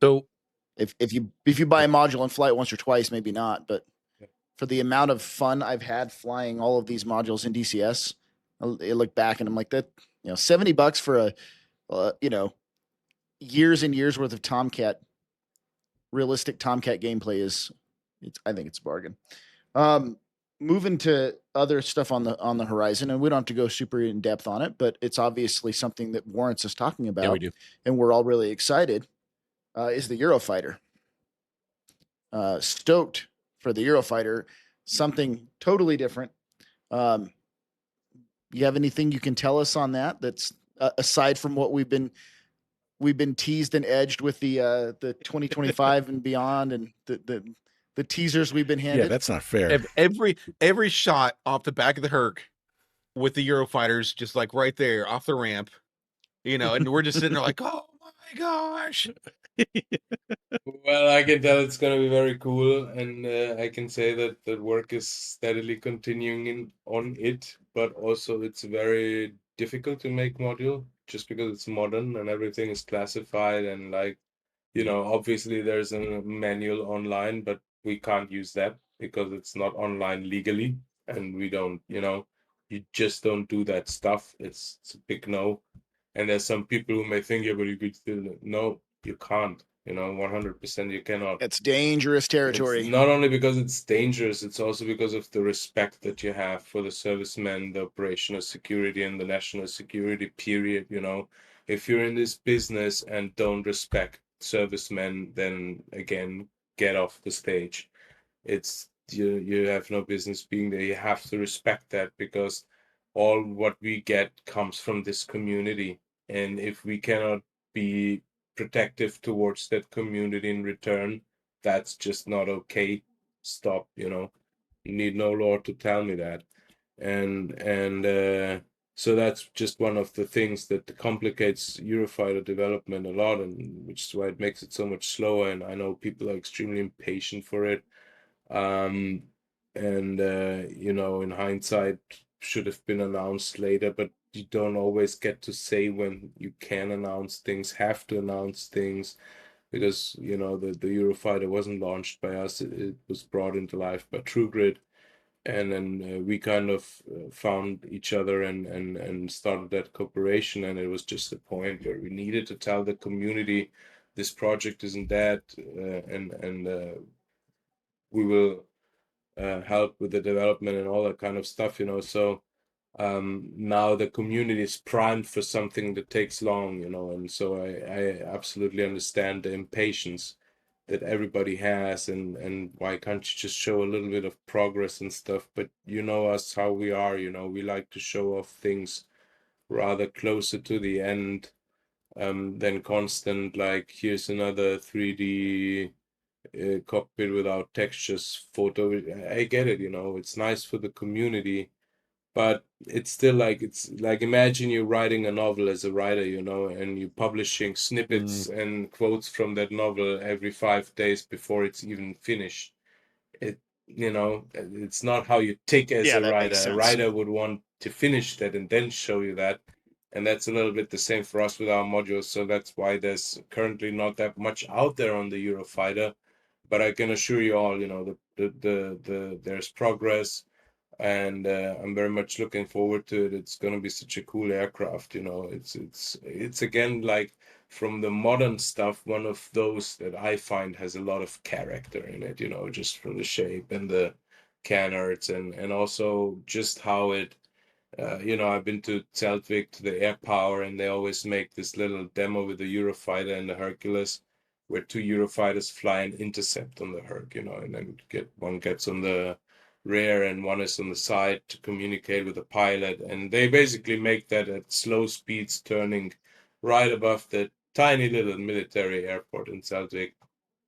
Speaker 6: So
Speaker 2: If you buy a module and fly it once or twice, maybe not, but for the amount of fun I've had flying all of these modules in DCS, I look back and I'm like, that, you know, $70 for a you know, years and years worth of realistic Tomcat gameplay I think it's a bargain. Moving to other stuff on the horizon, and we don't have to go super in depth on it, but it's obviously something that warrants us talking about.
Speaker 6: yeah, we do.
Speaker 2: And we're all really excited. Is the Eurofighter. Stoked for the Eurofighter, something totally different. You have anything you can tell us on that? That's aside from what we've been teased and edged with the 2025 and beyond, and the teasers we've been handed.
Speaker 4: Yeah, that's not fair.
Speaker 6: Every shot off the back of the Herc with the Eurofighters just like right there off the ramp, you know, and we're just sitting there like, oh my gosh.
Speaker 5: Well, I can tell it's going to be very cool, and I can say that work is steadily continuing on it, but also it's very difficult to make module just because it's modern and everything is classified, and, like, you know, obviously there's a manual online, but we can't use that because it's not online legally, and we don't, you know, you just don't do that stuff. It's a big no. And there's some people who may think, yeah, but you could still, no, you can't. You know, 100% you cannot.
Speaker 2: It's dangerous territory.
Speaker 5: It's not only because it's dangerous, it's also because of the respect that you have for the servicemen, the operational security, and the national security, period. You know, if you're in this business and don't respect servicemen, then again, get off the stage. It's you have no business being there. You have to respect that, because all what we get comes from this community. And if we cannot be protective towards that community in return, that's just not okay. Stop, you know. You need no law to tell me that. And so that's just one of the things that complicates Eurofighter development a lot, and which is why it makes it so much slower. And I know people are extremely impatient for it. You know, in hindsight, should have been announced later, but you don't always get to say when you can announce things, have to announce things, because, you know, the Eurofighter wasn't launched by us. It was brought into life by TrueGrid. And then we kind of found each other and started that cooperation. And it was just a point where we needed to tell the community this project isn't dead, and we will help with the development and all that kind of stuff, you know. So now the community is primed for something that takes long, you know. And so I absolutely understand the impatience that everybody has, and why can't you just show a little bit of progress and stuff. But you know us, how we are, you know, we like to show off things rather closer to the end than constant, like, here's another 3D cockpit without textures photo. I get it, you know, it's nice for the community, but it's still like, it's like, imagine you're writing a novel as a writer, you know, and you're publishing snippets and quotes from that novel every 5 days before it's even finished. it's not how you tick as
Speaker 2: Yeah,
Speaker 5: a
Speaker 2: that makes
Speaker 5: writer. A
Speaker 2: sense.
Speaker 5: writer would want to finish that and then show you that. And that's a little bit the same for us with our modules. So that's why there's currently not that much out there on the Eurofighter. But I can assure you all, there's progress, and I'm very much looking forward to it. It's going to be such a cool aircraft. It's again, like, from the modern stuff, one of those that I find has a lot of character in it. Just from the shape and the canards, and also just how it. I've been to Zeltwig, to the air power, and they always make this little demo with the Eurofighter and the Hercules, where two Eurofighters fly and intercept on the Herc, and then one gets on the rear and one is on the side to communicate with the pilot. And they basically make that at slow speeds, turning right above the tiny little military airport in Zeltwig.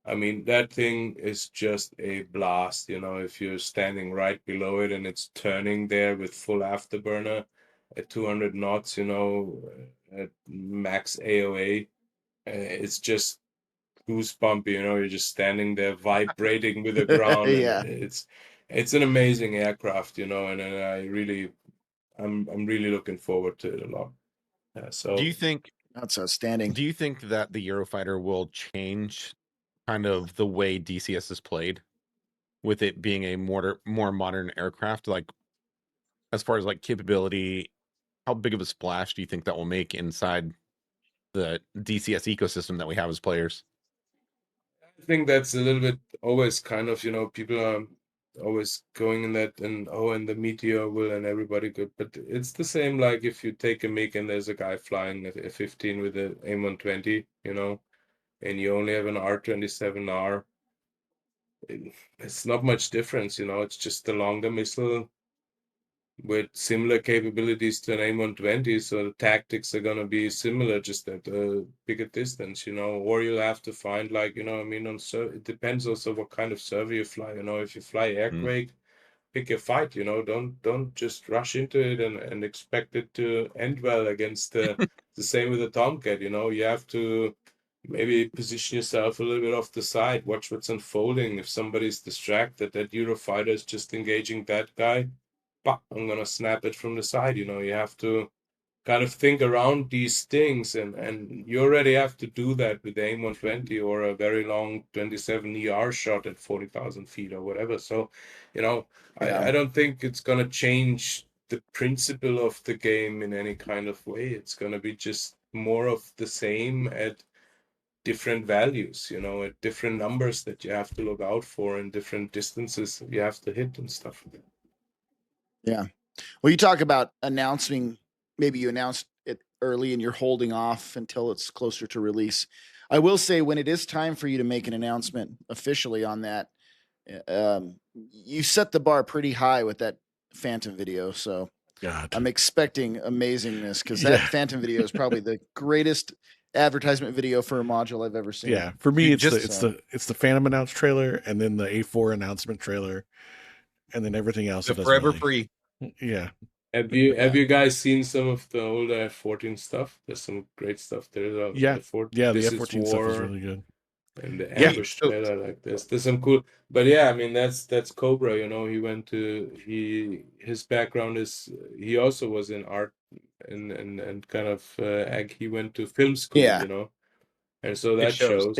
Speaker 5: I mean, that thing is just a blast, if you're standing right below it and it's turning there with full afterburner at 200 knots, at max AOA. It's just goosebumpy, you're just standing there vibrating with the ground, and
Speaker 2: Yeah.
Speaker 5: it's an amazing aircraft, and I'm really looking forward to it a lot. So
Speaker 6: Do you think
Speaker 2: That's outstanding.
Speaker 6: that the Eurofighter will change kind of the way DCS is played, with it being a more modern aircraft? Like, as far as like capability, how big of a splash do you think that will make inside the DCS ecosystem that we have as players?
Speaker 5: I think that's a little bit always kind of, people are always going in that, and the Meteor will, and everybody good. But it's the same, like if you take a MiG and there's a guy flying at F-15 with an AIM-120, and you only have an R-27R, it's not much difference, it's just a longer missile with similar capabilities to an AIM-120, so the tactics are going to be similar, just at a bigger distance, or you'll have to find, like, it depends also what kind of server you fly. If you fly airquake, pick your fight. Don't just rush into it and expect it to end well against the same with the Tomcat. You have to maybe position yourself a little bit off the side, watch what's unfolding. If somebody's distracted, that Eurofighter is just engaging that guy, I'm gonna snap it from the side. You have to kind of think around these things, and you already have to do that with the AIM-120 or a very long 27 ER shot at 40,000 feet or whatever. So,
Speaker 2: Yeah.
Speaker 5: I don't think it's gonna change the principle of the game in any kind of way. It's gonna be just more of the same at different values, at different numbers that you have to look out for, and different distances you have to hit and stuff.
Speaker 2: Yeah. Well, you talk about announcing, maybe you announced it early and you're holding off until it's closer to release. I will say, when it is time for you to make an announcement officially on that, you set the bar pretty high with that Phantom video. So
Speaker 4: God.
Speaker 2: I'm expecting amazingness, because that
Speaker 4: Yeah.
Speaker 2: Phantom video is probably the greatest advertisement video for a module I've ever seen.
Speaker 4: Yeah, for me,
Speaker 6: You
Speaker 4: it's
Speaker 6: just-
Speaker 4: the Phantom announced trailer, and then the A4 announcement trailer, and then everything else.
Speaker 6: The
Speaker 4: that doesn't
Speaker 6: forever
Speaker 4: really-
Speaker 6: free.
Speaker 4: Yeah,
Speaker 5: Have you guys seen some of the older F-14 stuff? There's some great stuff there.
Speaker 4: Yeah.
Speaker 5: The
Speaker 4: the
Speaker 5: This Is
Speaker 4: F-14 stuff is
Speaker 5: War
Speaker 4: really good.
Speaker 5: and the
Speaker 4: Yeah.
Speaker 5: ambush trailer like this. There's some cool, but yeah, I mean that's Cobra. He went to his background is he also was in art and kind of he went to film school.
Speaker 2: Yeah.
Speaker 5: And so that shows.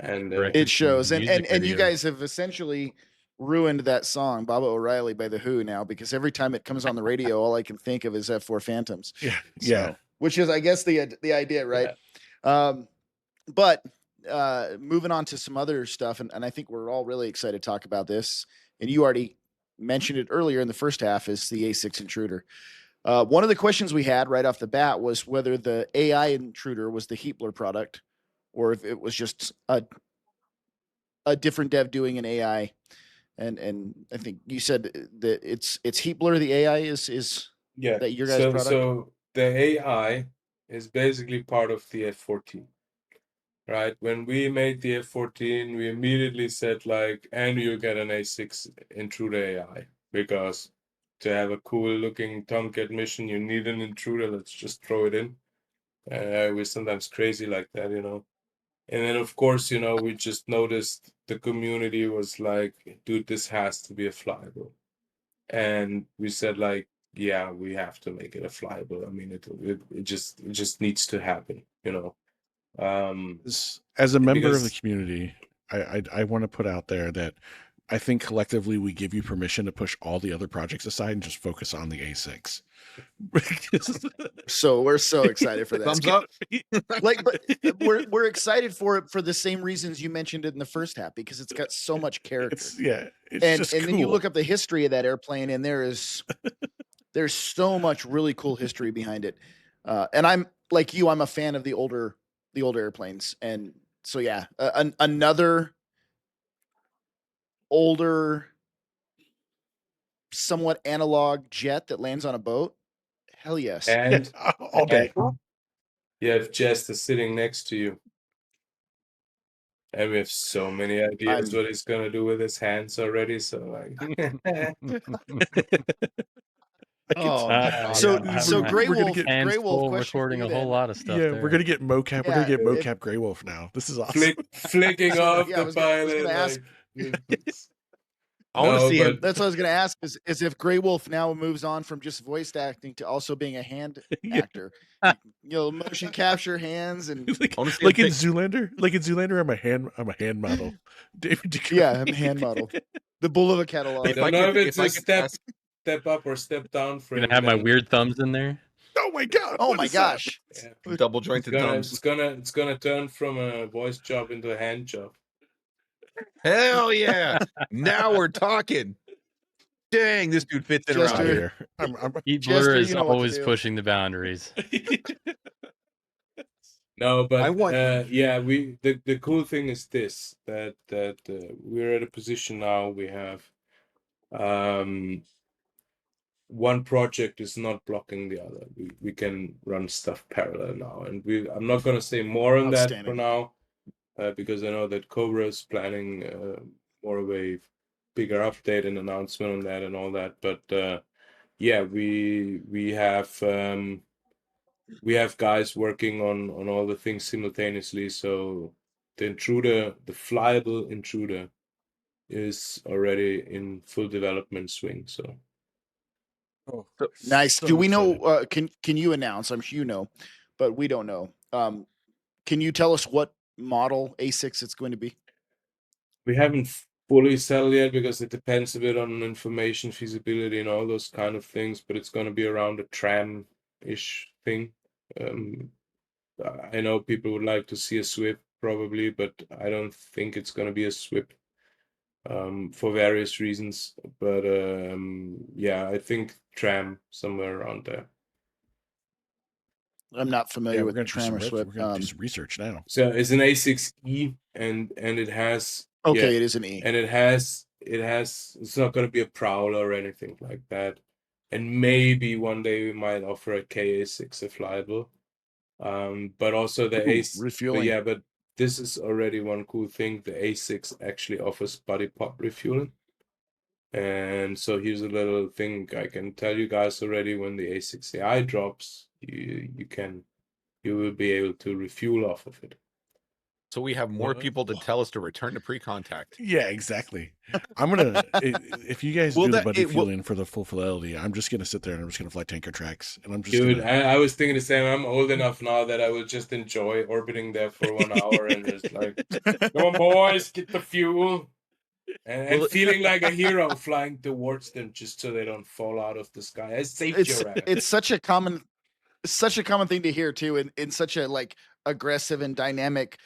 Speaker 5: And
Speaker 6: Directed
Speaker 2: It shows, and
Speaker 6: music
Speaker 2: and you
Speaker 6: videos.
Speaker 2: guys have essentially ruined that song "Baba O'Reilly" by the Who now, because every time it comes on the radio, all I can think of is F4 Phantoms.
Speaker 4: Yeah.
Speaker 2: Which is, I guess, the idea, right? But moving on to some other stuff, and I think we're all really excited to talk about this. And you already mentioned it earlier in the first half, is the A-6 Intruder. One of the questions we had right off the bat was whether the AI Intruder was the Heatblur product, or if it was just a different dev doing an AI. And I think you said that it's Heatblur, the AI is
Speaker 5: yeah,
Speaker 2: that your guys' product?
Speaker 5: So the AI is basically part of the F-14. Right, when we made the F-14, we immediately said, like, and you get an A-6 Intruder AI, because to have a cool looking Tomcat mission, you need an intruder. Let's just throw it in. We're sometimes crazy like that. And then, of course, we just noticed the community was like, dude, this has to be a flyable. And we said like, yeah, we have to make it a flyable. I mean, it just needs to happen, you know.
Speaker 4: As a member of the
Speaker 5: because-
Speaker 4: community, I want to put out there that I think collectively we give you permission to push all the other projects aside and just focus on the A6.
Speaker 2: So we're so excited for that.
Speaker 6: Thumbs up.
Speaker 2: Like, but we're excited for it for the same reasons you mentioned it in the first half, because it's got so much character.
Speaker 4: It's
Speaker 2: And then you
Speaker 4: cool.
Speaker 2: look up the history of that airplane, and there's so much really cool history behind it. And I'm like you, I'm a fan of the older airplanes, and so yeah, another older, somewhat analog jet that lands on a boat. Hell yes.
Speaker 5: And
Speaker 4: all day.
Speaker 5: you have Jester sitting next to you. And we have so many ideas what he's gonna do with his hands already. So like,
Speaker 2: so Grey
Speaker 4: we're gonna
Speaker 2: Wolf,
Speaker 4: get
Speaker 3: hands
Speaker 2: Grey Wolf
Speaker 3: full
Speaker 2: question
Speaker 3: recording
Speaker 2: for
Speaker 3: a
Speaker 2: you
Speaker 3: whole
Speaker 2: then.
Speaker 3: lot of stuff.
Speaker 4: Yeah,
Speaker 3: there.
Speaker 4: we're gonna get mocap. We're
Speaker 2: Yeah,
Speaker 4: gonna get mocap Grey Wolf now. This is awesome.
Speaker 5: flicking off
Speaker 2: Yeah, I
Speaker 5: the
Speaker 2: was gonna
Speaker 5: pilot.
Speaker 2: ask-
Speaker 6: I want to see him.
Speaker 2: That's what I was going to ask is if Grey Wolf now moves on from just voice acting to also being a hand
Speaker 4: Yeah.
Speaker 2: actor. You know, motion capture hands and
Speaker 4: like,
Speaker 6: I wanna see
Speaker 4: like
Speaker 6: him
Speaker 4: in Zoolander, I'm a hand model. David Duchovny.
Speaker 2: yeah, I'm a hand model. The bull of a catalog.
Speaker 5: I
Speaker 6: If
Speaker 5: don't
Speaker 6: I
Speaker 5: know
Speaker 6: could-
Speaker 5: if it's
Speaker 6: if I
Speaker 5: a
Speaker 6: could
Speaker 5: step
Speaker 6: ask-
Speaker 5: up or step down for
Speaker 3: I'm
Speaker 5: him.
Speaker 3: gonna have my
Speaker 5: then-
Speaker 3: weird thumbs in there.
Speaker 4: Oh my god!
Speaker 2: Oh
Speaker 4: what
Speaker 2: my
Speaker 4: is that?
Speaker 2: gosh.
Speaker 5: Yeah.
Speaker 6: double
Speaker 5: It's
Speaker 6: jointed
Speaker 5: gonna,
Speaker 6: thumbs.
Speaker 5: it's gonna turn from a voice job into a hand job.
Speaker 6: Hell yeah! Now we're talking. Dang, this dude fits in
Speaker 2: Jester-
Speaker 6: around
Speaker 4: Out
Speaker 6: here.
Speaker 4: here. I'm
Speaker 2: Jester,
Speaker 3: Heatblur is
Speaker 2: you know what to
Speaker 3: always
Speaker 2: do.
Speaker 3: pushing the boundaries.
Speaker 5: No, but
Speaker 6: I want-
Speaker 5: yeah, the cool thing is this, that we're at a position now. We have one project is not blocking the other. We can run stuff parallel now, and I'm not gonna say more on that for
Speaker 2: Outstanding.
Speaker 5: now, because I know that Cobra is planning more of a bigger update and announcement on that and all that. But yeah, we have guys working on all the things simultaneously. So the Intruder, the Flyable Intruder, is already in full development swing. So
Speaker 2: Nice.
Speaker 4: so
Speaker 2: Do we know
Speaker 4: excited.
Speaker 2: can you announce? I'm sure you know, but we don't know. Can you tell us what model A6 it's going to be?
Speaker 5: we haven't fully settled yet because it depends a bit on information feasibility and all those kind of things, but it's going to be around a tram-ish thing. I know people would like to see a SWIP probably, but I don't think it's going to be a SWIP for various reasons. But yeah, I think tram somewhere around there.
Speaker 2: I'm not familiar
Speaker 4: Yeah, we're
Speaker 2: with
Speaker 4: gonna do
Speaker 2: tram
Speaker 4: some
Speaker 2: or
Speaker 4: rips.
Speaker 2: SWIP.
Speaker 4: We're gonna do some research now.
Speaker 5: So it's an A6E, and it has
Speaker 2: Okay,
Speaker 5: yeah,
Speaker 2: it is an E.
Speaker 5: and it has it's not going to be a Prowler or anything like that. And maybe one day we might offer a KA6 a flyable. But also the
Speaker 2: Ooh,
Speaker 5: A6 but
Speaker 2: refueling.
Speaker 5: yeah, but this is already one cool thing. The A6 actually offers body pop refueling. And so here's a little thing I can tell you guys already: when the A6 AI drops, you will be able to refuel off of it.
Speaker 6: So we have more
Speaker 4: What?
Speaker 6: people to tell us to return to pre-contact.
Speaker 4: Yeah, exactly. I'm gonna if you guys
Speaker 6: Well,
Speaker 4: do the
Speaker 6: that-
Speaker 4: buddy
Speaker 6: it will-
Speaker 4: fueling for the full fidelity, I'm just gonna sit there and I'm just gonna fly tanker tracks, and I'm just
Speaker 5: Dude,
Speaker 4: gonna.
Speaker 5: I was thinking the same. I'm old enough now that I will just enjoy orbiting there for 1 hour and just like, come on, boys, get the fuel. And
Speaker 6: Well,
Speaker 5: feeling like a hero flying towards them just so they don't fall out of the sky. I saved your ass.
Speaker 2: It's such a common thing to hear too, in such a like aggressive and dynamic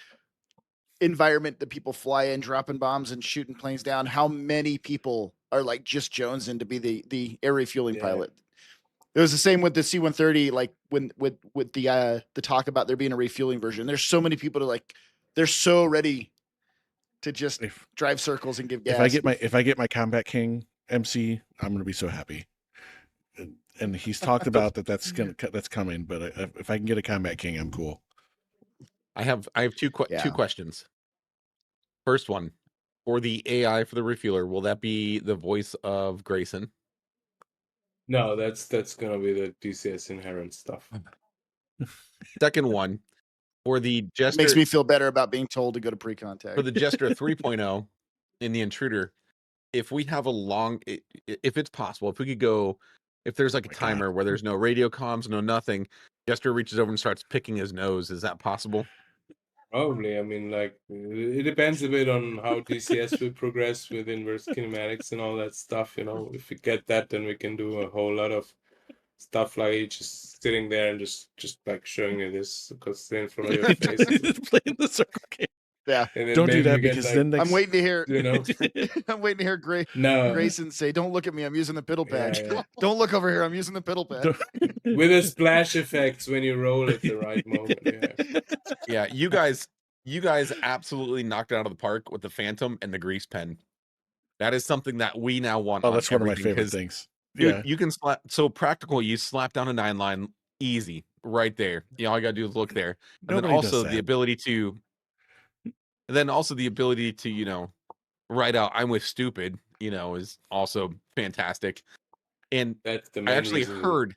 Speaker 2: environment that people fly in, dropping bombs and shooting planes down. How many people are like just jonesing to be the air refueling
Speaker 5: Yeah.
Speaker 2: pilot? It was the same with the C-130. Like when with the talk about there being a refueling version. There's so many people to like, they're so ready to just
Speaker 4: If
Speaker 2: drive circles and give gas.
Speaker 4: if I get my Combat King MC, I'm gonna be so happy. And he's talked about that's coming. But if I can get a Combat King, I'm cool.
Speaker 6: I have two
Speaker 2: Yeah.
Speaker 6: questions. First one, for the AI for the refueler, will that be the voice of Grayson?
Speaker 5: No, that's gonna be the DCS inherent stuff.
Speaker 6: Second one, for the
Speaker 2: It
Speaker 6: Jester
Speaker 2: makes me feel better about being told to go to pre-contact.
Speaker 6: for the Jester 3.0, in the Intruder, if we have a long, if it's possible, if we could go, if there's like a
Speaker 4: my God.
Speaker 6: timer where there's no radio comms, no nothing, Jester reaches over and starts picking his nose. Is that possible?
Speaker 5: Probably. I mean, like, it depends a bit on how DCS will progress with inverse kinematics and all that stuff. You know, if we get that, then we can do a whole lot of stuff like just sitting there and just like showing you this because they're in front of your face.
Speaker 4: Playing the circle game.
Speaker 2: Yeah.
Speaker 5: And then
Speaker 4: Don't do
Speaker 5: maybe
Speaker 4: that
Speaker 5: you get,
Speaker 4: because
Speaker 5: like,
Speaker 4: then next...
Speaker 2: I'm waiting to hear.
Speaker 5: you know,
Speaker 2: I'm waiting to hear
Speaker 5: no,
Speaker 2: Grayson say, "Don't look at me. I'm using the piddle pad.
Speaker 5: Yeah, yeah.
Speaker 2: Don't look over here. I'm using the piddle pad."
Speaker 5: with the splash effects when you roll at the right moment. Yeah.
Speaker 6: Yeah, you guys absolutely knocked it out of the park with the Phantom and the grease pen. That is something that we now want.
Speaker 4: Oh,
Speaker 6: on
Speaker 4: that's one of my
Speaker 6: everything,
Speaker 4: favorite
Speaker 6: 'cause,
Speaker 4: things.
Speaker 6: dude,
Speaker 4: Yeah.
Speaker 6: you can slap so practical. You slap down a 9-line easy right there. You know, all you gotta do is look there. And
Speaker 4: Nobody
Speaker 6: then
Speaker 4: does
Speaker 6: also
Speaker 4: that.
Speaker 6: the ability to, you know, write out "I'm with stupid," you know, is also fantastic. And
Speaker 5: That's the
Speaker 6: I
Speaker 5: main
Speaker 6: actually
Speaker 5: reason.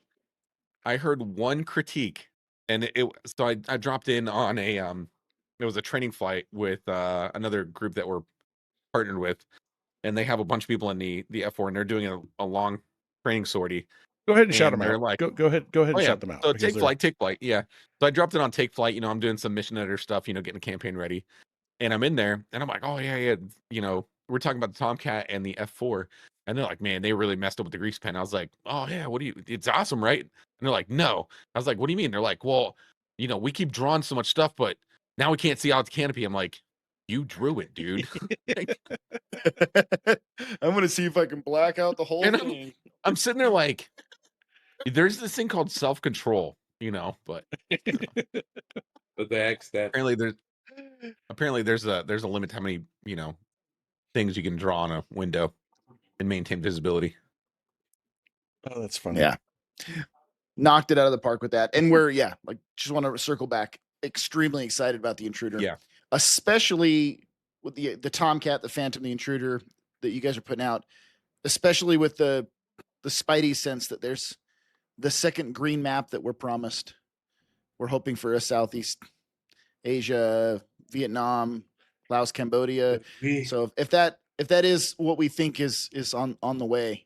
Speaker 6: I heard one critique, and so I dropped in on a it was a training flight with another group that we're partnered with, and they have a bunch of people in the F4, and they're doing a long training sortie.
Speaker 4: Go ahead and shout
Speaker 6: And
Speaker 4: them
Speaker 6: they're
Speaker 4: out.
Speaker 6: like,
Speaker 4: Go ahead
Speaker 6: oh
Speaker 4: and
Speaker 6: yeah,
Speaker 4: shout them out.
Speaker 6: so
Speaker 4: because
Speaker 6: take flight, yeah. So I dropped it on take flight. You know, I'm doing some mission editor stuff. You know, getting the campaign ready, and I'm in there, and I'm like, oh yeah. You know, we're talking about the Tomcat and the F4, and they're like, man, they really messed up with the grease pen. I was like, oh yeah, it's awesome, right? And they're like, no. I was like, what do you mean? They're like, well, you know, we keep drawing so much stuff, but now we can't see out the canopy. I'm like, you drew it, dude.
Speaker 2: I'm gonna see if I can black out the whole
Speaker 6: And
Speaker 2: thing.
Speaker 6: I'm sitting there like, there's this thing called self-control, you know, but
Speaker 5: What the heck's that?
Speaker 6: apparently there's a limit to how many, you know, things you can draw on a window and maintain visibility.
Speaker 4: Oh, that's funny.
Speaker 2: Yeah. Knocked it out of the park with that. And we're, like, just want to circle back. Extremely excited about the Intruder.
Speaker 6: Yeah.
Speaker 2: Especially with the Tomcat, the Phantom, the Intruder that you guys are putting out. Especially with the Spidey sense that there's the second green map that we're promised. We're hoping for a Southeast Asia, Vietnam, Laos, Cambodia. So if that is what we think is on the way,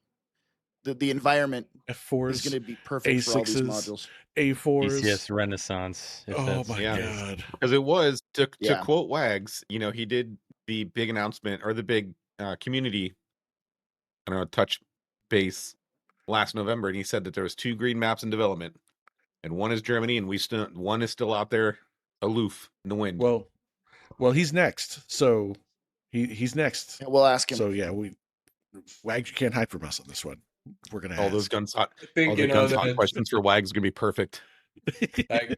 Speaker 2: the environment
Speaker 4: F4s
Speaker 2: is going to be perfect for all these
Speaker 4: A6s,
Speaker 2: modules.
Speaker 4: A4s.
Speaker 3: DCS Renaissance. If
Speaker 4: Oh
Speaker 3: that's
Speaker 4: my
Speaker 6: Yeah.
Speaker 4: God.
Speaker 6: Because it was to
Speaker 2: Yeah.
Speaker 6: quote Wags, you know, he did the big announcement or the big community, I don't know, touch base last November, and he said that there was 2 green maps in development, and one is Germany, and one is still out there aloof in the wind.
Speaker 4: Well, he's next. So he's next.
Speaker 2: Yeah, we'll ask him.
Speaker 4: So yeah, Wags, you can't hide from us on this one. We're gonna
Speaker 6: all
Speaker 4: ask.
Speaker 6: those guns hot,
Speaker 5: I think,
Speaker 6: all the
Speaker 5: you know,
Speaker 6: guns hot
Speaker 5: that
Speaker 6: questions for Wags are gonna be perfect.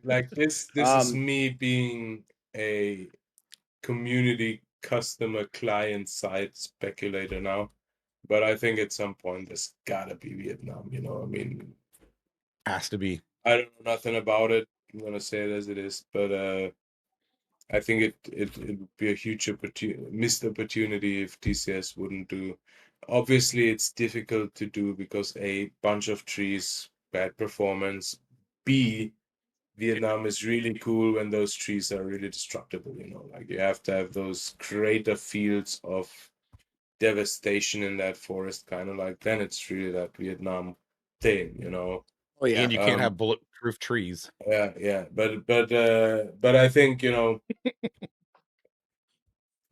Speaker 5: like this is
Speaker 2: Um,
Speaker 5: me being a community customer client side speculator now, but I think at some point there's gotta be Vietnam. You know, I mean,
Speaker 6: Has to be.
Speaker 5: I don't know nothing about it. I'm gonna say it as it is, but I think it would be a huge missed opportunity if TCS wouldn't do. Obviously, it's difficult to do because A, bunch of trees, bad performance. B, Vietnam is really cool when those trees are really destructible. You know, like you have to have those greater fields of devastation in that forest, kind of like then it's really that Vietnam thing. You know.
Speaker 2: oh yeah.
Speaker 6: And you can't have bulletproof trees.
Speaker 5: Yeah, but I think, you know,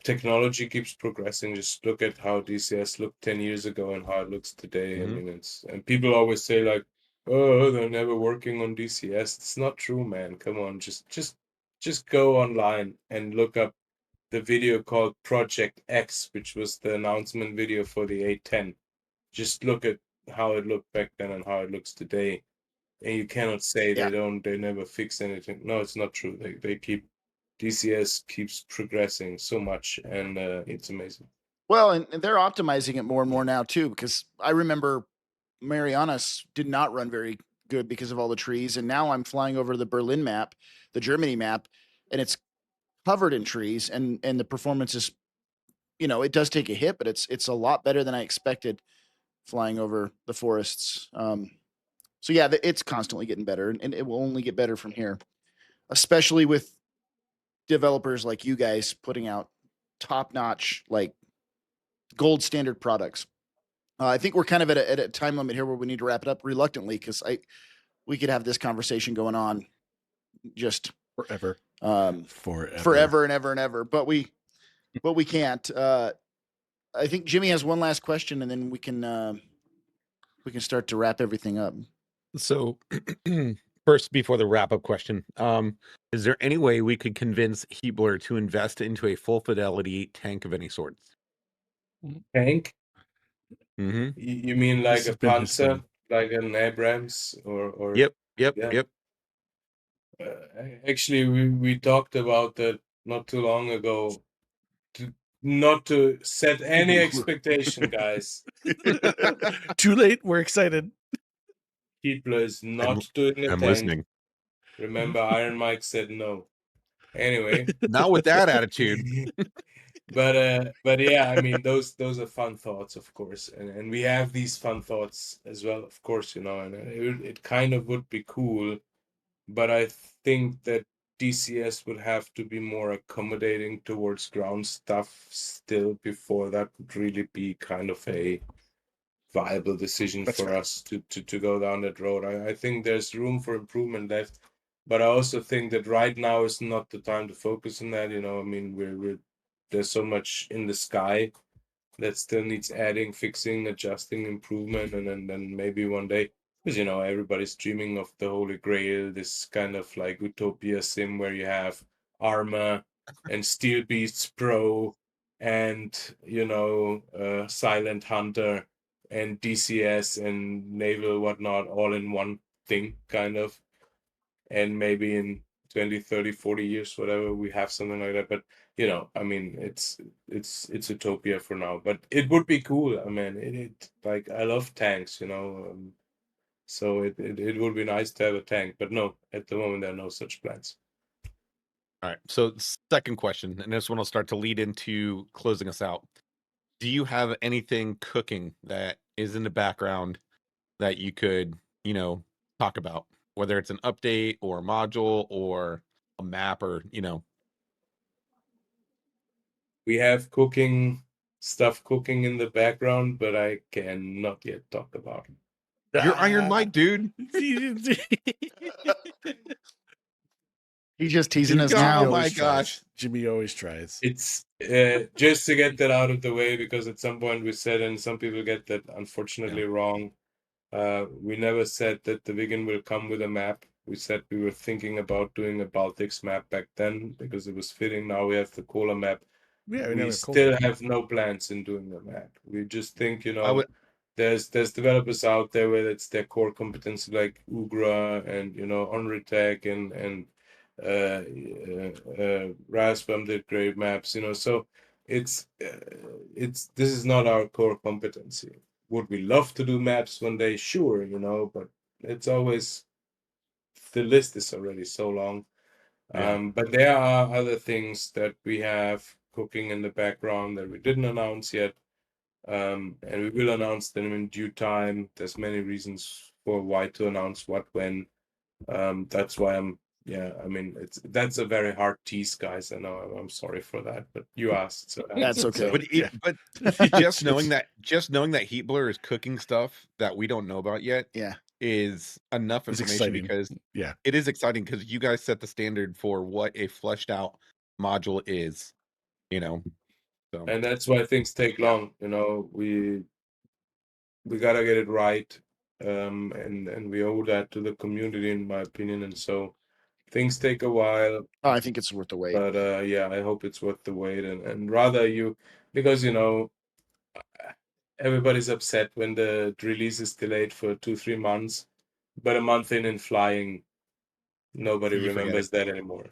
Speaker 5: technology keeps progressing. Just look at how DCS looked 10 years ago and how it looks today. I
Speaker 6: Mhm.
Speaker 5: mean, and people always say like, oh, they're never working on DCS. It's not true, man. Come on, just go online and look up the video called Project X, which was the announcement video for the A10. Just look at how it looked back then and how it looks today. And you cannot say
Speaker 2: Yeah.
Speaker 5: they never fix anything. No, it's not true. DCS keeps progressing so much, and it's amazing.
Speaker 2: Well, and they're optimizing it more and more now too, because I remember Marianas did not run very good because of all the trees, and now I'm flying over the Berlin map, the Germany map, and it's covered in trees, and the performance is, you know, it does take a hit, but it's a lot better than I expected flying over the forests. So yeah, it's constantly getting better, and it will only get better from here, especially with developers like you guys putting out top-notch, like, gold standard products. I think we're kind of at a time limit here where we need to wrap it up reluctantly, because we could have this conversation going on just
Speaker 4: Forever.
Speaker 2: Forever and ever and ever. But we can't. I think Jimmy has one last question, and then we can start to wrap everything up.
Speaker 6: So first, before the wrap-up question, is there any way we could convince Heatblur to invest into a full fidelity tank of any sorts?
Speaker 5: Tank?
Speaker 6: Mm-hmm.
Speaker 5: You mean like
Speaker 4: This
Speaker 5: a
Speaker 4: has been his
Speaker 5: Panzer,
Speaker 4: thing.
Speaker 5: like an Abrams, or
Speaker 6: Yep.
Speaker 5: Yeah. Actually, we talked about that not too long ago. Not to set any expectation, guys.
Speaker 4: Too late. We're excited.
Speaker 5: Heatblur is not doing a
Speaker 6: I'm
Speaker 5: tank.
Speaker 6: listening.
Speaker 5: Remember, Iron Mike said no. Anyway,
Speaker 6: Not with that attitude.
Speaker 5: but yeah, I mean, those are fun thoughts, of course, and we have these fun thoughts as well, of course, and it kind of would be cool, but I think that DCS would have to be more accommodating towards ground stuff still before that would really be kind of a viable decision
Speaker 4: That's
Speaker 5: for
Speaker 4: fair.
Speaker 5: us to go down that road. I think there's room for improvement left, but I also think that right now is not the time to focus on that. I mean, there's so much in the sky that still needs adding, fixing, adjusting, improvement, and then maybe one day, because everybody's dreaming of the Holy Grail, this kind of like utopia sim where you have Arma and Steel Beasts Pro and Silent Hunter and DCS and Naval whatnot all in one thing, kind of. And maybe in 20, 30, 40 years, whatever, we have something like that. But I mean, it's utopia for now, but it would be cool. I mean, it like, I love tanks, so it would be nice to have a tank, but no, at the moment there are no such plans.
Speaker 6: All right. So second question, and this one will start to lead into closing us out. Do you have anything cooking that is in the background that you could, talk about? Whether it's an update or a module or a map or,
Speaker 5: We have stuff cooking in the background, but I cannot yet talk about it.
Speaker 6: You're Iron Mike, dude.
Speaker 2: He's just teasing us
Speaker 6: Oh
Speaker 2: now.
Speaker 6: my gosh.
Speaker 4: Jimmy always tries.
Speaker 5: It's just to get that out of the way, because at some point we said, and some people get that unfortunately wrong, we never said that the Wigan will come with a map. We said we were thinking about doing a Baltics map back then because it was fitting. Now we have the Cola map.
Speaker 4: Yeah,
Speaker 5: We still have no plans in doing the map. We just think, there's developers out there where it's their core competency, like Ugra and Onritech and Raspberry did great maps, so this is not our core competency. Would we love to do maps one day? Sure, but it's always, the list is already so long. But there are other things that we have cooking in the background that we didn't announce yet, and we will announce them in due time. There's many reasons for why to announce what when. That's why that's a very hard tease, guys. I know, I'm sorry for that, but you asked, so
Speaker 2: That's okay.
Speaker 6: But just knowing that Heatblur is cooking stuff that we don't know about yet, is enough
Speaker 4: It's
Speaker 6: information,
Speaker 4: exciting.
Speaker 6: because
Speaker 4: Yeah,
Speaker 6: it is exciting, because you guys set the standard for what a fleshed out module is, So
Speaker 5: and that's why things take long. We gotta get it right, and we owe that to the community, in my opinion, and so things take a while.
Speaker 2: Oh, I think it's worth the wait.
Speaker 5: But I hope it's worth the wait, and rather because everybody's upset when the release is delayed for 2-3 months, but a month in flying, nobody
Speaker 6: You forget
Speaker 5: remembers that anymore.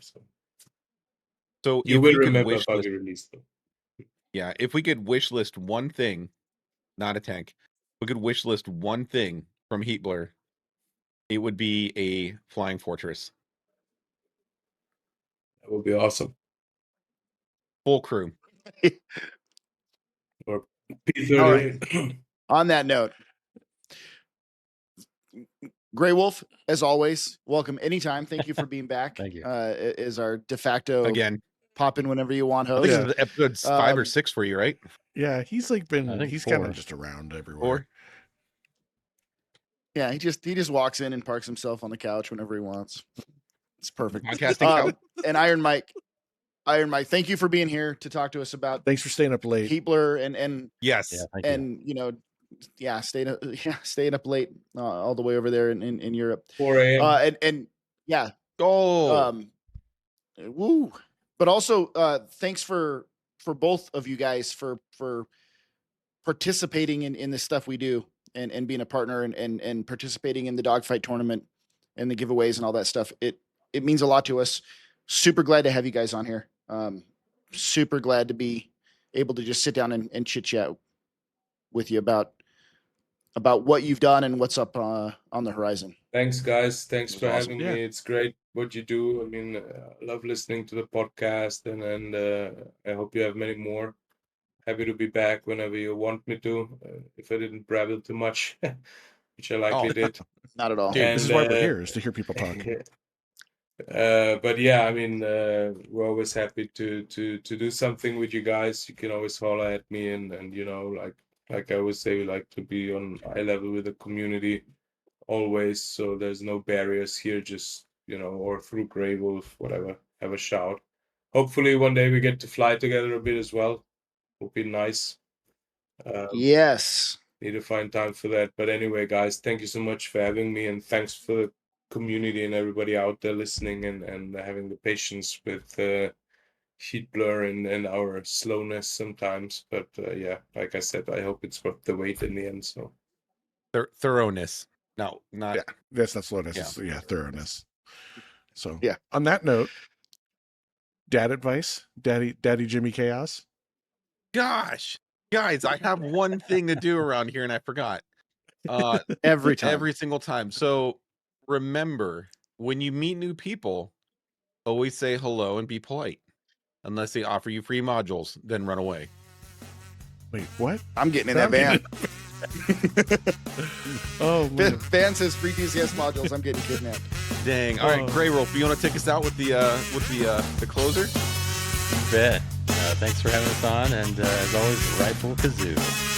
Speaker 6: So
Speaker 5: You
Speaker 6: if
Speaker 5: will
Speaker 6: we could
Speaker 5: remember
Speaker 6: wish list,
Speaker 5: buggy release though.
Speaker 6: yeah, if we could wish list one thing, not a tank, we could wish list one thing from Heatblur, it would be a flying fortress,
Speaker 5: That would be awesome.
Speaker 6: full crew.
Speaker 5: Or P30.
Speaker 2: All right. On that note, Grey Wolf, as always, welcome anytime. Thank you for being back.
Speaker 3: Thank you.
Speaker 2: Is our de facto
Speaker 6: Again,
Speaker 2: pop in whenever you want,
Speaker 6: I
Speaker 2: host.
Speaker 6: think it's episode 5 or
Speaker 2: Um,
Speaker 6: 6 for you, right?
Speaker 4: Yeah, he's like
Speaker 3: I think
Speaker 4: he's kind
Speaker 3: 4.
Speaker 4: of just around everywhere.
Speaker 6: 4.
Speaker 2: Yeah, he just walks in and parks himself on the couch whenever he wants. It's perfect.
Speaker 6: Podcasting couch.
Speaker 2: And Iron Mike, thank you for being here to talk to us about
Speaker 4: Thanks for staying up late.
Speaker 2: Heatblur and
Speaker 6: Yes.
Speaker 3: Yeah, thank you.
Speaker 2: and staying up late all the way over there in Europe.
Speaker 5: 4 a.m.
Speaker 2: And yeah,
Speaker 6: Oh,
Speaker 2: woo. But also thanks for both of you guys for participating in the stuff we do and being a partner and participating in the dogfight tournament and the giveaways and all that stuff. It means a lot to us. Super glad to have you guys on here. Super glad to be able to just sit down and chit chat with you about what you've done and what's up on the horizon.
Speaker 5: Thanks, guys. Thanks
Speaker 2: It
Speaker 5: for
Speaker 2: was awesome.
Speaker 5: having
Speaker 4: Yeah.
Speaker 5: me. It's great what you do. I mean, I love listening to the podcast, and I hope you have many more. Happy to be back whenever you want me to. If I didn't babble too much, which I likely did.
Speaker 2: Not at all.
Speaker 4: Dude, this is
Speaker 5: And,
Speaker 4: why we're here, is to hear people talk.
Speaker 5: But yeah, I mean, we're always happy to do something with you guys. You can always holler at me, and you know, like I always say, we like to be on eye level with the community always. So there's no barriers here, just or through Grey Wolf, whatever. Have a shout. Hopefully one day we get to fly together a bit as well. Would be nice.
Speaker 2: Yes.
Speaker 5: Need to find time for that. But anyway, guys, thank you so much for having me, and thanks for the community and everybody out there listening and having the patience with Heatblur and our slowness sometimes. But yeah, like I said, I hope it's worth the wait in the end. So
Speaker 6: thoroughness. No, not.
Speaker 4: Yeah, that's not slowness.
Speaker 6: Yeah.
Speaker 4: It's thoroughness. So
Speaker 2: Yeah.
Speaker 4: On that note, dad advice, Daddy Jimmy Chaos.
Speaker 6: Gosh, guys, I have one thing to do around here and I forgot.
Speaker 2: Every time.
Speaker 6: Every single time. So remember, when you meet new people, always say hello and be polite. Unless they offer you free modules, then run away.
Speaker 4: Wait, what?
Speaker 2: I'm getting in that van.
Speaker 4: Oh, man.
Speaker 2: Van says free DCS modules. I'm getting kidnapped.
Speaker 6: Dang. All right,
Speaker 4: Oh.
Speaker 6: Grey Wolf, you want to take us out with the closer?
Speaker 3: You bet. Thanks for having us on, and as always, Rifle Kazoo.